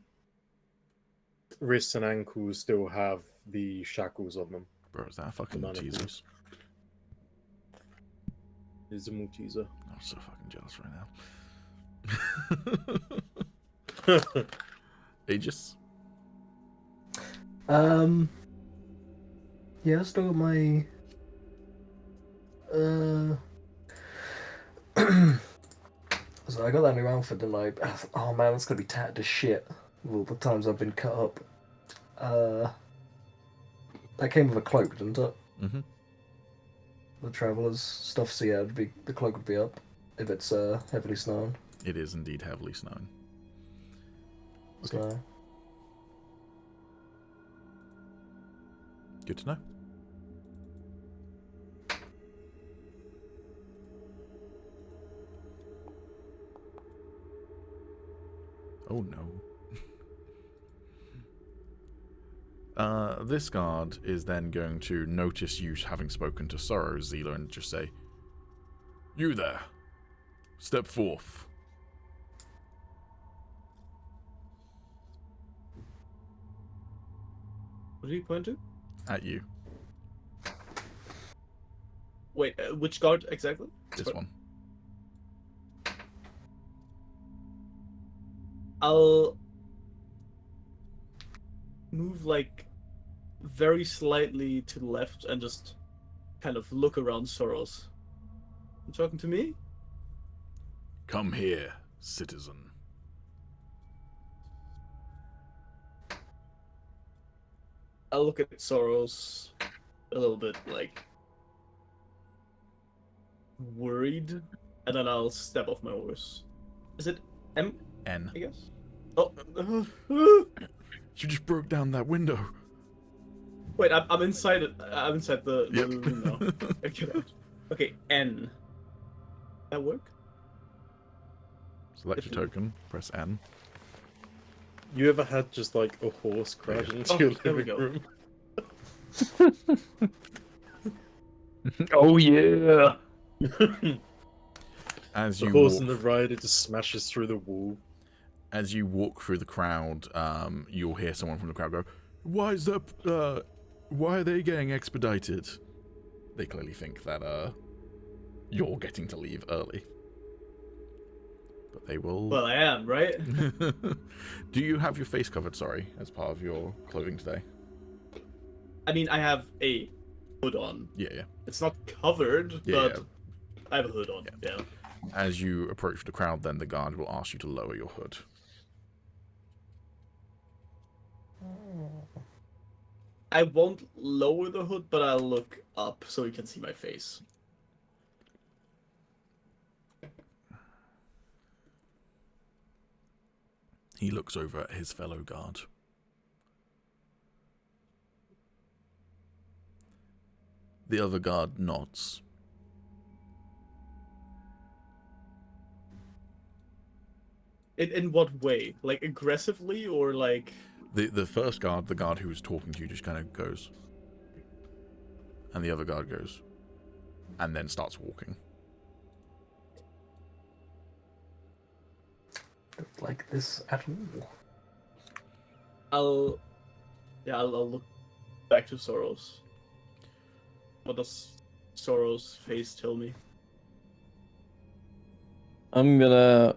wrists and ankles still have the shackles on them. Bro, is that a fucking The Malteser? manacles. It's a Malteser. I'm so fucking jealous right now. Agis? Yeah, I still got my I So I got that new outfit and I thought, oh man, that's gonna be tattered to shit with all the times I've been cut up. That came with a cloak, didn't it? Mm-hmm. The traveller's stuff, so yeah, the cloak would be up if it's heavily snowing. It is indeed heavily snowing. Okay. So Good to know. Oh no. This guard is then going to notice you having spoken to Sorrow, Zila, and just say, "You there. Step forth." What did he point to? At you. Wait, which guard exactly? This Sorry. one. I'll move like very slightly to the left and just kind of look around Soros. You talking to me? Come here, citizen. I'll look at Soros a little bit like worried, and then I'll step off my horse. Is it M? N. I guess. Oh, You just broke down that window. wait, I'm inside it. I'm inside the Yep. room now. Okay, N. That work? Select your token. Press N. You ever had just like a horse crash into Oh, your there we living go. room? Oh yeah. As The you horse walk, and the rider just smashes through the wall. as you walk through the crowd, you'll hear someone from the crowd go, "Why is that? Why are they getting expedited?" They clearly think that you're getting to leave early, but they will. Well, I am, right? Do you have your face covered? Sorry, as part of your clothing today. I mean, I have a hood on. Yeah. It's not covered, Yeah, but I have a hood on. Yeah. As you approach the crowd, then the guard will ask you to lower your hood. I won't lower the hood, but I'll look up so you can see my face. He looks over at his fellow guard. The other guard nods. In what way? Like aggressively or like? The first guard, the guard who was talking to you, just kind of goes. And the other guard goes. And then starts walking. don't like this at I'll all. look back to Soros. What does Soros' face tell me? I'm gonna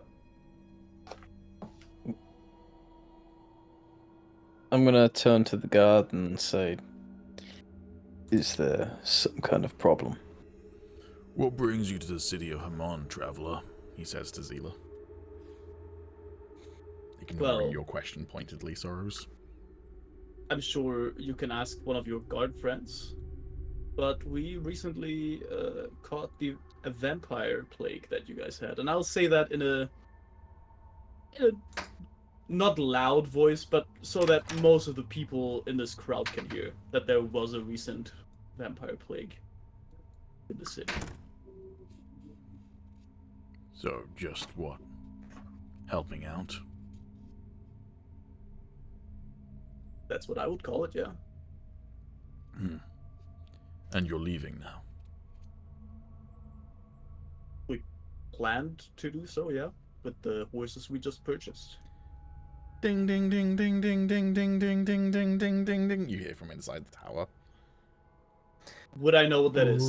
turn to the guard and say, "Is there some kind of problem?" "What brings you to the city of Hamon, traveler?" he says to Zila. Ignoring Well- your question pointedly, Soros. I'm sure you can ask one of your guard friends, but we recently caught a vampire plague that you guys had, and I'll say that in a not loud voice, but so that most of the people in this crowd can hear that there was a recent vampire plague in the city. So, just what? Helping out? That's what I would call it, yeah. And you're leaving now? Planned to do so, yeah, with the horses we just purchased. Ding, ding, ding, ding, ding, ding, ding, ding, ding, ding, ding, ding, ding. You hear from inside the tower. Would I know what that is?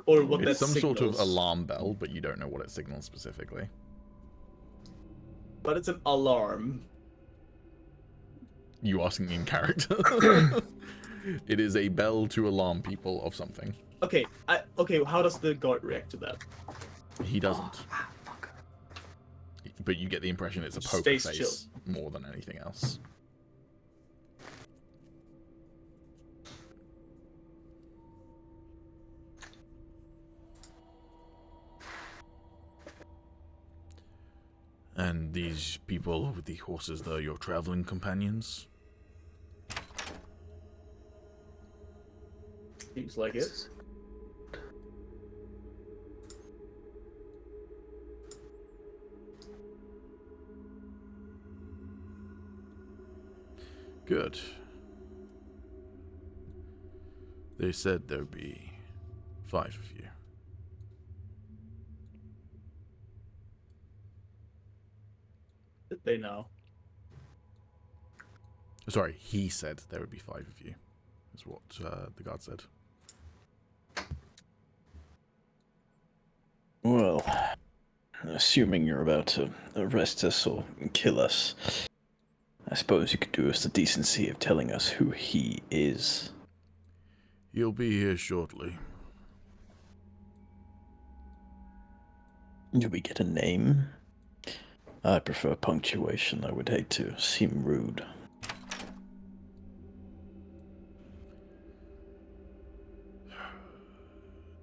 Or what that It's some sort of signals? alarm bell, but you don't know what it signals specifically. But it's an alarm. You asking in character? It is a bell to alarm people of something. Okay, how does the guard react to that? He doesn't. but you get the impression it's a poker Stays face chill. more than anything else. And these people with the horses, they're your traveling companions? Seems like it. Good. They said there'd be 5 of you. Did they know? Sorry, he said there would be 5 of you, is what the guard said. Well, assuming you're about to arrest us or kill us, I suppose you could do us the decency of telling us who he is. He'll be here shortly. Do we get a name? I prefer punctuation. I would hate to seem rude.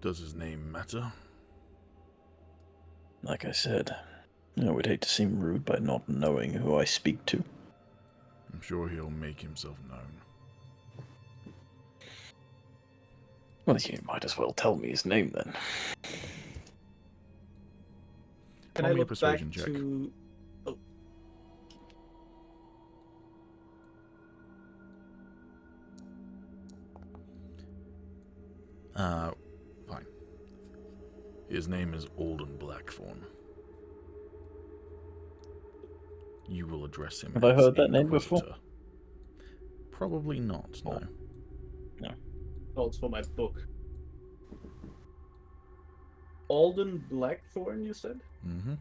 Does his name matter? Like I said, I would hate to seem rude by not knowing who I speak to. I'm sure he'll make himself known. Well, you might as well tell me his name then. Can Roll I me a look back persuasion check. to? Oh, Fine. His name is Alden Blackthorn. You will address him Have I as heard that name before? Inquisitor. Probably not, no. oh, it's for my book. Alden Blackthorn, you said? Mm-hmm.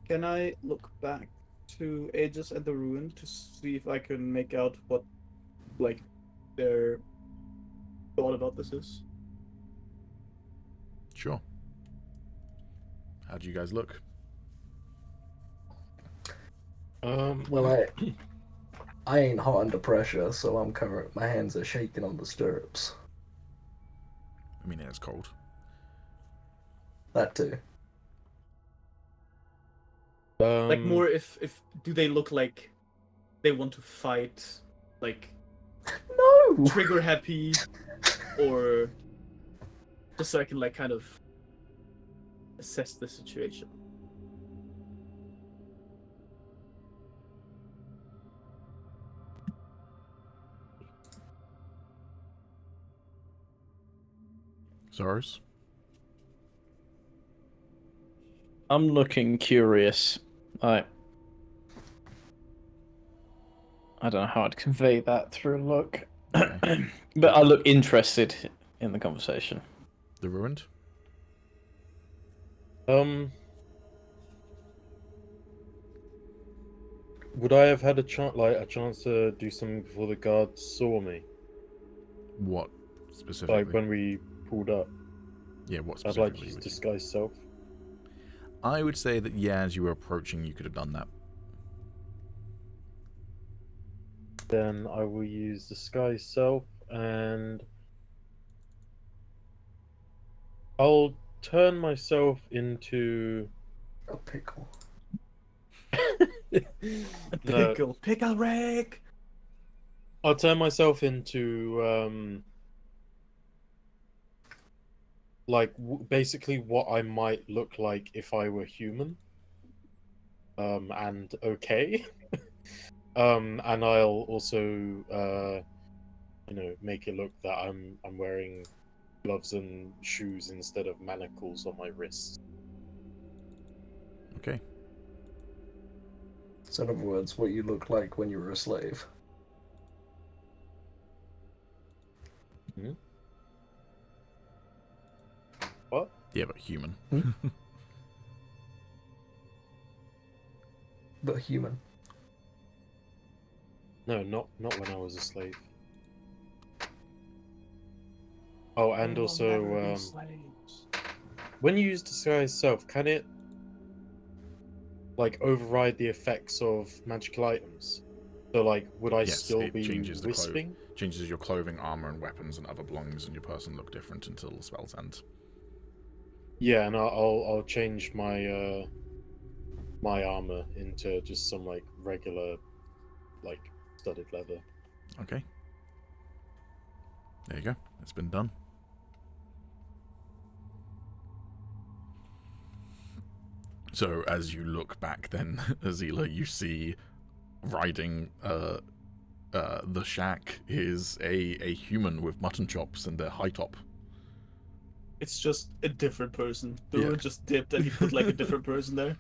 Can I look back to Agis and the Ruin to see if I can make out what, like, their thought about this is? Sure. How do you guys look? Well, I ain't hot under pressure, so I'm current. My hands are shaking on the stirrups. I mean, it's cold. That too. Like, more if do they look like they want to fight, like, No. trigger happy, or just so I can, like, kind of assess the situation? Zars? I'm looking curious. I don't know how I'd convey that through a look. Okay. But I look interested in the conversation. The Ruined? Would I have had a chance to do something before the guards saw me? What specifically? Like when we pulled up, Yeah, what I'd specifically? like to use would you- disguise self. I would say that, yeah, as you were approaching, you could have done that. Then I will use disguise self, and I'll turn myself into A pickle. Pickle, pickle Rick. I'll turn myself into like basically what I might look like if I were human. And okay. And I'll also make it look that I'm wearing gloves and shoes instead of manacles on my wrists. Okay. So in other words, what you look like when you were a slave. What? Yeah, but human. But human. No, not when I was a slave. Oh, and They will never be also, slaves. when you use disguise self, can it like override the effects of magical items? So, like, would I Yes, still it be changes the wisping? changes your clothing, armor, and weapons, and other belongings in your person look different until the spell's end. Yeah, and I'll change my my armor into just some like regular, like studded leather. Okay. There you go. It's been done. So as you look back then, Azila, you see riding the shack is a human with mutton chops and a high top. It's just a different person. Yeah. Dura just dipped and he put like a different person there.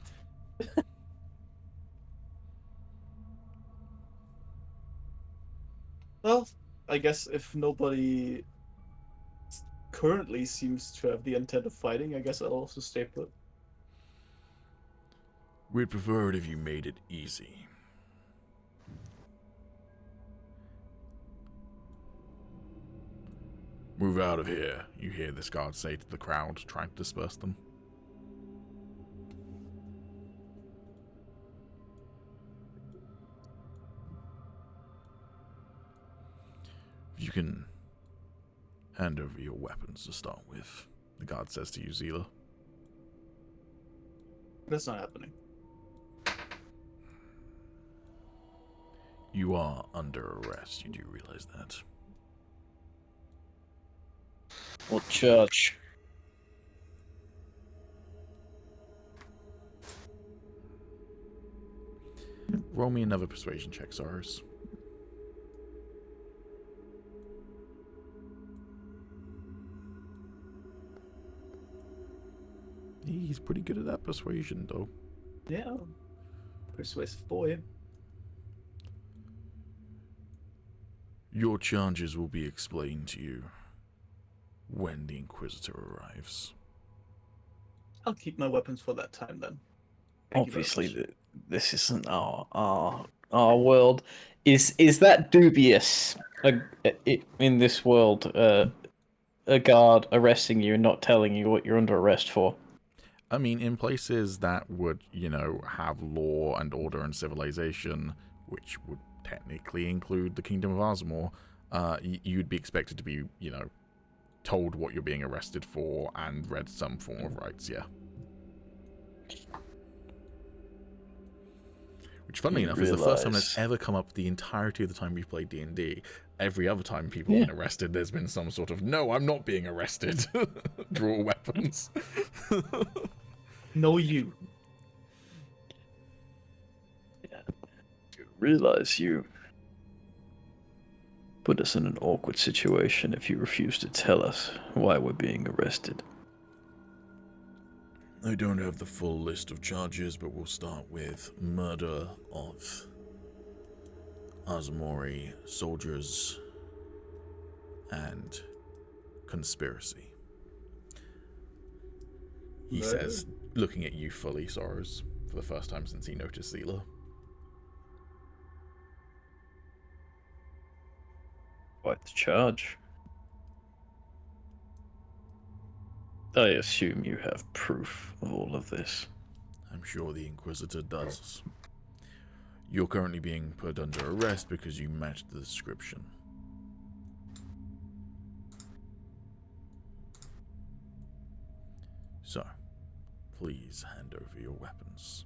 Well, I guess if nobody currently seems to have the intent of fighting, I guess I'll also stay put. We'd prefer it if you made it easy. Move out of here, you hear this guard say to the crowd, trying to disperse them. You can hand over your weapons to start with, the guard says to you, Zila. That's not happening. You are under arrest, you do realize that. What church? Roll me another persuasion check, Soros. He's pretty good at that persuasion, though. Yeah. Persuasive boy. Your charges will be explained to you when the Inquisitor arrives. I'll keep my weapons for that time then. Thank you very Obviously, much. this isn't our world. Is that dubious? In this world, a guard arresting you and not telling you what you're under arrest for. I mean, in places that would, have law and order and civilization, which would technically include the Kingdom of Aasimar, you'd be expected to be, told what you're being arrested for and read some form of rights, yeah. Which, funnily enough, is the first time that's ever come up the entirety of the time we've played D&D. Every other time people have been arrested, there's been some sort of, no, I'm not being arrested. Draw weapons. No, you. Yeah. You realize you put us in an awkward situation if you refuse to tell us why we're being arrested. I don't have the full list of charges, but we'll start with murder of Aasimari soldiers and conspiracy. He says, looking at you fully, Soros, for the first time since he noticed Zila. Quite the charge. I assume you have proof of all of this. I'm sure the Inquisitor does. You're currently being put under arrest because you matched the description. So, please hand over your weapons.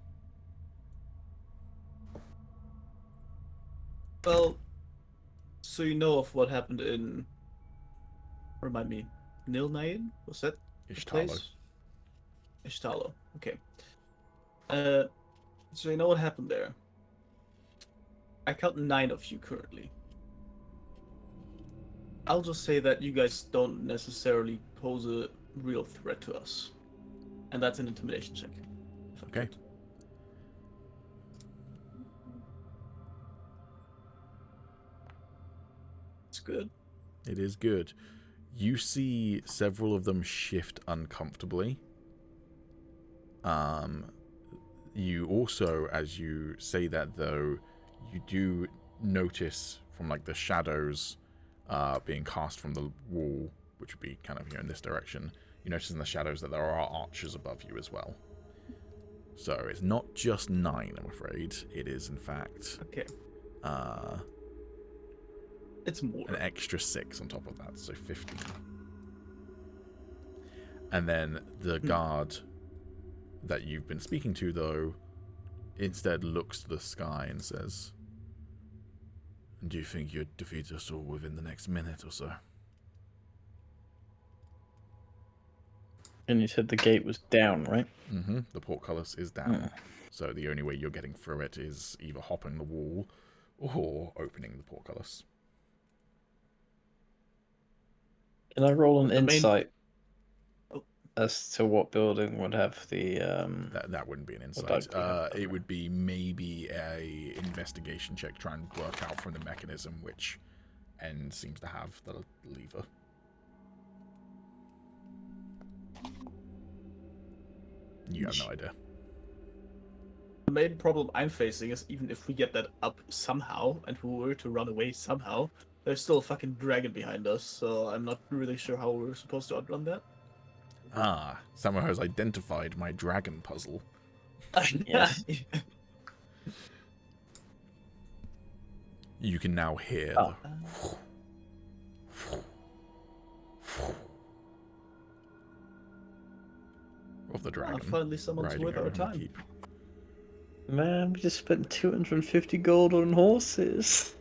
Well, so you know of what happened in... Remind me. Nilnaid? Was that the Ishtalo. place? Ishtalo. Okay. So you know what happened there. I count 9 of you currently. I'll just say that you guys don't necessarily pose a real threat to us. And that's an intimidation check. Okay. It's good. It is good. You see several of them shift uncomfortably. You also, as you say that though, you do notice from like the shadows being cast from the wall which would be kind of in this direction, you notice in the shadows that there are archers above you as well. So it's not just 9, I'm afraid. It is, in fact, Okay. It's more. an extra 6 on top of that, so 15. And then the guard that you've been speaking to, though, instead looks to the sky and says, "Do you think you'd defeat us all within the next minute or so?" And you said the gate was down, right? Mm-hmm. The portcullis is down. So the only way you're getting through it is either hopping the wall or opening the portcullis. Can I roll an The main- insight as to what building would have the That wouldn't be an insight. likely. It would be maybe a investigation check, try and work out from the mechanism which end seems to have the lever. You have no idea. The main problem I'm facing is even if we get that up somehow and we were to run away somehow, there's still a fucking dragon behind us, so I'm not really sure how we're supposed to outrun that. Ah, someone has identified my dragon puzzle. Yes. You can now hear Oh. of the dragon. Finally someone's riding worth our over the time. keep. Man, we just spent 250 gold on horses.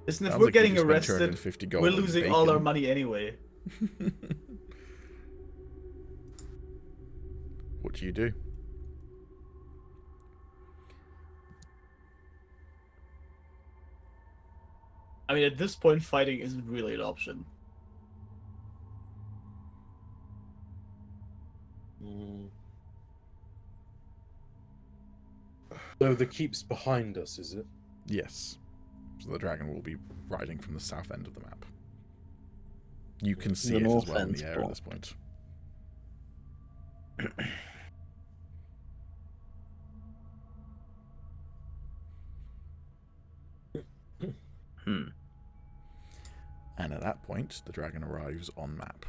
Listen, if Sounds we're like you getting just spent arrested, 250 gold we're on losing all our bacon. money anyway. What do you do? I mean, at this point, fighting isn't really an option. So the keep's behind us, is it? Yes. So the dragon will be riding from the south end of the map. You can see it as north well in end's the air at blocked. this point. And at that point, the dragon arrives on map.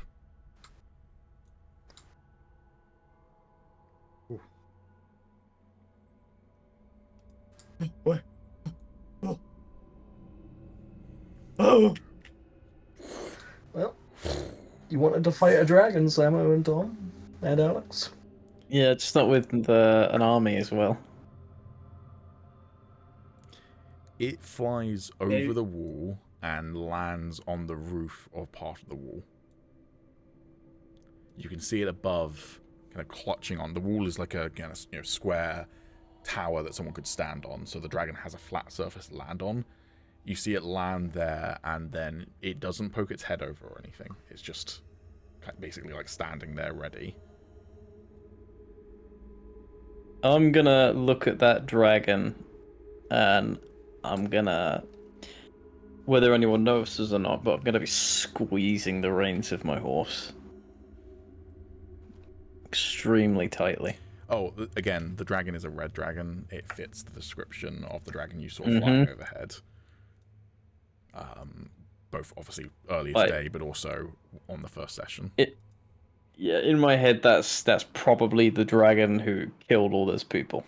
What? Oh. Oh! Well, you wanted to fight a dragon, Samo and Tom and Alex. Yeah, just not with an army as well. It flies over Maybe- the wall and lands on the roof of part of the wall. You can see it above, kind of clutching on. The wall is like a square tower that someone could stand on, so the dragon has a flat surface to land on. You see it land there, and then it doesn't poke its head over or anything. It's just basically like standing there ready. I'm gonna look at that dragon, and I'm gonna, whether anyone notices or not, but I'm gonna be squeezing the reins of my horse extremely tightly. Oh, again, the dragon is a red dragon. It fits the description of the dragon you saw flying overhead. Both obviously earlier today, but also on the first session. Yeah, in my head, that's probably the dragon who killed all those people.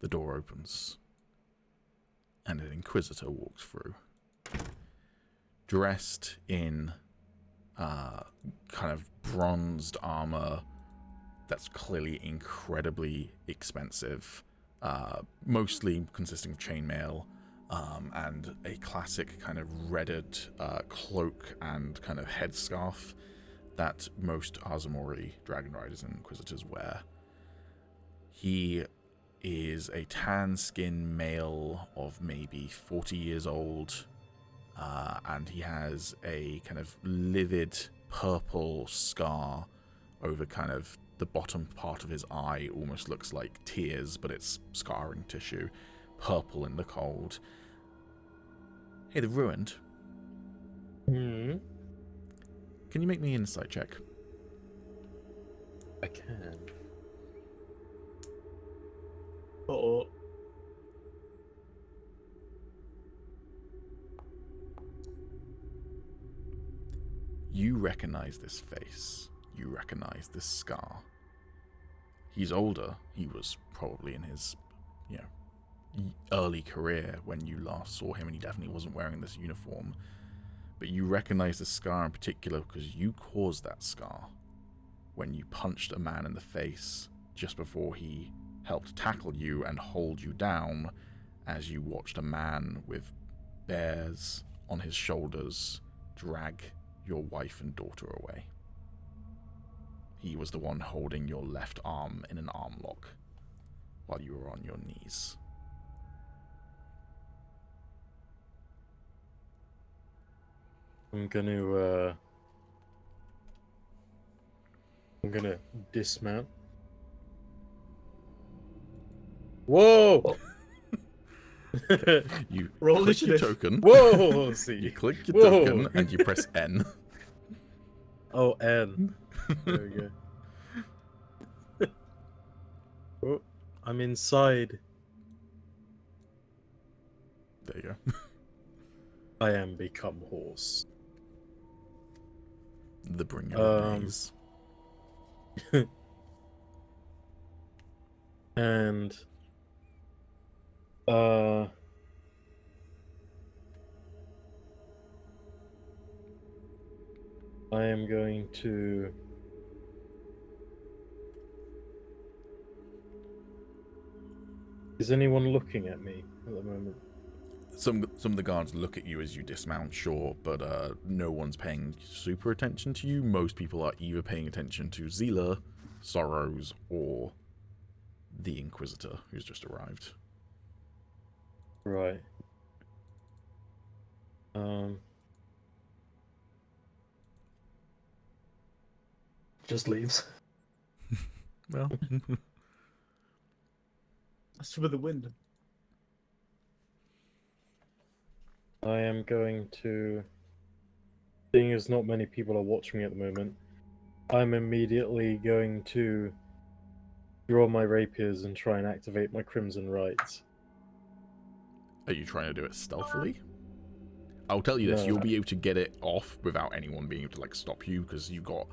The door opens, and an Inquisitor walks through, dressed in kind of bronzed armor that's clearly incredibly expensive, mostly consisting of chainmail, and a classic kind of redded cloak and kind of headscarf that most Azamori Dragonriders and Inquisitors wear. He is a tan-skinned male of maybe 40 years old, and he has a kind of livid purple scar over kind of the bottom part of his eye. Almost looks like tears, but it's scarring tissue, purple in the cold. Hey, the Ruined. Hmm. Can you make me an insight check? I can. Uh-oh. You recognize this face. You recognize this scar. He's older. He was probably in his, early career when you last saw him, and he definitely wasn't wearing this uniform. But you recognize the scar in particular because you caused that scar when you punched a man in the face just before he helped tackle you and hold you down as you watched a man with bears on his shoulders drag your wife and daughter away. He was the one holding your left arm in an arm lock while you were on your knees. I'm gonna dismount. Whoa! You Roll click your initiative. token. Whoa! You See. click your Whoa. token and you press N. Oh, N. There we go. Oh, I'm inside. There you go. I am become horse. The bringer of maze. And I am going to Is anyone looking at me at the moment? Some of the guards look at you as you dismount, sure, but no one's paying super attention to you. Most people are either paying attention to Zila, Sorrows, or the Inquisitor, who's just arrived. Right. Just leaves. Well, That's with the wind. I am going to, seeing as not many people are watching me at the moment, I'm immediately going to draw my rapiers and try and activate my Crimson Rites. are you trying to do it stealthily? I'll tell you this, No. you'll be able to get it off without anyone being able to, stop you, because you've got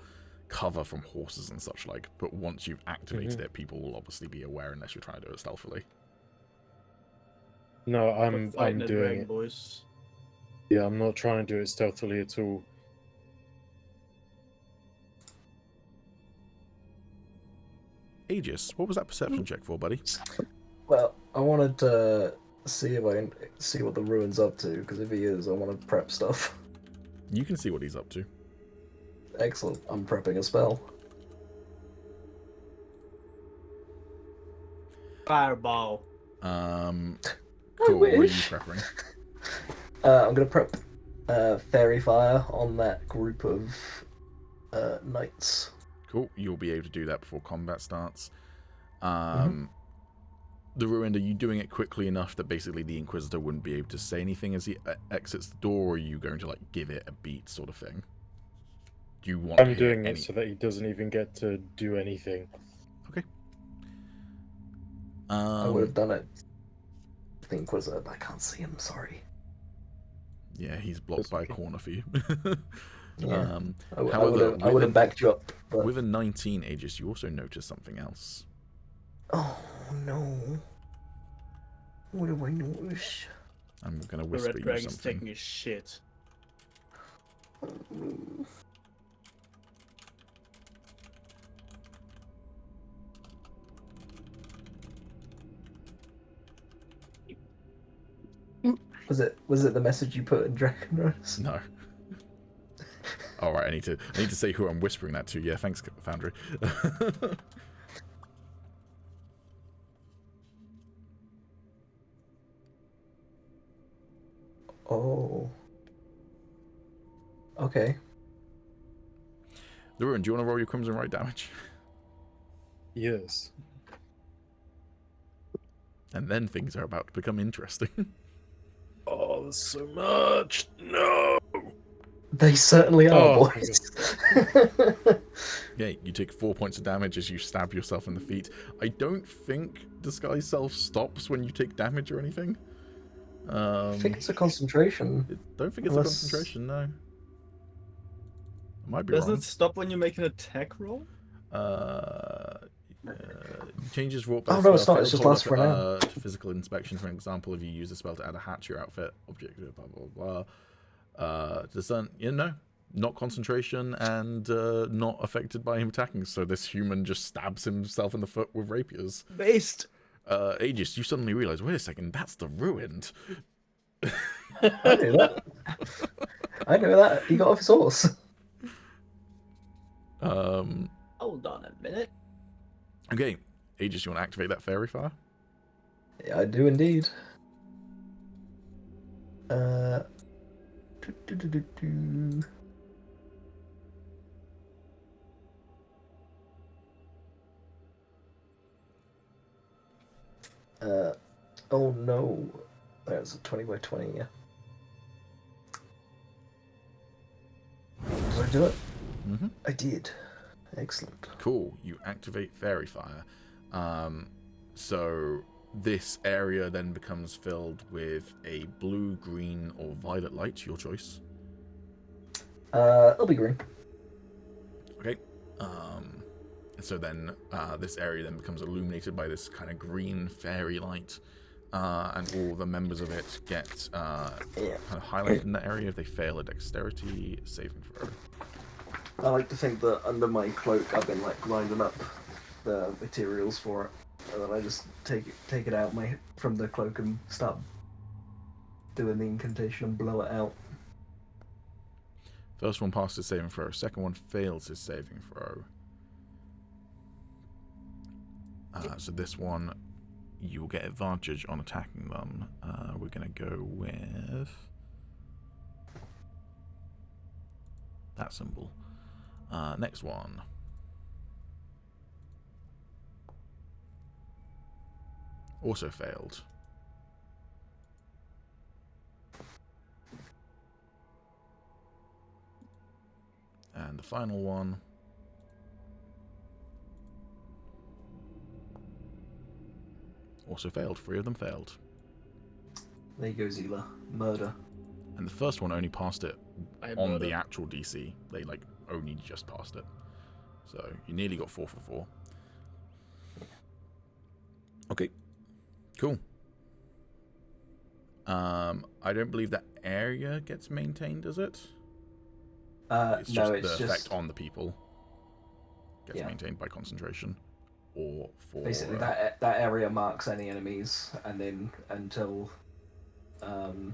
cover from horses and such like, but once you've activated it, people will obviously be aware unless you're trying to do it stealthily. No, We're I'm fighting a doing dragon, it. boys. Yeah, I'm not trying to do it stealthily at all. Agis, what was that perception check for, buddy? Well, I wanted to see if I can see what the ruin's up to, because if he is, I want to prep stuff. You can see what he's up to. Excellent. I'm prepping a spell. Fireball. Cool. I What are you wish. prepping? I'm gonna prep fairy fire on that group of knights. Cool. You'll be able to do that before combat starts. The Ruined, are you doing it quickly enough that basically the Inquisitor wouldn't be able to say anything as he exits the door, or are you going to give it a beat sort of thing? Do you want I'm to hear doing any... it so that he doesn't even get to do anything. Okay. I would have done it. The Inquisitor, but I can't see him. Sorry. Yeah, he's blocked That's by okay. a corner for you. Yeah. I However, would have backed you up. But... with a 19 Aegis, you also notice something else. Oh no! What do I notice? I'm going to The whisper red you dragon's something. taking a shit. Was it the message you put in Dragonriders? No. All right, I need to say who I'm whispering that to. Yeah, thanks, Foundry. Oh. Okay. The Ruin, do you want to roll your Crimson Right damage? Yes. And then things are about to become interesting. Oh, there's so much. No. They certainly are, Oh, boys. Yeah, you take 4 points of damage as you stab yourself in the feet. I don't think Disguise Self stops when you take damage or anything. I think it's a concentration. Don't think it's Unless- a concentration, no. Might be Doesn't wrong. it stop when you make an attack roll? Changes wrought by Oh, the no, it's spell not, fail it's just to hold lasts up, for now. to physical inspection. For example, if you use a spell to add a hat to your outfit, objective, blah blah blah. Doesn't not concentration and not affected by him attacking. So this human just stabs himself in the foot with rapiers. Based. Agis, you suddenly realize, wait a second, that's the ruined. I knew that. I knew that. He got off his horse. Hold on a minute. Okay, Agis, you want to activate that fairy fire? Yeah, I do indeed. Do, do, do, do, do. Oh no. There's a 20 by 20, yeah. Did I do it? Mm-hmm. I did. Excellent. Cool. You activate fairy fire. So this area then becomes filled with a blue, green, or violet light, your choice. It'll be green. Okay. So then this area then becomes illuminated by this kind of green fairy light. And all the members of it get kind of highlighted in that area if they fail a dexterity saving throw. I like to think that under my cloak I've been like grinding up the materials for it, and then I just take it out from the cloak and start doing the incantation and blow it out. First one passes his saving throw. Second one fails his saving throw. So this one, you'll get advantage on attacking them. We're going to go with that symbol. Next one. Also failed. And the final one. Also failed. 3 of them failed. There you go, Zila. Murder. And the first one only passed it I on murder. the actual DC. They like only just passed it. So you nearly got 4 for 4. Okay. Cool. I don't believe that area gets maintained, does it? It's just no, it's the just effect on the people gets Yeah. maintained by concentration, or for basically that area marks any enemies, and then until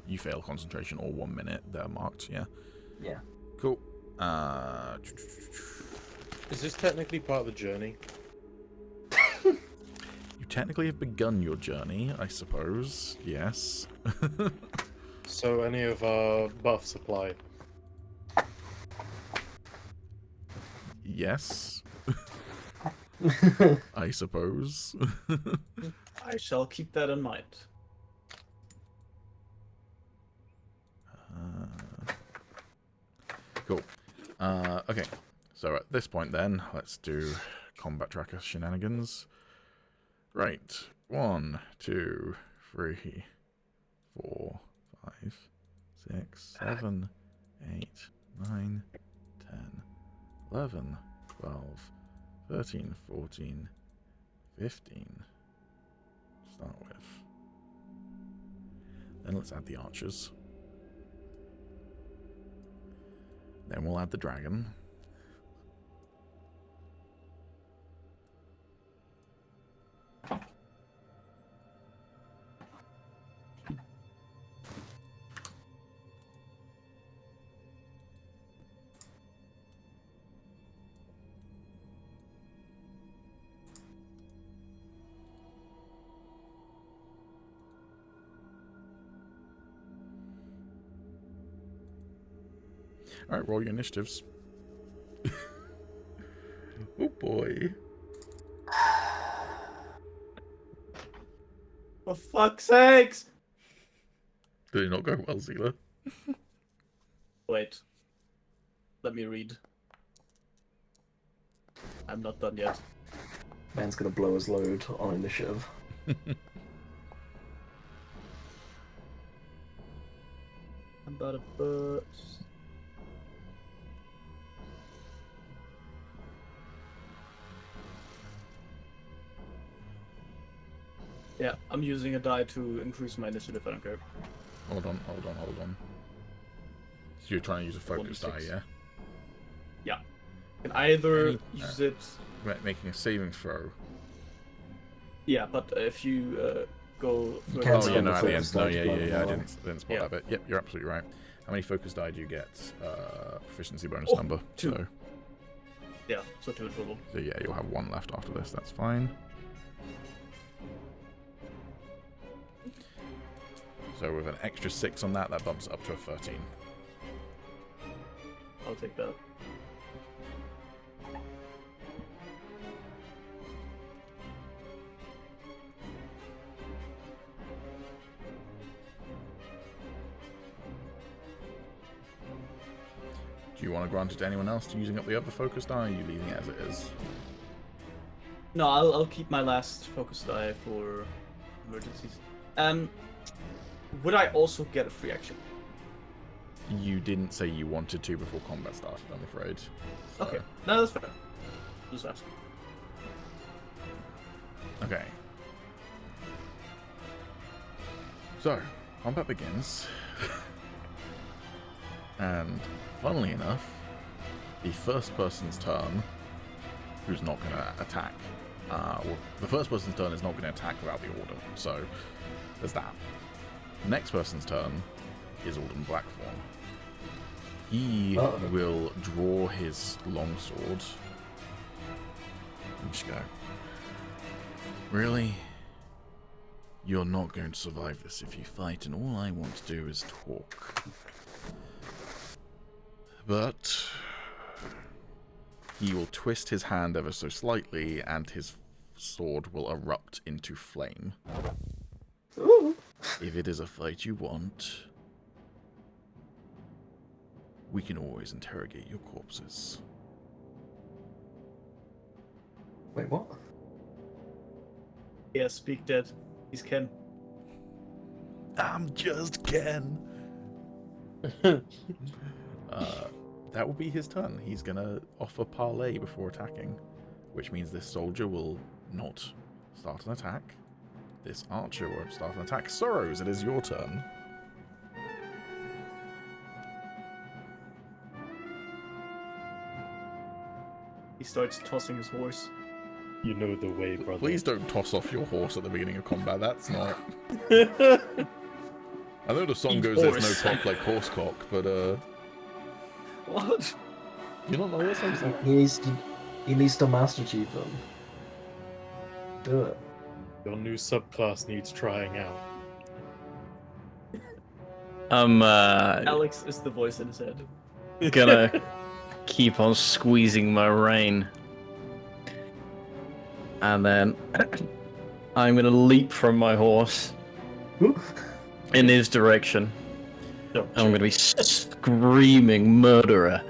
you fail concentration or 1 minute, they're marked. Yeah. yeah. Cool. Is this technically part of the journey? You technically have begun your journey, I suppose. Yes. So any of our buffs apply? Yes, I suppose. I shall keep that in mind. Cool. Okay, so at this point then, let's do combat tracker shenanigans. Right. 1, 2, 3, 4, 5, 6, 7, 8, 9, 10, 11, 12, 13, 14, 15. Start with. Then let's add the archers. Then we'll add the dragon. Alright, roll your initiatives. Oh boy. For fuck's sakes! Did it not go well, Zila? Wait. Let me read. I'm not done yet. Man's gonna blow his load on initiative. I'm about to put... Yeah, I'm using a die to increase my initiative. I don't care. Hold on. So you're trying to use a focus die, 1d6. yeah? Yeah. Can either use it. Making a saving throw. Yeah, but if you go. You further can't Oh, spend yeah, down- no, the at the end. focus No, die to yeah. blow I them didn't away. spot Yeah. that bit. Yep, you're absolutely right. How many focus die do you get? Proficiency bonus Oh, number. 2. So, Yeah, so 2 in total. so yeah, you'll have 1 left after this. That's fine. So with an extra 6 on that, that bumps it up to a 13. I'll take that. Do you want to grant it to anyone else using up the other focus die, or are you leaving it as it is? No, I'll keep my last focus die for emergencies. Would I also get a free action? You didn't say you wanted to before combat started, I'm afraid. So- Okay, no, that's fair. Just ask. Okay. So, combat begins. And, funnily enough, the first person's turn, who's not going to attack, the first person's turn is not going to attack without the order, so there's that. Next person's turn is Alden Blackthorn. He will draw his longsword. And just go, really? You're not going to survive this if you fight, and all I want to do is talk. But he will twist his hand ever so slightly, and his sword will erupt into flame. Ooh. If it is a fight you want, we can always interrogate your corpses. Wait, what? Yeah, speak dead. He's Ken. I'm just Ken. That will be his turn. He's gonna offer parley before attacking, which means this soldier will not start an attack. This archer won't start an attack. Sorrows, it is your turn. He starts tossing his horse. You know the way, brother. Please don't toss off your horse at the beginning of combat. That's not. I know the song goes, "There's Horse. no cock like horse cock," but What? you don't know what song's like. He needs to Master Chief them. Do it. Your new subclass needs trying out. I'm Alex is the voice in his head. gonna keep on squeezing my rein. And then I'm gonna leap from my horse in his direction. I'm gonna be screaming murderer.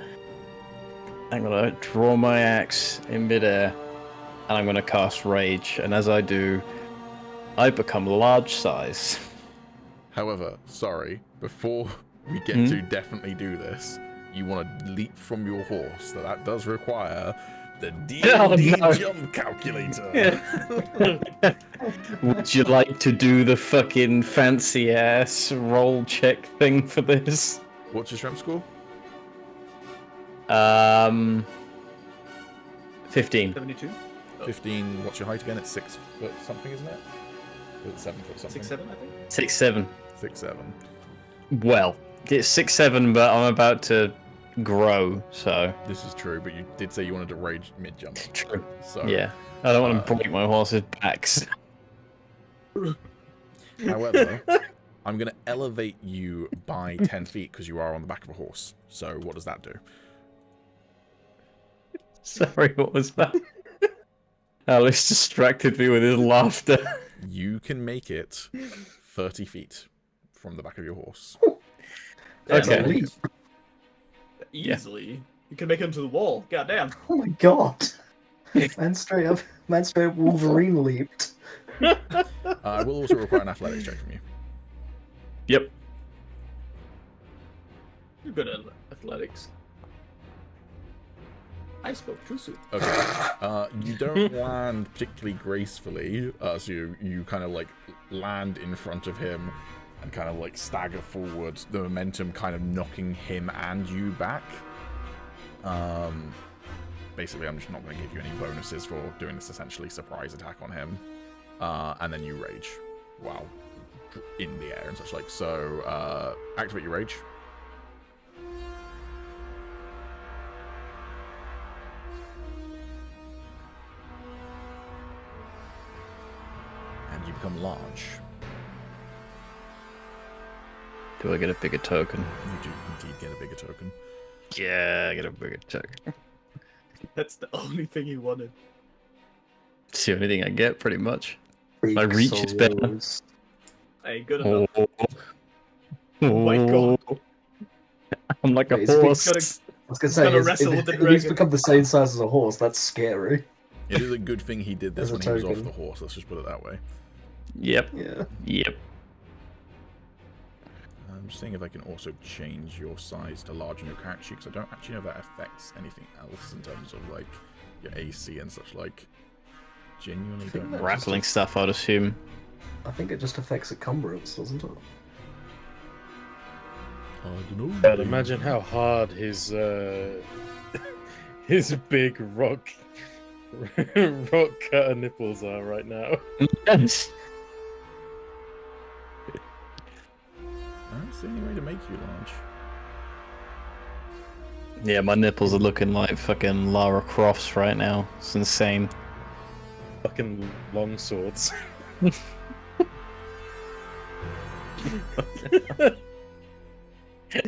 I'm gonna draw my axe in midair, and I'm gonna cast rage. And as I do, I become large size. However, sorry, before we get to definitely do this, you want to leap from your horse. So that does require the D&D no. jump calculator. Would you like to do the fucking fancy ass roll check thing for this? What's your strength score? 15. 72? 15. What's your height again? It's 6 foot something, isn't it? Or it's 7 foot something. 6'7", I think. 6'7". 6'7". Well, it's 6'7", but I'm about to grow, so This is true, but you did say you wanted to rage mid jump. true. So Yeah, I don't want to break my horse's backs. However, I'm going to elevate you by 10 feet because you are on the back of a horse. So what does that do? Sorry, what was that? Alice distracted me with his laughter. You can make it 30 feet from the back of your horse. Okay. Leap. Easily. You can make it into the wall. God damn. Oh my god. Man straight up Wolverine leaped. I will also require an athletics check from you. Yep. You're good at athletics. I spoke too soon. Okay. You don't land particularly gracefully, so you kind of like land in front of him and kind of like stagger forward, the momentum kind of knocking him and you back. Basically, I'm just not going to give you any bonuses for doing this essentially surprise attack on him. And then you rage while in the air and such like. So, activate your rage. And you become large. Do I get a bigger token? You do indeed get a bigger token. Yeah, I get a bigger token. That's the only thing he wanted. It's the only thing I get, pretty much. Freak My reach is better. souls. Hey, good enough. Oh my God. I'm like Wait, a is it- horse. Gotta- I was gonna He's say, gonna wrestle with the if he's dragon. become the same size as a horse, that's scary. It is a good thing he did this As a when he was off token. the horse, let's just put it that way. Yep. Yeah. Yep. I'm just seeing if I can also change your size to large in your character sheet, because I don't actually know if that affects anything else in terms of like your AC and such like. Genuinely I think don't that know. Rattling stuff, I'd assume. I think it just affects encumbrance, doesn't it? I don't know. But imagine how hard his his big rock cutter nipples are right now. Yes. I don't see any way to make you large. Yeah, my nipples are looking like fucking Lara Croft's right now. It's insane. Fucking long swords.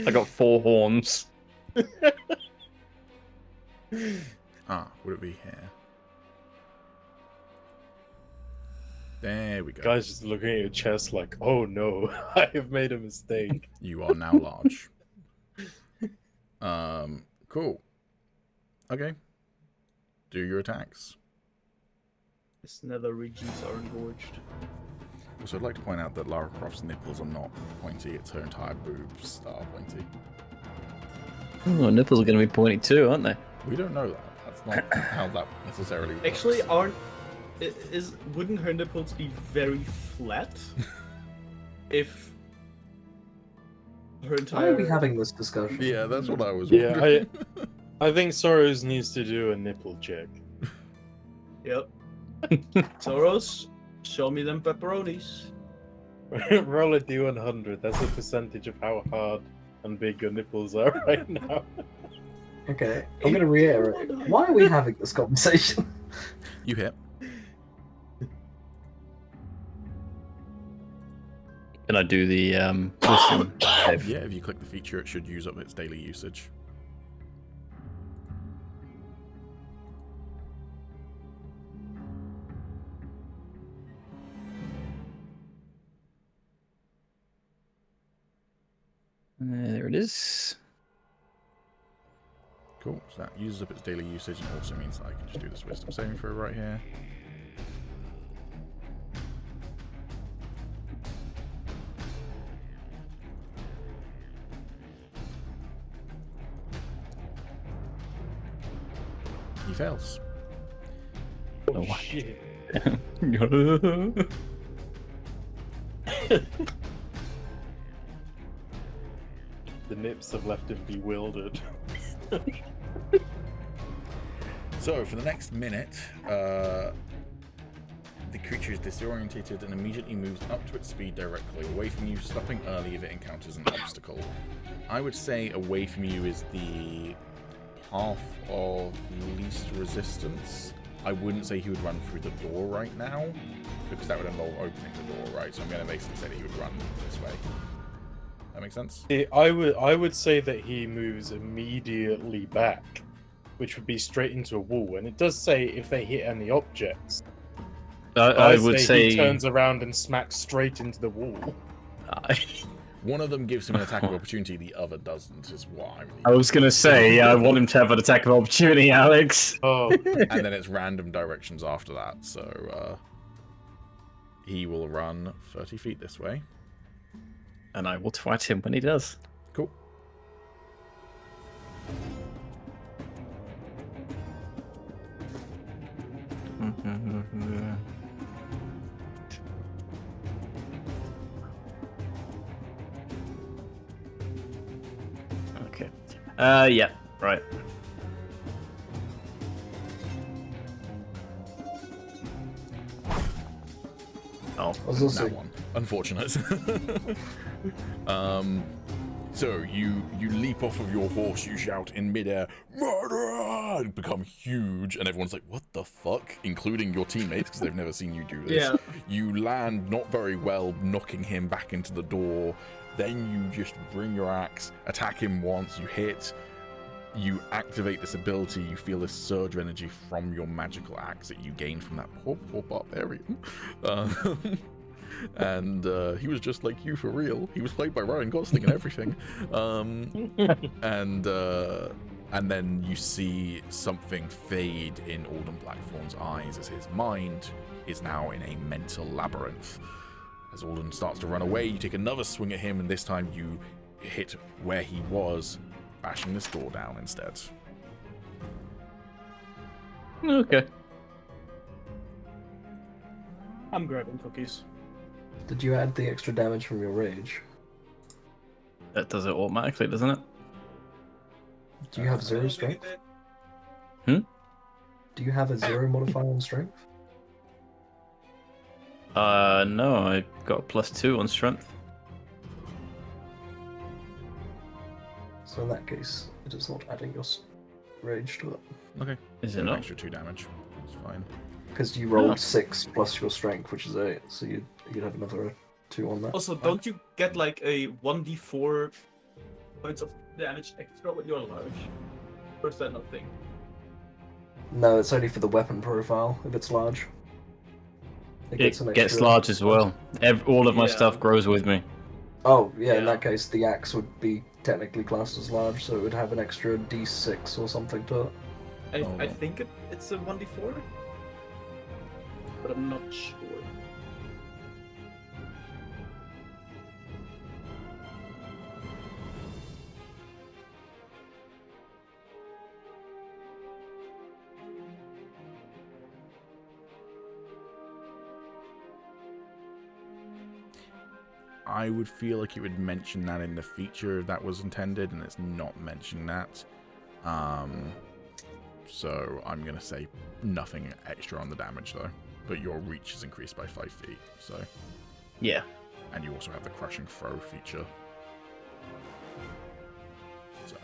I got 4 horns. Ah, would it be here? There we go. Guy's just looking at your chest like, oh no, I have made a mistake. You are now large. Cool. Okay. Do your attacks. His nether regions are engorged. Also, I'd like to point out that Lara Croft's nipples are not pointy, it's her entire boobs are pointy. Oh, nipples are going to be pointy too, aren't they? We don't know that. That's not how that necessarily works. Actually, wouldn't her nipples be very flat? If her Why entire are we having this discussion? Yeah, that's what I was Yeah, wondering. I think Soros needs to do a nipple check. Yep. Soros, show me them pepperonis. Roll a D100. That's a percentage of how hard and big your nipples are right now. Okay, I'm gonna reiterate. Why are we having this conversation? You hit. Can I do the wisdom save? Yeah, if you click the feature, it should use up its daily usage. There it is. Cool, so that uses up its daily usage and also means that I can just do this wisdom saving throw right here. He fails. Oh, wow. Shit. The nips have left him bewildered. So, for the next minute, the creature is disorientated and immediately moves up to its speed directly away from you, stopping early if it encounters an obstacle. I would say away from you is the path of least resistance. I wouldn't say he would run through the door right now, because that would involve opening the door, right? So I'm going to basically say that he would run this way. That makes sense? I would say that he moves immediately back, which would be straight into a wall. And it does say if they hit any objects. I would say he turns around and smacks straight into the wall. One of them gives him an attack of opportunity, the other doesn't, is what I'm... I was gonna say, I want him to have an attack of opportunity, Alex. Oh, And then it's random directions after that, so he will run 30 feet this way. And I will twat him when he does. Cool. Okay. Yeah. Right. Oh. I was also That one. Unfortunate. So you leap off of your horse, you shout in midair, "Murder!" and become huge, and everyone's like, "What the fuck?" Including your teammates, because they've never seen you do this. Yeah. You land not very well, knocking him back into the door. Then you just bring your axe, attack him once, you hit. You activate this ability, you feel this surge of energy from your magical axe that you gained from that poor barbarian. And he was just like you for real. He was played by Ryan Gosling and everything. And then you see something fade in Alden Blackthorn's eyes as his mind is now in a mental labyrinth. As Alden starts to run away, you take another swing at him, and this time you hit where he was, bashing this door down instead. Okay. I'm grabbing cookies. Did you add the extra damage from your rage? That does it automatically, doesn't it? Do you have 0 strength? Hmm? Do you have a 0 modifier on strength? No, I got a +2 on strength. So in that case, it is not adding your rage to it. Okay. Is So it an not? extra 2 damage. It's fine. Because you rolled No. 6 plus your strength, which is 8, so you'd have another 2 on that. Also, don't you get like a 1d4 points of damage extra when you're large? Or is that nothing? No, it's only for the weapon profile if it's large. It gets an gets extra- large as well. All of my Yeah. stuff grows with me. Oh, yeah, in Yeah. that case, the axe would be technically classed as large, so it would have an extra d6 or something to it. I think it's a 1d4, but I'm not sure. I would feel like it would mention that in the feature if that was intended, and it's not mentioning that. So I'm going to say nothing extra on the damage, though. But your reach is increased by 5 feet, so... Yeah. And you also have the crushing throw feature. So...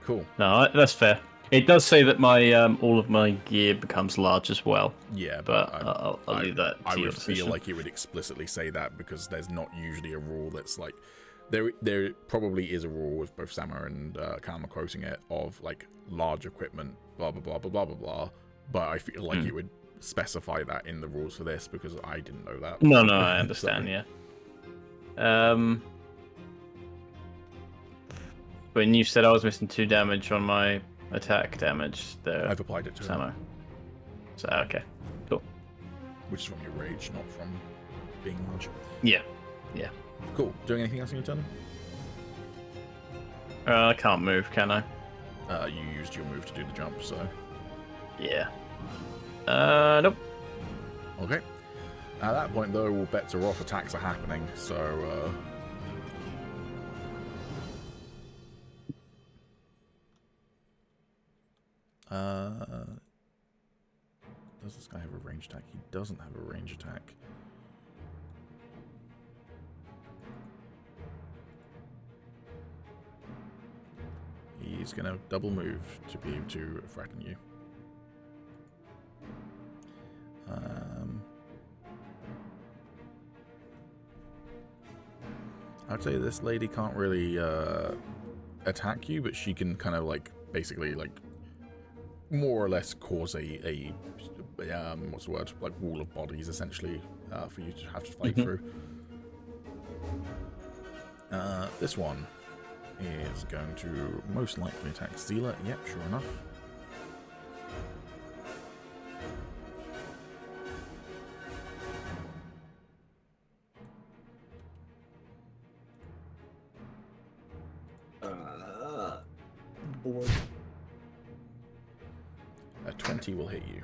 Cool. No, that's fair. It does say that my all of my gear becomes large as well, Yeah, but I- I'll leave that to I your would feel decision. like it would explicitly say that because there's not usually a rule that's like there probably is a rule with both Sama and Calum quoting it of like large equipment blah blah blah blah blah blah blah, but I feel like it would specify that in the rules for this because I didn't know that. No, I understand. Yeah. When you said I was missing 2 damage on my attack damage, there, I've applied it to him, Samo. So okay, cool. which is from your rage, not from being large. Yeah. Cool. Doing anything else in your turn? I can't move, can I? You used your move to do the jump, so Yeah. Nope. okay. At that point, though, all bets are off. Attacks are happening, so does this guy have a range attack? He doesn't have a range attack. He's gonna double move to be able to threaten you. I'd say this lady can't really attack you, but she can kind of like basically like more or less cause a what's the word, like wall of bodies essentially for you to have to fight through. This one is going to most likely attack Sealer. Yep, sure enough. Bored. A 20 will hit you.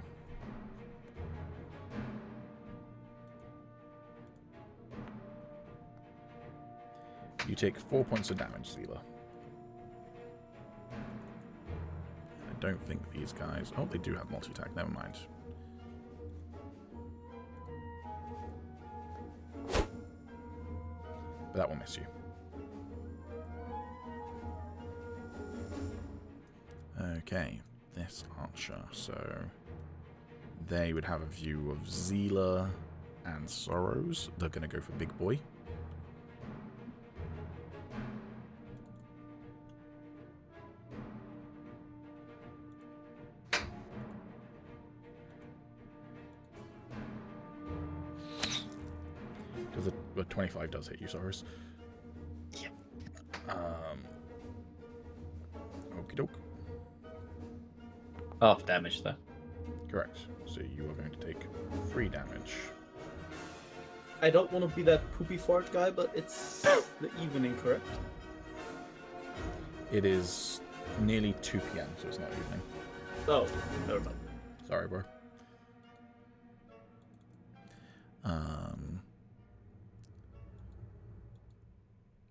You take 4 points of damage, Zeela. I don't think these guys... Oh, they do have multi-attack. Never mind. But that will miss you. Okay, this archer. So they would have a view of Zeela and Sorrows. They're going to go for Big Boy. Does it? Well, 25 does hit you, Sorrows. Yep. Okie doke. Half damage there. Correct. So you are going to take 3 damage. I don't want to be that poopy fart guy, but it's the evening, correct? It is nearly 2 p.m., so it's not evening. Oh, never mind. Sorry, bro.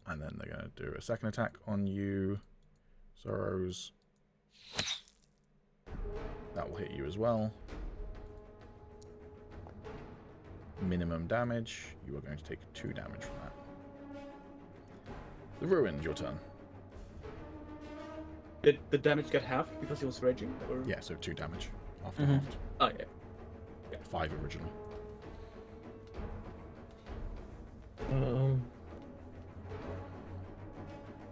And then they're going to do a second attack on you, Sorrows. That will hit you as well. Minimum damage. You are going to take 2 damage from that. The Ruined, your turn. Did the damage get halved because he was raging? Or... Yeah, so 2 damage. After Mhm. halved. Oh, yeah. Yeah, 5 originally.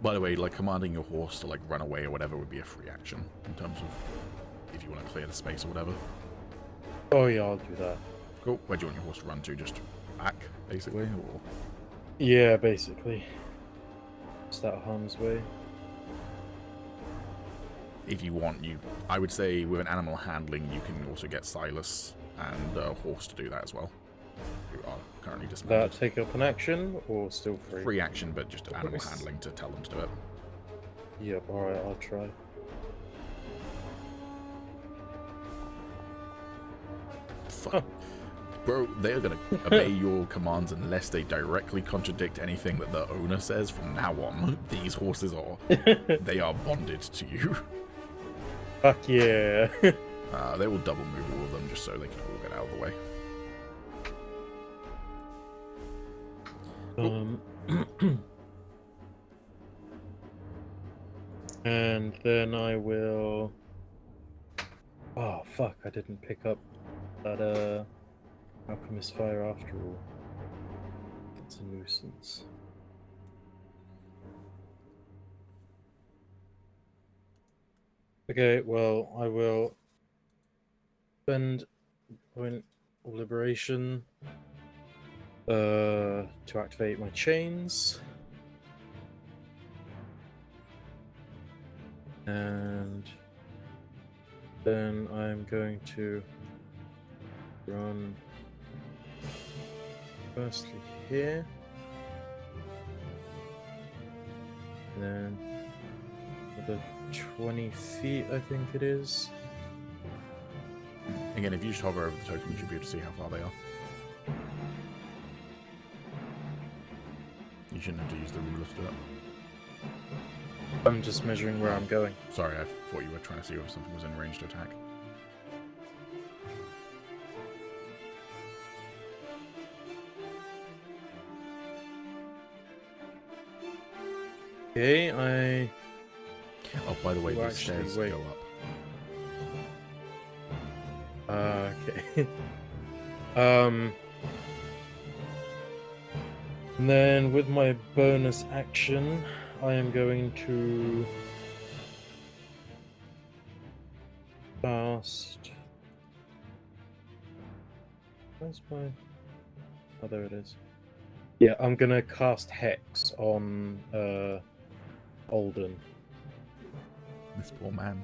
By the way, like commanding your horse to like run away or whatever would be a free action in terms of if you want to clear the space or whatever. Oh yeah, I'll do that. Cool. Where do you want your horse to run to? Just back, basically, or Yeah, basically. Just out of harm's way. if you want, I would say with an animal handling, you can also get Silas and a horse to do that as well, who are currently dismounted. That take up an action or still free? Free action, but just animal handling to tell them to do it. Yep, alright, I'll try. Fuck. Bro, they are going to obey your commands unless they directly contradict anything that the owner says from now on. These horses are, they are bonded to you. Fuck yeah. They will double move all of them just so they can all get out of the way. And then I will... Oh, fuck, I didn't pick up that, Alchemist Fire after all. It's a nuisance. Okay, well, I will spend point of liberation to activate my chains. And then I'm going to run firstly here, and then another 20 feet, I think it is. Again, if you just hover over the token, you should be able to see how far they are. You shouldn't have to use the ruler to do it. I'm just measuring where I'm going. Sorry, I thought you were trying to see if something was in range to attack. Okay, Oh, by the way, Oh, these actually, stairs wait. go up. okay. And then with my bonus action, I am going to cast. Where's my? Oh, there it is. Yeah, I'm gonna cast Hex on Alden. This poor man.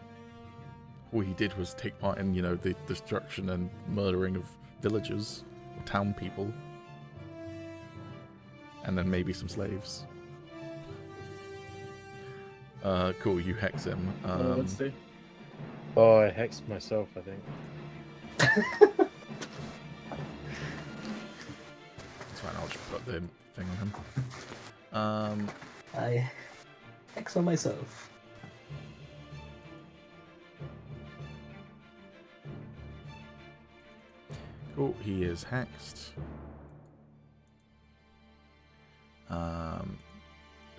All he did was take part in, the destruction and murdering of villagers or town people. And then maybe some slaves. Cool, you hex him. Let's see. Oh, I hexed myself, I think. It's fine, I'll just put the thing on him. I hex on myself. Cool, he is hexed.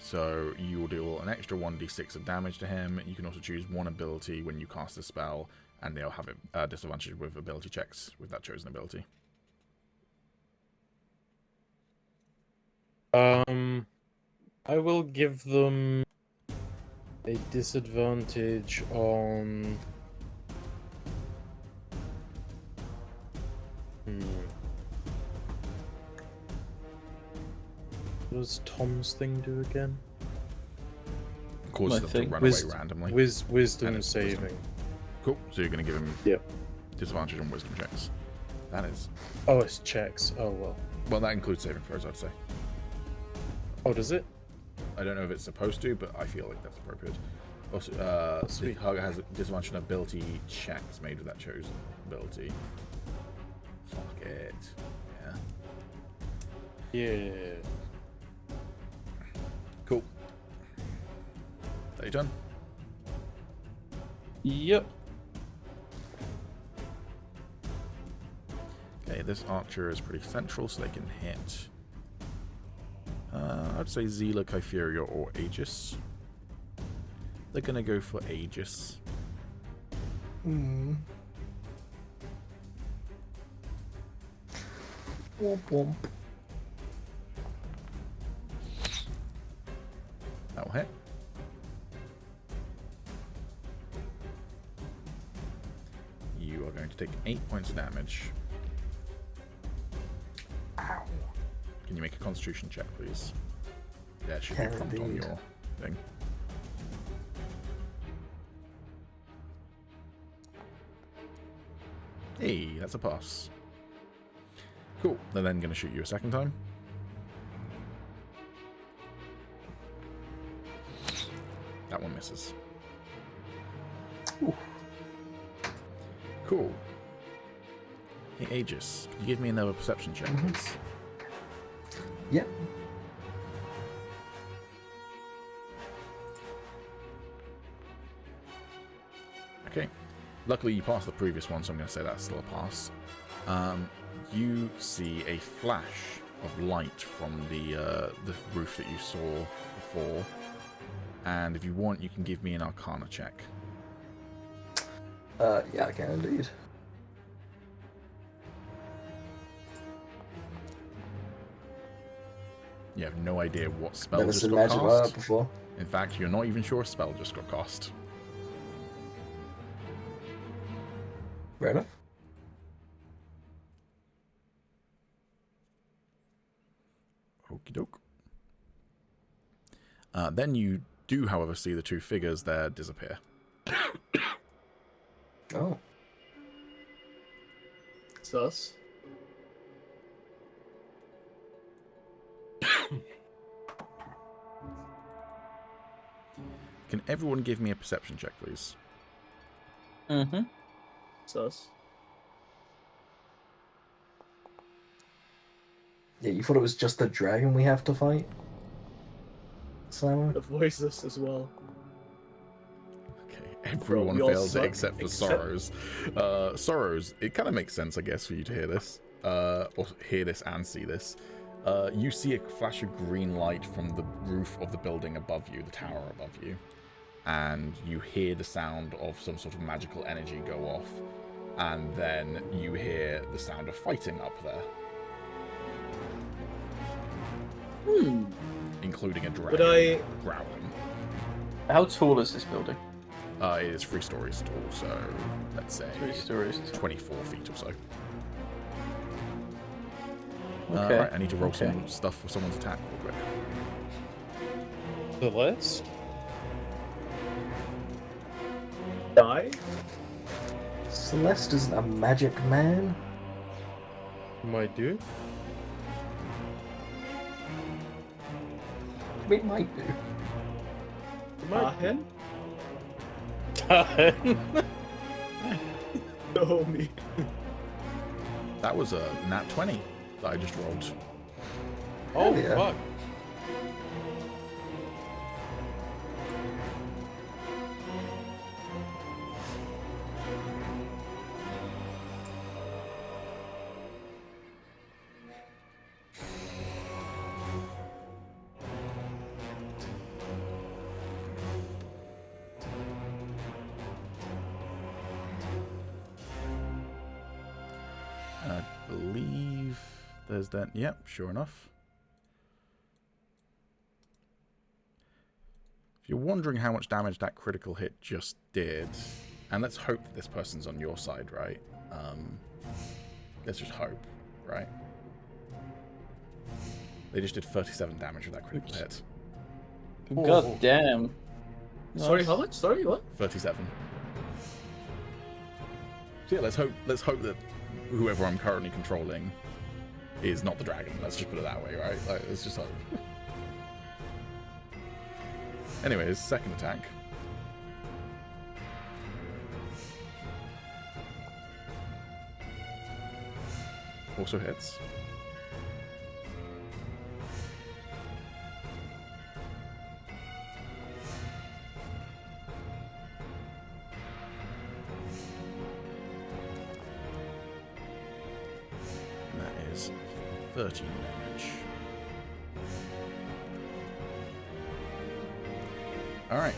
So you will deal an extra 1d6 of damage to him. You can also choose one ability when you cast a spell, and they'll have a disadvantage with ability checks with that chosen ability. I will give them a disadvantage on. What does Tom's thing do again? Causes them to run away randomly. Wisdom saving. Cool. So you're going to give him Yep. disadvantage on wisdom checks. That is. Oh, it's checks. Oh, well. Well, that includes saving throws, I'd say. Oh, does it? I don't know if it's supposed to, but I feel like that's appropriate. Also, the Sweet. target has a disadvantage on ability checks made with that chosen ability. Fuck it. Yeah. Yeah. Cool. That you done? Yep. Okay, this archer is pretty central, so they can hit. I'd say Zila, Kypheria, or Agis. They're gonna go for Agis. Hmm. Womp womp. That'll hit. You are going to take 8 points of damage. Ow. Can you make a constitution check, please? There should Can be a prompt on indeed. your thing. Hey, that's a pass. Cool. They're then going to shoot you a second time. That one misses. Ooh. Cool. Hey, Agis, can you give me another perception check, Mhm. please? Yep. Okay. Luckily, you passed the previous one, so I'm going to say that's still a pass. You see a flash of light from the roof that you saw before, and if you want, you can give me an Arcana check. Yeah, I can indeed. You have no idea what spell Never just seen got magic like cast. that before. In fact, you're not even sure a spell just got cast. Fair enough. Okie doke. Then you do, however, see the two figures there disappear. Oh. Sus. Can everyone give me a perception check, please? Mm-hmm. Sus. Yeah, you thought it was just the dragon we have to fight? Simon? The voices as well. Okay, everyone we all fails it suck, except for except- Sorrows. Sorrows, it kind of makes sense, I guess, for you to hear this. Or hear this and see this. You see a flash of green light from the roof of the building above you, the tower above you. And you hear the sound of some sort of magical energy go off. And then you hear the sound of fighting up there. Including a dragon Would I... growling. How tall is this building? It is 3 stories tall, so let's say 3 stories. 24 feet or so. Okay. Right, I need to roll Okay. some stuff for someone's attack real quick. Celeste? Die? Celeste isn't a magic man. Might do. We might do. Ahen? Oh me. That was a nat 20 that I just rolled. Oh, yeah. fuck. believe there's that. Yep, sure enough. If you're wondering how much damage that critical hit just did, and let's hope this person's on your side, right? Let's just hope, right? They just did 37 damage with that critical hit. God damn. Sorry, how much? Sorry, what? 37. So yeah, let's hope that whoever I'm currently controlling is not the dragon. Let's just put it that way, right? Like, let's just hope. Anyways, second attack. Also hits. And that is 13 damage. Alright.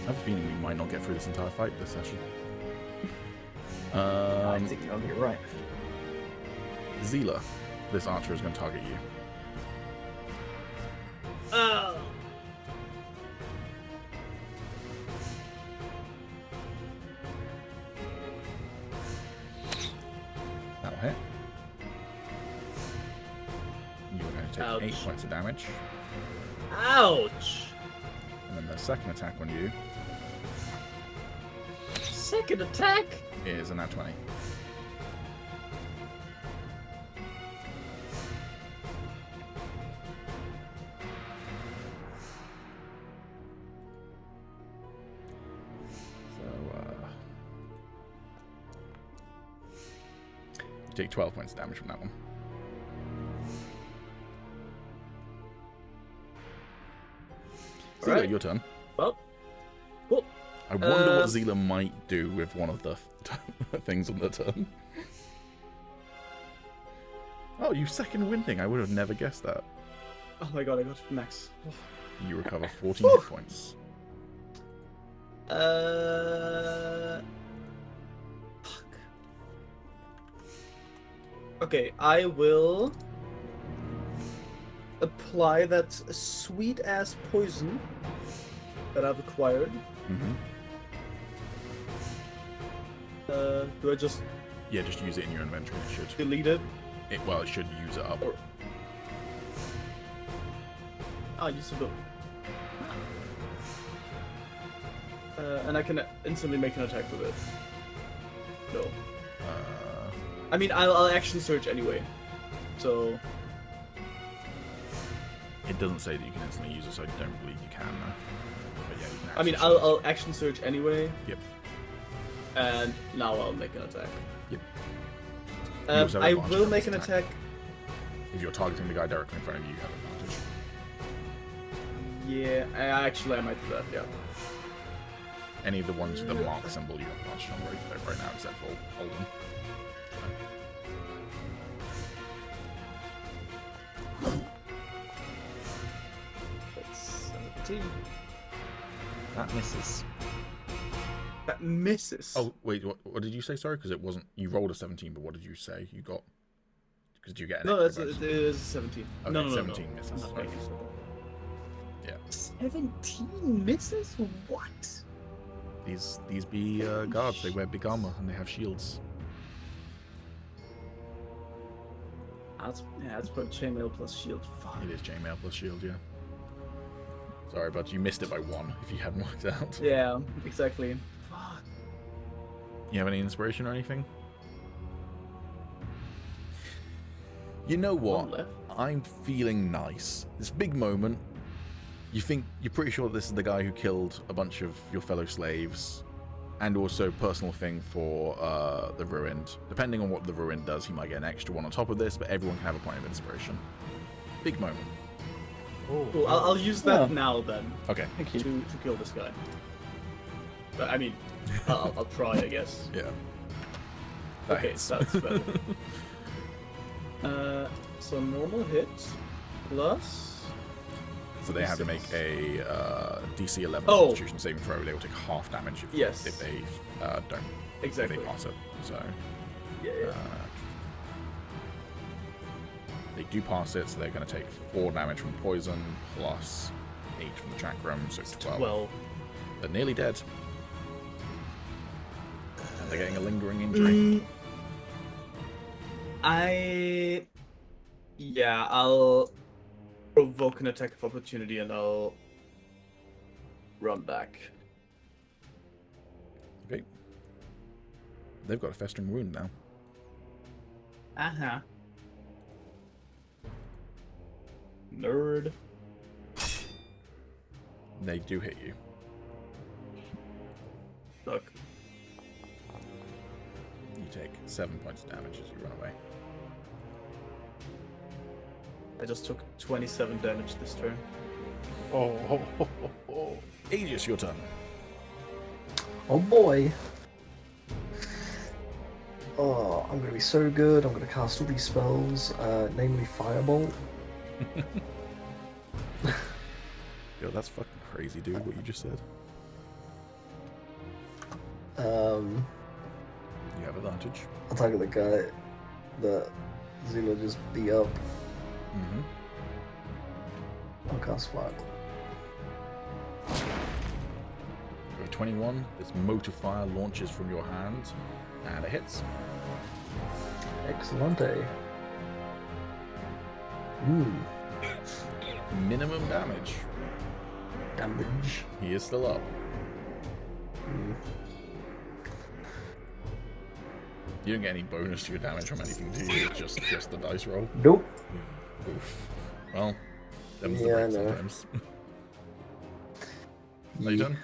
I have a feeling we might not get through this entire fight this session. I think you're right. Zila, this archer is going to target you. Oh. That'll hit. You're going to take Ouch. 8 points of damage. Ouch! And then the second attack on you Second attack? is a nat 20. You take 12 points of damage from that one. Zila, Alright. your turn. Well, cool. I wonder what Um, Zila might do with one of the things on the turn. Oh, you second winding. I would have never guessed that. Oh my god, I got max. You recover 14 hit points. Fuck. Okay, I will apply that sweet ass poison that I've acquired. Mm-hmm. Do I just Yeah, just use it in your inventory. It should. delete it? It should use it up. Ah, use the book. And I can instantly make an attack with it. No. I mean, I'll action search anyway. So It doesn't say that you can instantly use it, so I don't believe you can. But yeah, you can. I mean, actually I'll action search anyway. Yep. And now I'll make an attack. Yep. You also have I advantage will on make this an attack. attack. If you're targeting the guy directly in front of you, you have advantage. Yeah, I might do that. Yeah. Any of the ones with the mark symbol, you have advantage on right now, except for Holden. That's 17. That misses. That misses. Oh wait, what did you say? Sorry, because it wasn't. You rolled a 17, but what did you say? You got? Because you get an no, extra it bonus? is 17. Okay, no, 17 misses. Okay. Yeah. 17 misses? What? These be guards. They wear big armor and they have shields. That's put chainmail plus shield. Fuck. It is chainmail plus shield, yeah. Sorry, but you missed it by 1 if you hadn't worked out. Yeah, exactly. Fuck. You have any inspiration or anything? You know One what? left. I'm feeling nice. This big moment. You're pretty sure this is the guy who killed a bunch of your fellow slaves, and also personal thing for the Ruined. Depending on what the Ruined does, he might get an extra one on top of this, but everyone can have a point of inspiration. Big moment. Cool. I'll use that Oh. now then Okay. Thank you. to kill this guy. But, I mean, I'll try, I guess. Yeah. That Okay, hits. that's better. So normal hit plus So they have to make a DC 11 Oh. Constitution saving throw. They will take half damage if, Yes. if they don't. Exactly. If they pass it. So Yeah. they do pass it, so they're going to take 4 damage from poison plus 8 from the chakram, so 12. Well, They're nearly dead. And they're getting a lingering injury. I'll provoke an attack of opportunity and I'll run back. Okay. They've got a festering wound now. Uh-huh. Nerd. They do hit you. Look. You take 7 points of damage as you run away. I just took 27 damage this turn. Oh. Agis, your turn. Oh boy. Oh, I'm gonna be so good. I'm gonna cast all these spells, namely Firebolt. Yo, that's fucking crazy, dude, what you just said. You have advantage. I'll target the guy that Zila just beat up. Mm-hmm. I'll cast Firebolt. With 21, this motor fire launches from your hand, and it hits. Excellente. Minimum damage. Damage. He is still up. You don't get any bonus to your damage from anything, do you? It's just the dice roll. Nope. Oof. Well, them's Yeah, the I break know. sometimes. Are you done?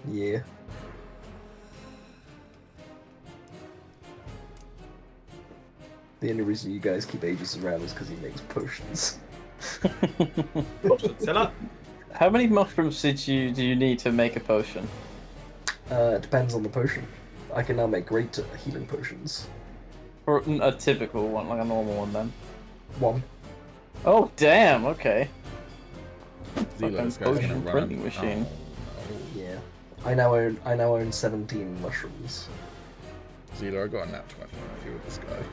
Yeah. The only reason you guys keep Agis around is because he makes potions. Sell up. How many mushrooms do you need to make a potion? It depends on the potion. I can now make great healing potions. Or a typical one, like a normal one then? 1. Oh damn, okay. Zila, this guy's potion gonna run. printing machine. Oh, Yeah. I now own 17 mushrooms. no. Zila, I got a nat 20 on you with this guy.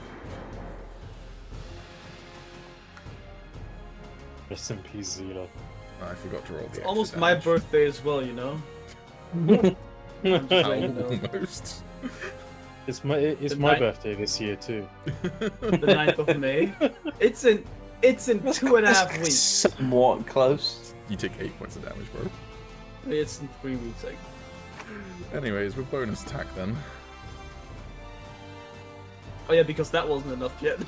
Rest in peace, Zila. I forgot to roll the It's extra almost my damage. birthday as well, you know? I'm just letting you know. Almost. It's my The my night- birthday this year too. The 9th of May. It's in 2.5 weeks. Somewhat close. You take 8 points of damage, bro. It's in 3 weeks, I guess. Anyways, with bonus attack then. Oh yeah, because that wasn't enough yet.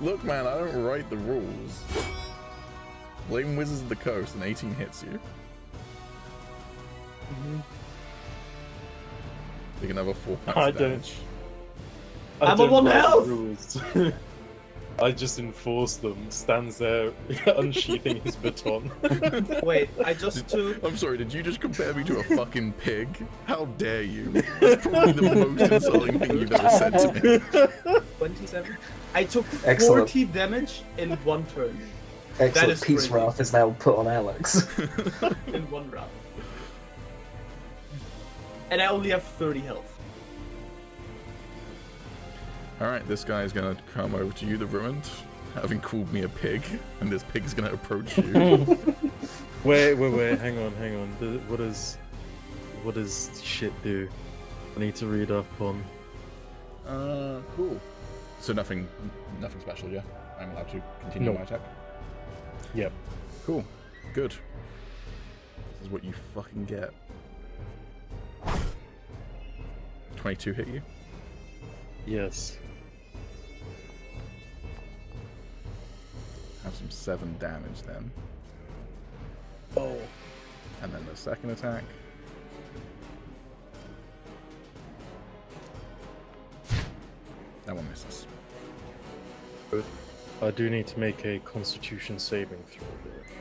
Look, man, I don't write the rules. Blame Wizards of the Coast, and 18 hits you. Take another 4 points I of don't- damage. I'm on 1 write the health! rules. I just enforce them. Stands there unsheathing his baton. Wait, I just took... I'm sorry, did you just compare me to a fucking pig? How dare you? That's probably the most insulting thing you've ever said to me. 27? I took 40 Excellent. damage in 1 turn. Excellent. is Peace crazy. Wrath is now put on Alex. In 1 round. And I only have 30 health. Alright, this guy is gonna come over to you, the Ruined, having called me a pig, and this pig's gonna approach you. Wait, hang on. What does shit do? I need to read up on. Cool. So nothing special, yeah? I'm allowed to continue No. my attack? Yep. Cool. Good. This is what you fucking get. 22 hit you? Yes. Have some 7 damage then. Oh. And then the second attack. That one misses. I do need to make a Constitution saving throw.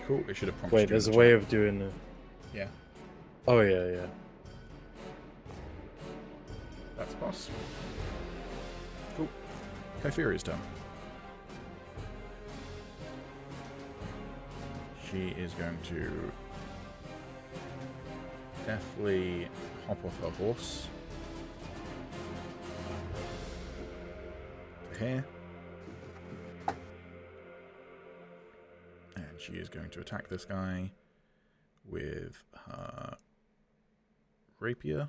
Cool, it should have prompted Wait, you there's in a the way chat. of doing it. Yeah, Oh yeah. that's the boss. Cool. Kypheria's turn. She is going to definitely hop off her horse. To here. And she is going to attack this guy with her rapier.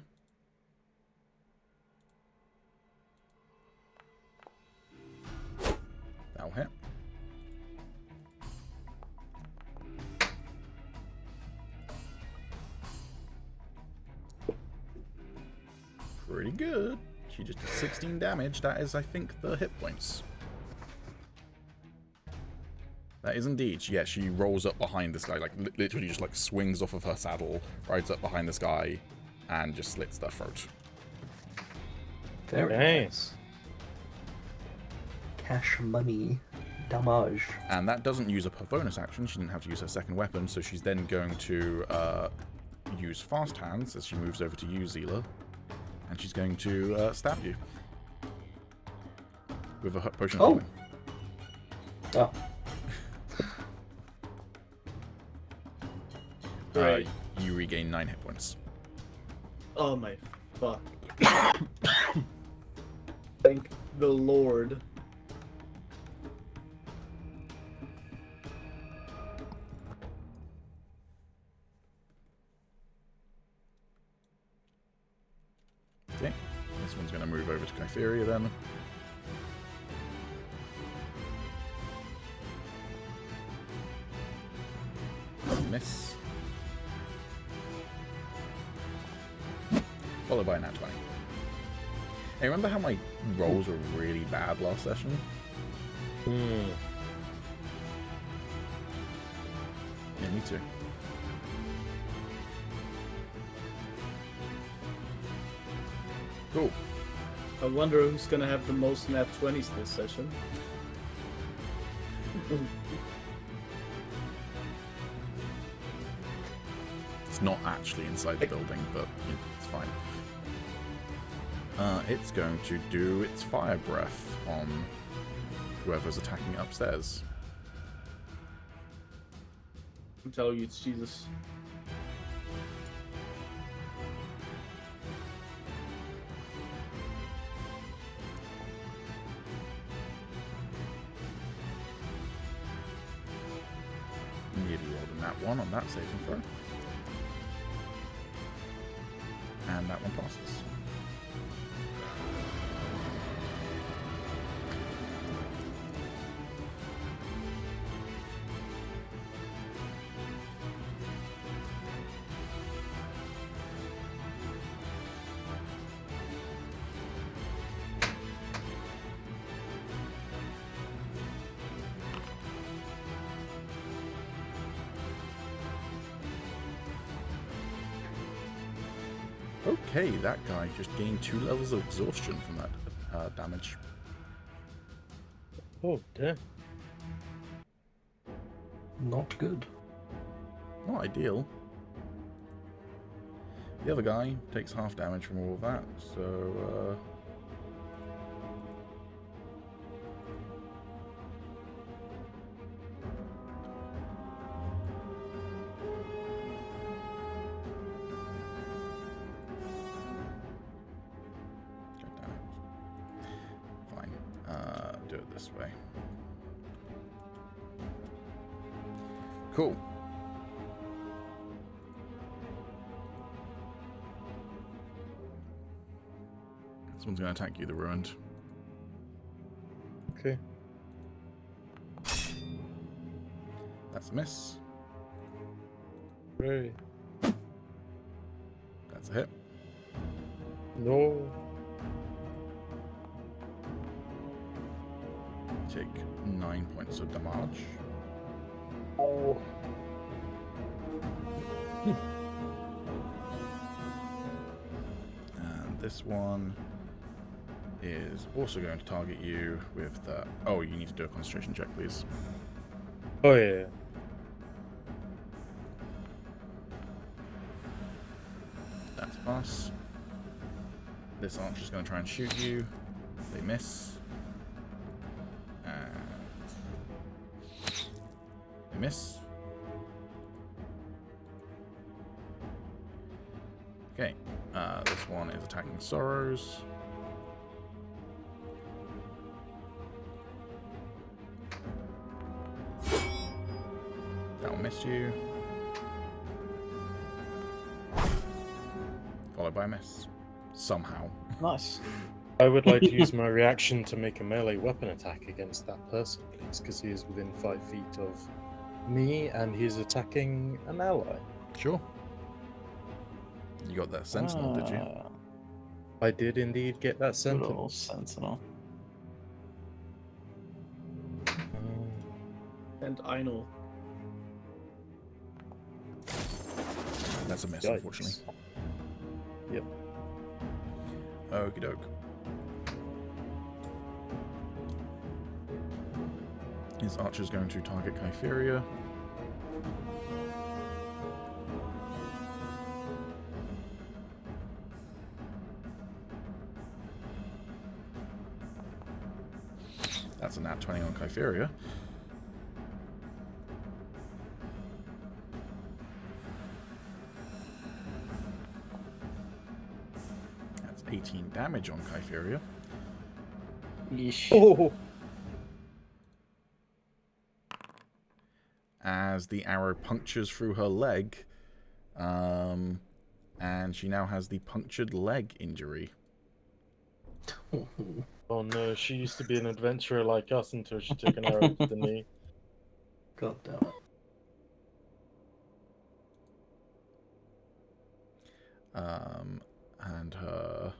That'll hit. Pretty good. She just did 16 damage. That is, I think, the hit points. That is indeed. Yeah, she rolls up behind this guy, like literally just like swings off of her saddle, rides up behind this guy, and just slits their throat. Very nice. Cash money damage. And that doesn't use up her bonus action. She didn't have to use her second weapon, so she's then going to use fast hands as she moves over to you, Zila. And she's going to stab you with a potion of healing. Oh. You regain 9 hit points. Oh my fuck. Thank the Lord. Okay, this one's going to move over to Kytheria then. Miss. Followed by a nat 20. Hey, remember how my rolls were really bad last session? Yeah, me too. Cool. I wonder who's gonna have the most nat 20s this session. It's not actually inside the building, but it's fine. It's going to do its fire breath on whoever's attacking upstairs. I'm telling you, it's Jesus. Nearly rolled a nat 1 on that saving throw. And that one passes. Okay, that guy just gained 2 levels of exhaustion from that damage. Oh, damn. Not good. Not ideal. The other guy takes half damage from all of that, so do it this way. Cool. This one's going to attack you, the Ruined. Okay. That's a miss. Right. That's a hit. No. Take 9 points of damage. Oh. And this one is also going to target you with the... Oh, you need to do a concentration check, please. Oh, yeah. That's a pass. This archer's going to try and shoot you. They miss. And they miss. Okay, this one is attacking Sorrows. That'll miss you. Followed by a miss. Somehow. Nice. I would like to use my reaction to make a melee weapon attack against that person, please, because he is within 5 feet of me and he's attacking an ally. Sure. You got that sentinel, did you? I did indeed get that Good sentinel. old sentinel. And Einol. That's a miss, Yikes. unfortunately. Yep. Okie doke. His archer's going to target Kypheria. That's a nat 20 on Kypheria. That's 18 damage on Kypheria. Yeesh. Oh! As the arrow punctures through her leg, and she now has the punctured leg injury. Oh no, she used to be an adventurer like us until she took an arrow to the knee. God damn it. And her...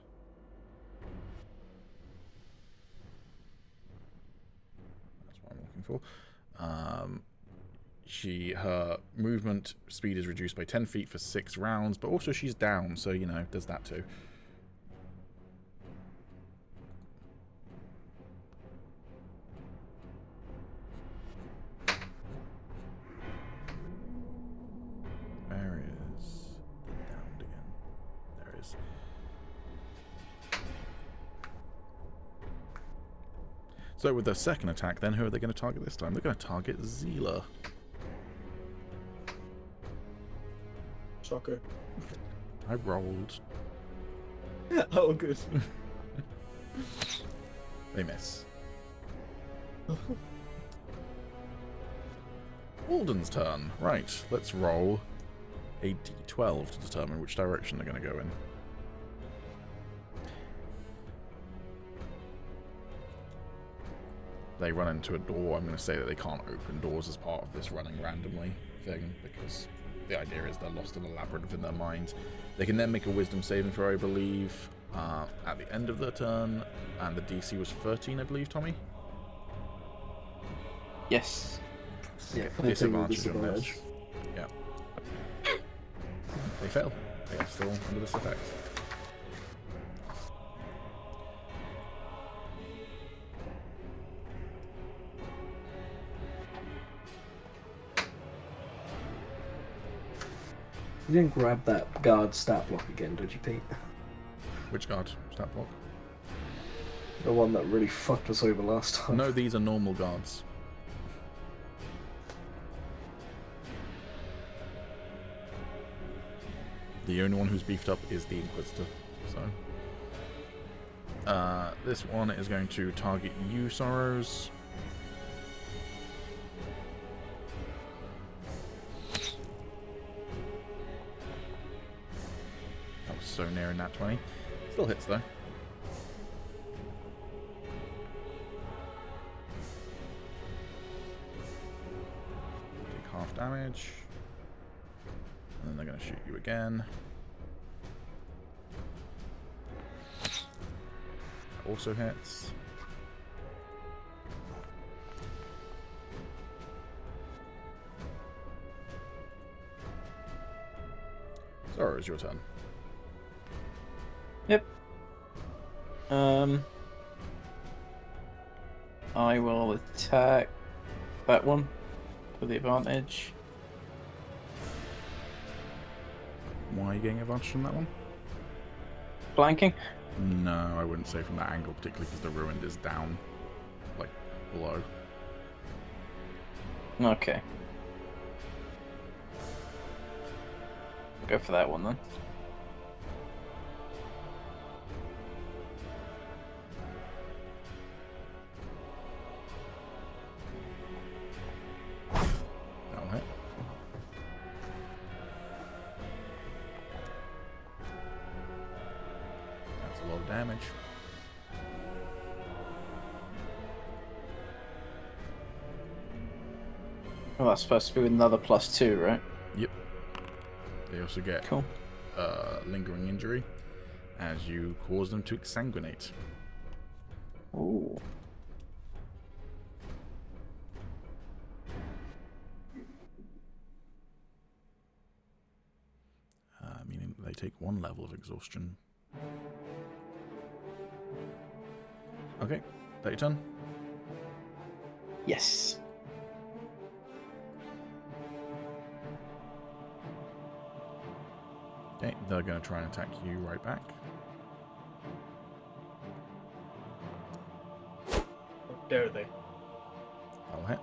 That's what I'm looking for. Her movement speed is reduced by 10 feet for 6 rounds, but also she's down, so, you know, does that too. Where is the downed again? There it is. So with their second attack, then, who are they going to target this time? They're going to target Zila. Shocker. I rolled. Oh, good. They miss. Alden's turn. Right, let's roll a d12 to determine which direction they're going to go in. They run into a door. I'm going to say that they can't open doors as part of this running randomly thing, because the idea is they're lost in a labyrinth in their minds. They can then make a wisdom saving throw, I believe, at the end of their turn, and the DC was 13, I believe, Tommy? Yes. Yeah, Disadvantage on this. Yeah. They fail. They are still under this effect. You didn't grab that guard stat block again, did you, Pete? Which guard? Stat block? The one that really fucked us over last time. No, these are normal guards. The only one who's beefed up is the Inquisitor. So, this one is going to target you, Sorrows. That was so near in that 20. Still hits though. Take half damage. And then they're going to shoot you again. Also hits. Zora, it's your turn. Yep. I will attack that one for the advantage. Why are you getting advantage from that one? Flanking? No, I wouldn't say from that angle, particularly because the ruined is down, like, below. damage. Oh, that's supposed to be with another +2, right? Yep. They also get Cool. lingering injury as you cause them to exsanguinate. Ooh. Meaning they take 1 level of exhaustion. Okay, that your turn? Yes. Okay, they're going to try and attack you right back. How dare they? I'll hit.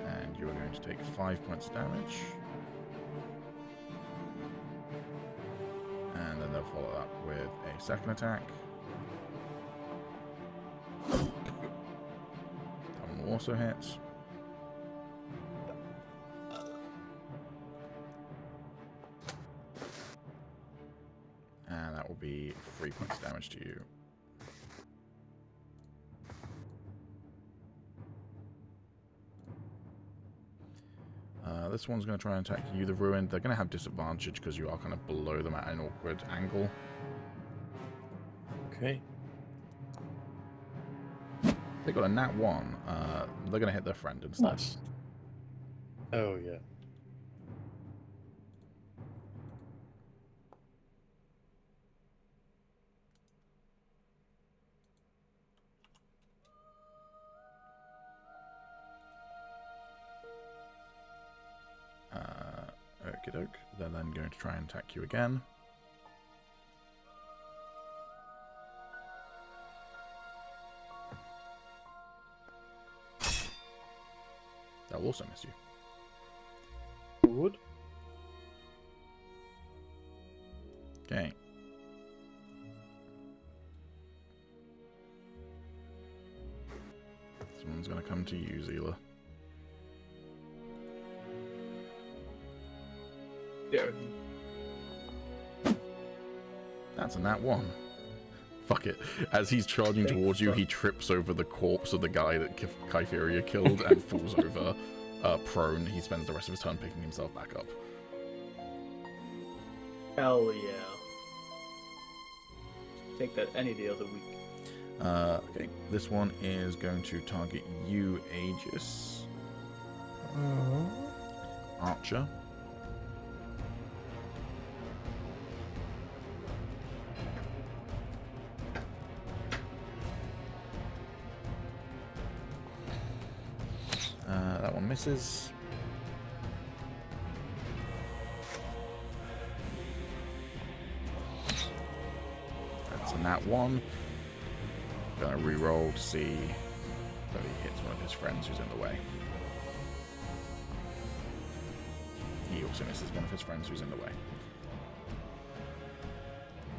And you are going to take 5 points of damage. And then they'll follow up with a second attack. That one will also hit. And that will be 3 points of damage to you. This one's going to try and attack you, the Ruined. They're going to have disadvantage because you are kind of below them at an awkward angle. Okay. They got a nat 1. They're going to hit their friend instead. Nice. Oh, yeah. Okie doke. They're then going to try and attack you again. That will also miss you. Wood. Okay. This one's going to come to you, Zila. Dare. That's a nat 1. Fuck it. As he's charging towards you, he trips over the corpse of the guy that Kytheria killed and falls over prone. He spends the rest of his turn picking himself back up. Hell yeah. Take that any day of the week. Okay, this one is going to target you, Agis. Archer. That one misses. That's a nat 1. Gonna re-roll to see that he hits one of his friends who's in the way. He also misses one of his friends who's in the way.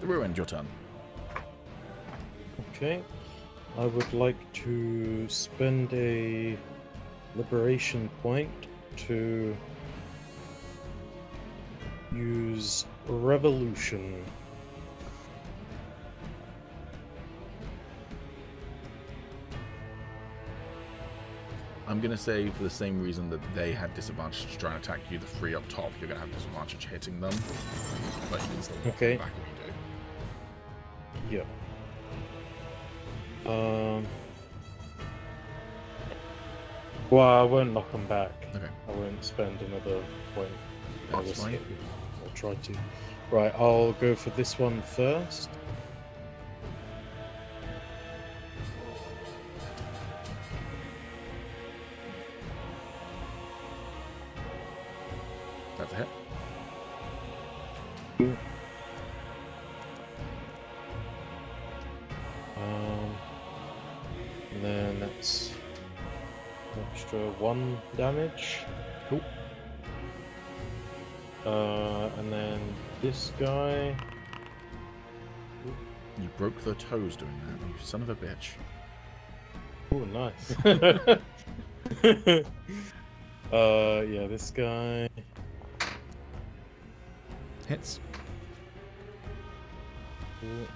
The Ruined, your turn. Okay. I would like to spend a liberation point to use revolution. I'm gonna say for the same reason that they had disadvantage to try and attack you, the 3 up top, you're gonna have disadvantage hitting them. But you can still walk Okay. back when you do. Yep. Well, I won't knock them back. Okay. I won't spend another point. I'll That's just fine. hit them. I'll try to. Right, I'll go for this one first. That's a hit. And then that's extra 1 damage. Cool. And then this guy. You broke their toes doing that, you son of a bitch. Oh, nice. Yeah, this guy. hits. Cool.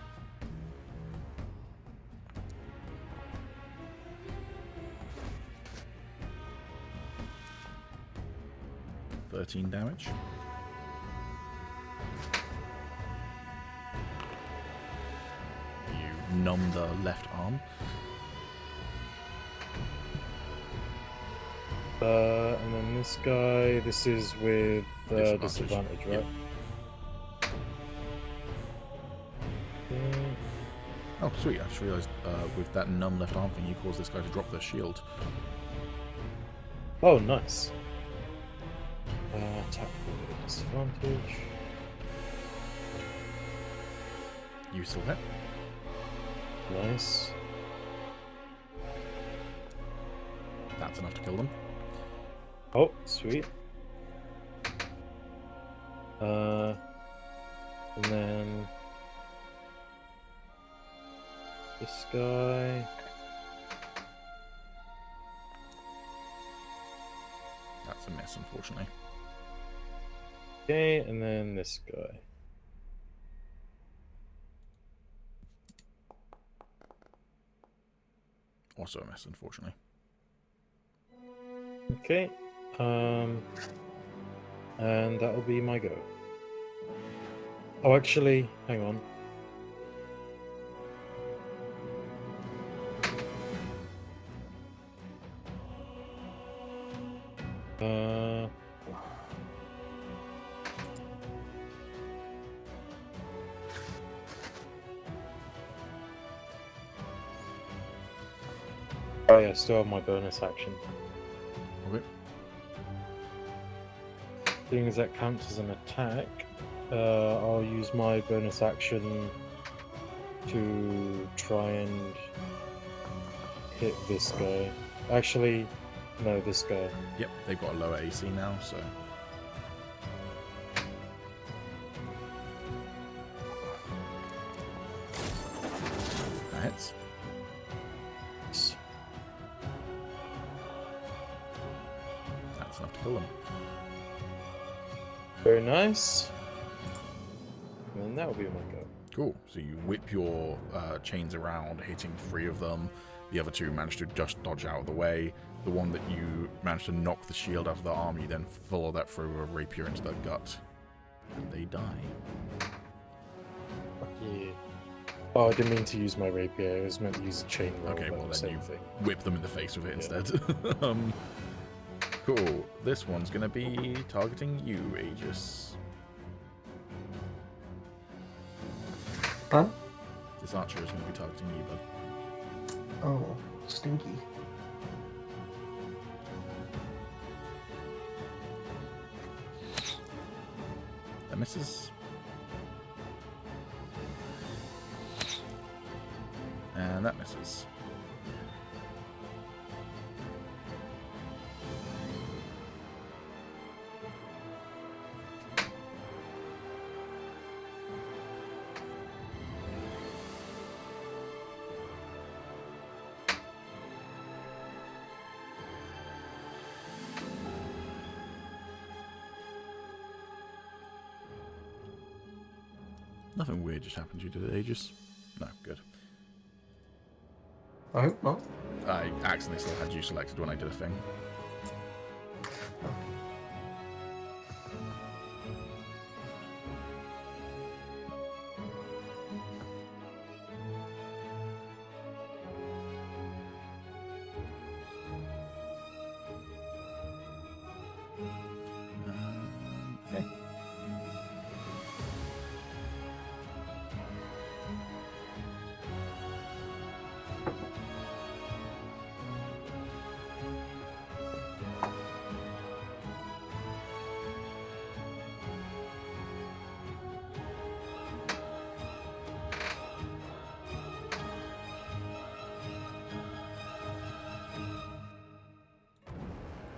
$13 damage. You numb the left arm. And then this guy, this is with Disadvantage. disadvantage, Yep. right? Okay. Oh, sweet. I just realised with that numb left arm thing, you caused this guy to drop their shield. Oh, nice. Attack with disadvantage. You still hit. Nice. That's enough to kill them. Oh, sweet. And then this guy. That's a miss, unfortunately. Okay, and then this guy. Also a miss, unfortunately. Okay. And that'll be my go. Oh, actually, hang on. Oh yeah, still have my bonus action. Okay. Seeing as that counts as an attack, I'll use my bonus action to try and hit this guy. Actually, no, this guy. Yep, they've got a lower AC now, so. That hits. That's enough to kill them. Very nice. And then that will be my go. Cool. So you whip your chains around, hitting 3 of them. The other 2 manage to just dodge out of the way. The one that you managed to knock the shield out of the arm, you then follow that through a rapier into their gut. And they die. Fuck yeah. Oh, I didn't mean to use my rapier. I was meant to use a chain. Okay, well then same you thing. whip them in the face with it Yeah. instead. Cool. This one's going to be targeting you, Agis. Huh? This archer is going to be targeting you, bud. Oh, stinky. That misses. And that misses. Nothing weird just happened to you, did it, Agis? No, good. I hope not. I accidentally still had you selected when I did a thing. Okay.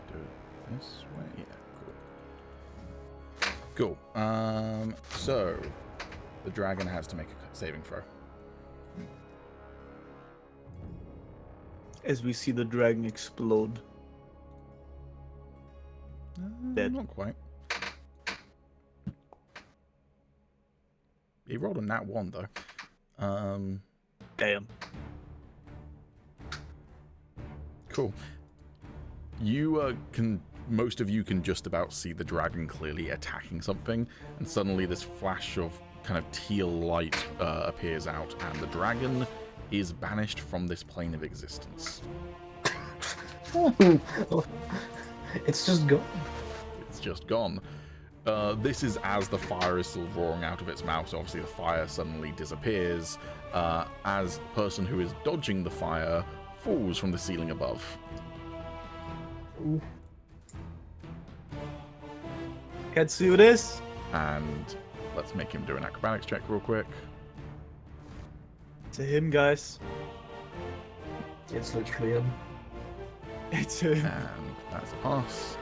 Do it this way. Yeah, cool. Cool. So the dragon has to make a saving throw. As we see the dragon explode. Dead. Not quite. He rolled a nat 1 though. Damn. Cool. You most of you can just about see the dragon clearly attacking something, and suddenly this flash of kind of teal light appears out, and the dragon is banished from this plane of existence. It's just gone. It's just gone. This is as the fire is still roaring out of its mouth, so obviously the fire suddenly disappears, as the person who is dodging the fire falls from the ceiling above. Ooh. Can't do this. And let's make him do an acrobatics check real quick. To him, guys. It's literally him. It's him. And that's a pass.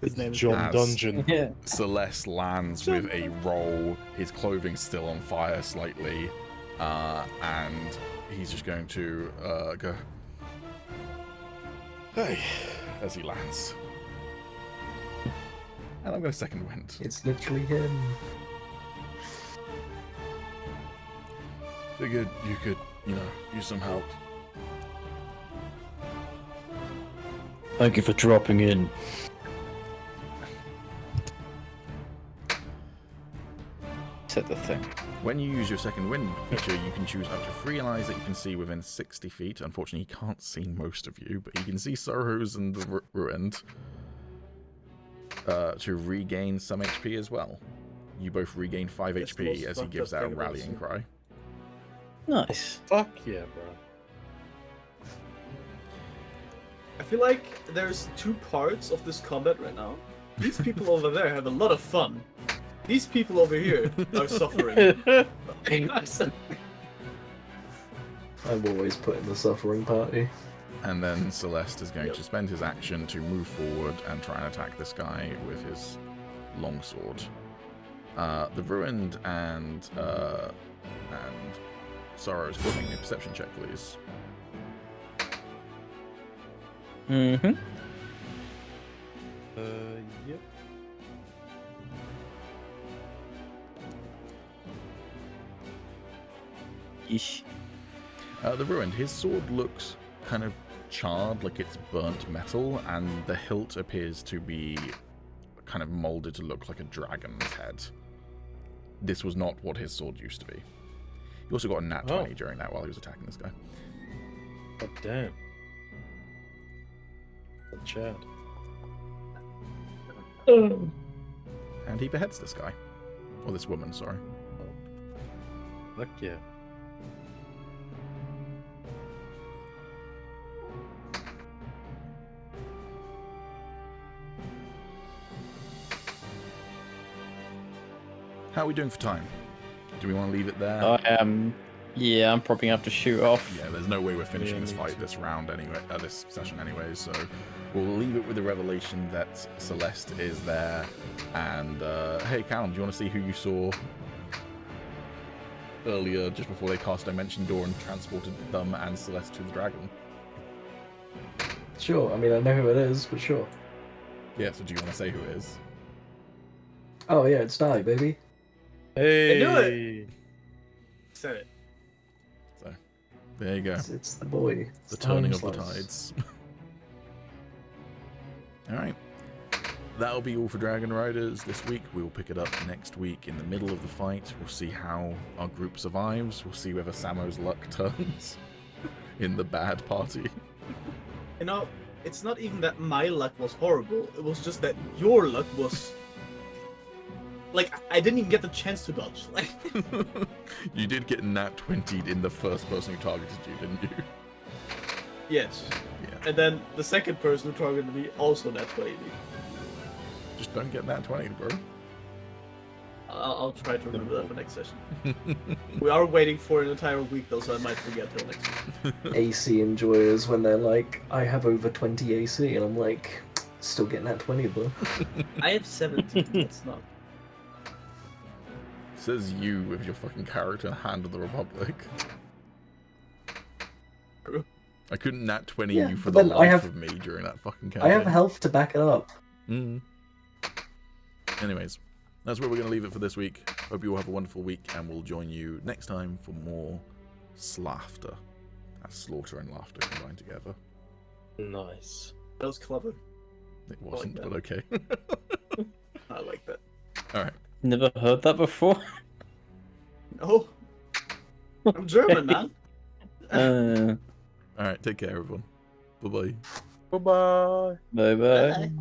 His name is John As- Dungeon. Yeah. Celeste lands with a roll, his clothing still on fire slightly, and he's just going to go, hey, as he lands. And I'm going to second wind. It's literally him. Figured you could, use some help. Thank you for dropping in. Said the thing. When you use your second wind feature, you can choose up to 3 allies that you can see within 60 feet. Unfortunately, he can't see most of you, but he can see Sorrows and the Ruined to regain some HP as well. You both regain 5 That's the HP most as he fucked gives up out thing about Rallying this. Cry. Nice. Fuck yeah, bro. I feel like there's 2 parts of this combat right now. These people over there have a lot of fun. These people over here are suffering. I'm always putting the suffering party. And then Celeste is going to spend his action to move forward and try and attack this guy with his longsword. The Ruined and Sorrows, give me a perception check, please. Mm-hmm. Yep. Ish. The Ruined, his sword looks kind of charred, like it's burnt metal, and the hilt appears to be kind of molded to look like a dragon's head. This was not what his sword used to be. He also got a nat 20 during that while he was attacking this guy. God damn. Chad. And he beheads this guy. Or this woman, sorry. Fuck yeah. How are we doing for time? Do we want to leave it there? I am. Yeah, I'm probably gonna have to shoot off. Yeah, there's no way we're finishing Yeah, this me fight too. this round anyway, this session anyway, so we'll leave it with the revelation that Celeste is there. And, hey, Calum, do you want to see who you saw earlier, just before they cast Dimension Door and transported them and Celeste to the dragon? Sure, I mean, I know who it is, but sure. Yeah, so do you want to say who it is? Oh, yeah, it's Dai, baby. Hey! knew it! Said it. So, there you go. It's the boy. It's The turning of the time slice. tides. Alright. That'll be all for Dragonriders this week. We'll pick it up next week in the middle of the fight. We'll see how our group survives. We'll see whether Samo's luck turns in the bad party. You know, it's not even that my luck was horrible. It was just that your luck was... Like, I didn't even get the chance to dodge. Like, You did get nat 20'd in the first person who targeted you, didn't you? yes. Yeah. And then the second person who targeted me also nat 20 me. Just don't get nat 20'd, bro. I'll try to remember that for next session. We are waiting for an entire week though, so I might forget till next week. AC enjoyers when they're like, I have over 20 AC, and I'm like, still getting that 20, bro. I have 17, that's not. Says you with your fucking character in Hand of the Republic. True. I couldn't nat 20 Yeah, you for but the then life I have- of me during that fucking I campaign. have health to back it up. Anyways, that's where we're going to leave it for this week. Hope you all have a wonderful week, and we'll join you next time for more slaughter. That's slaughter and laughter combined together. Nice. That was clever. It wasn't, that. but okay. I like that. All right. Never heard that before. No. I'm German, man. All right. Take care, everyone. Bye bye. Bye bye. Bye bye.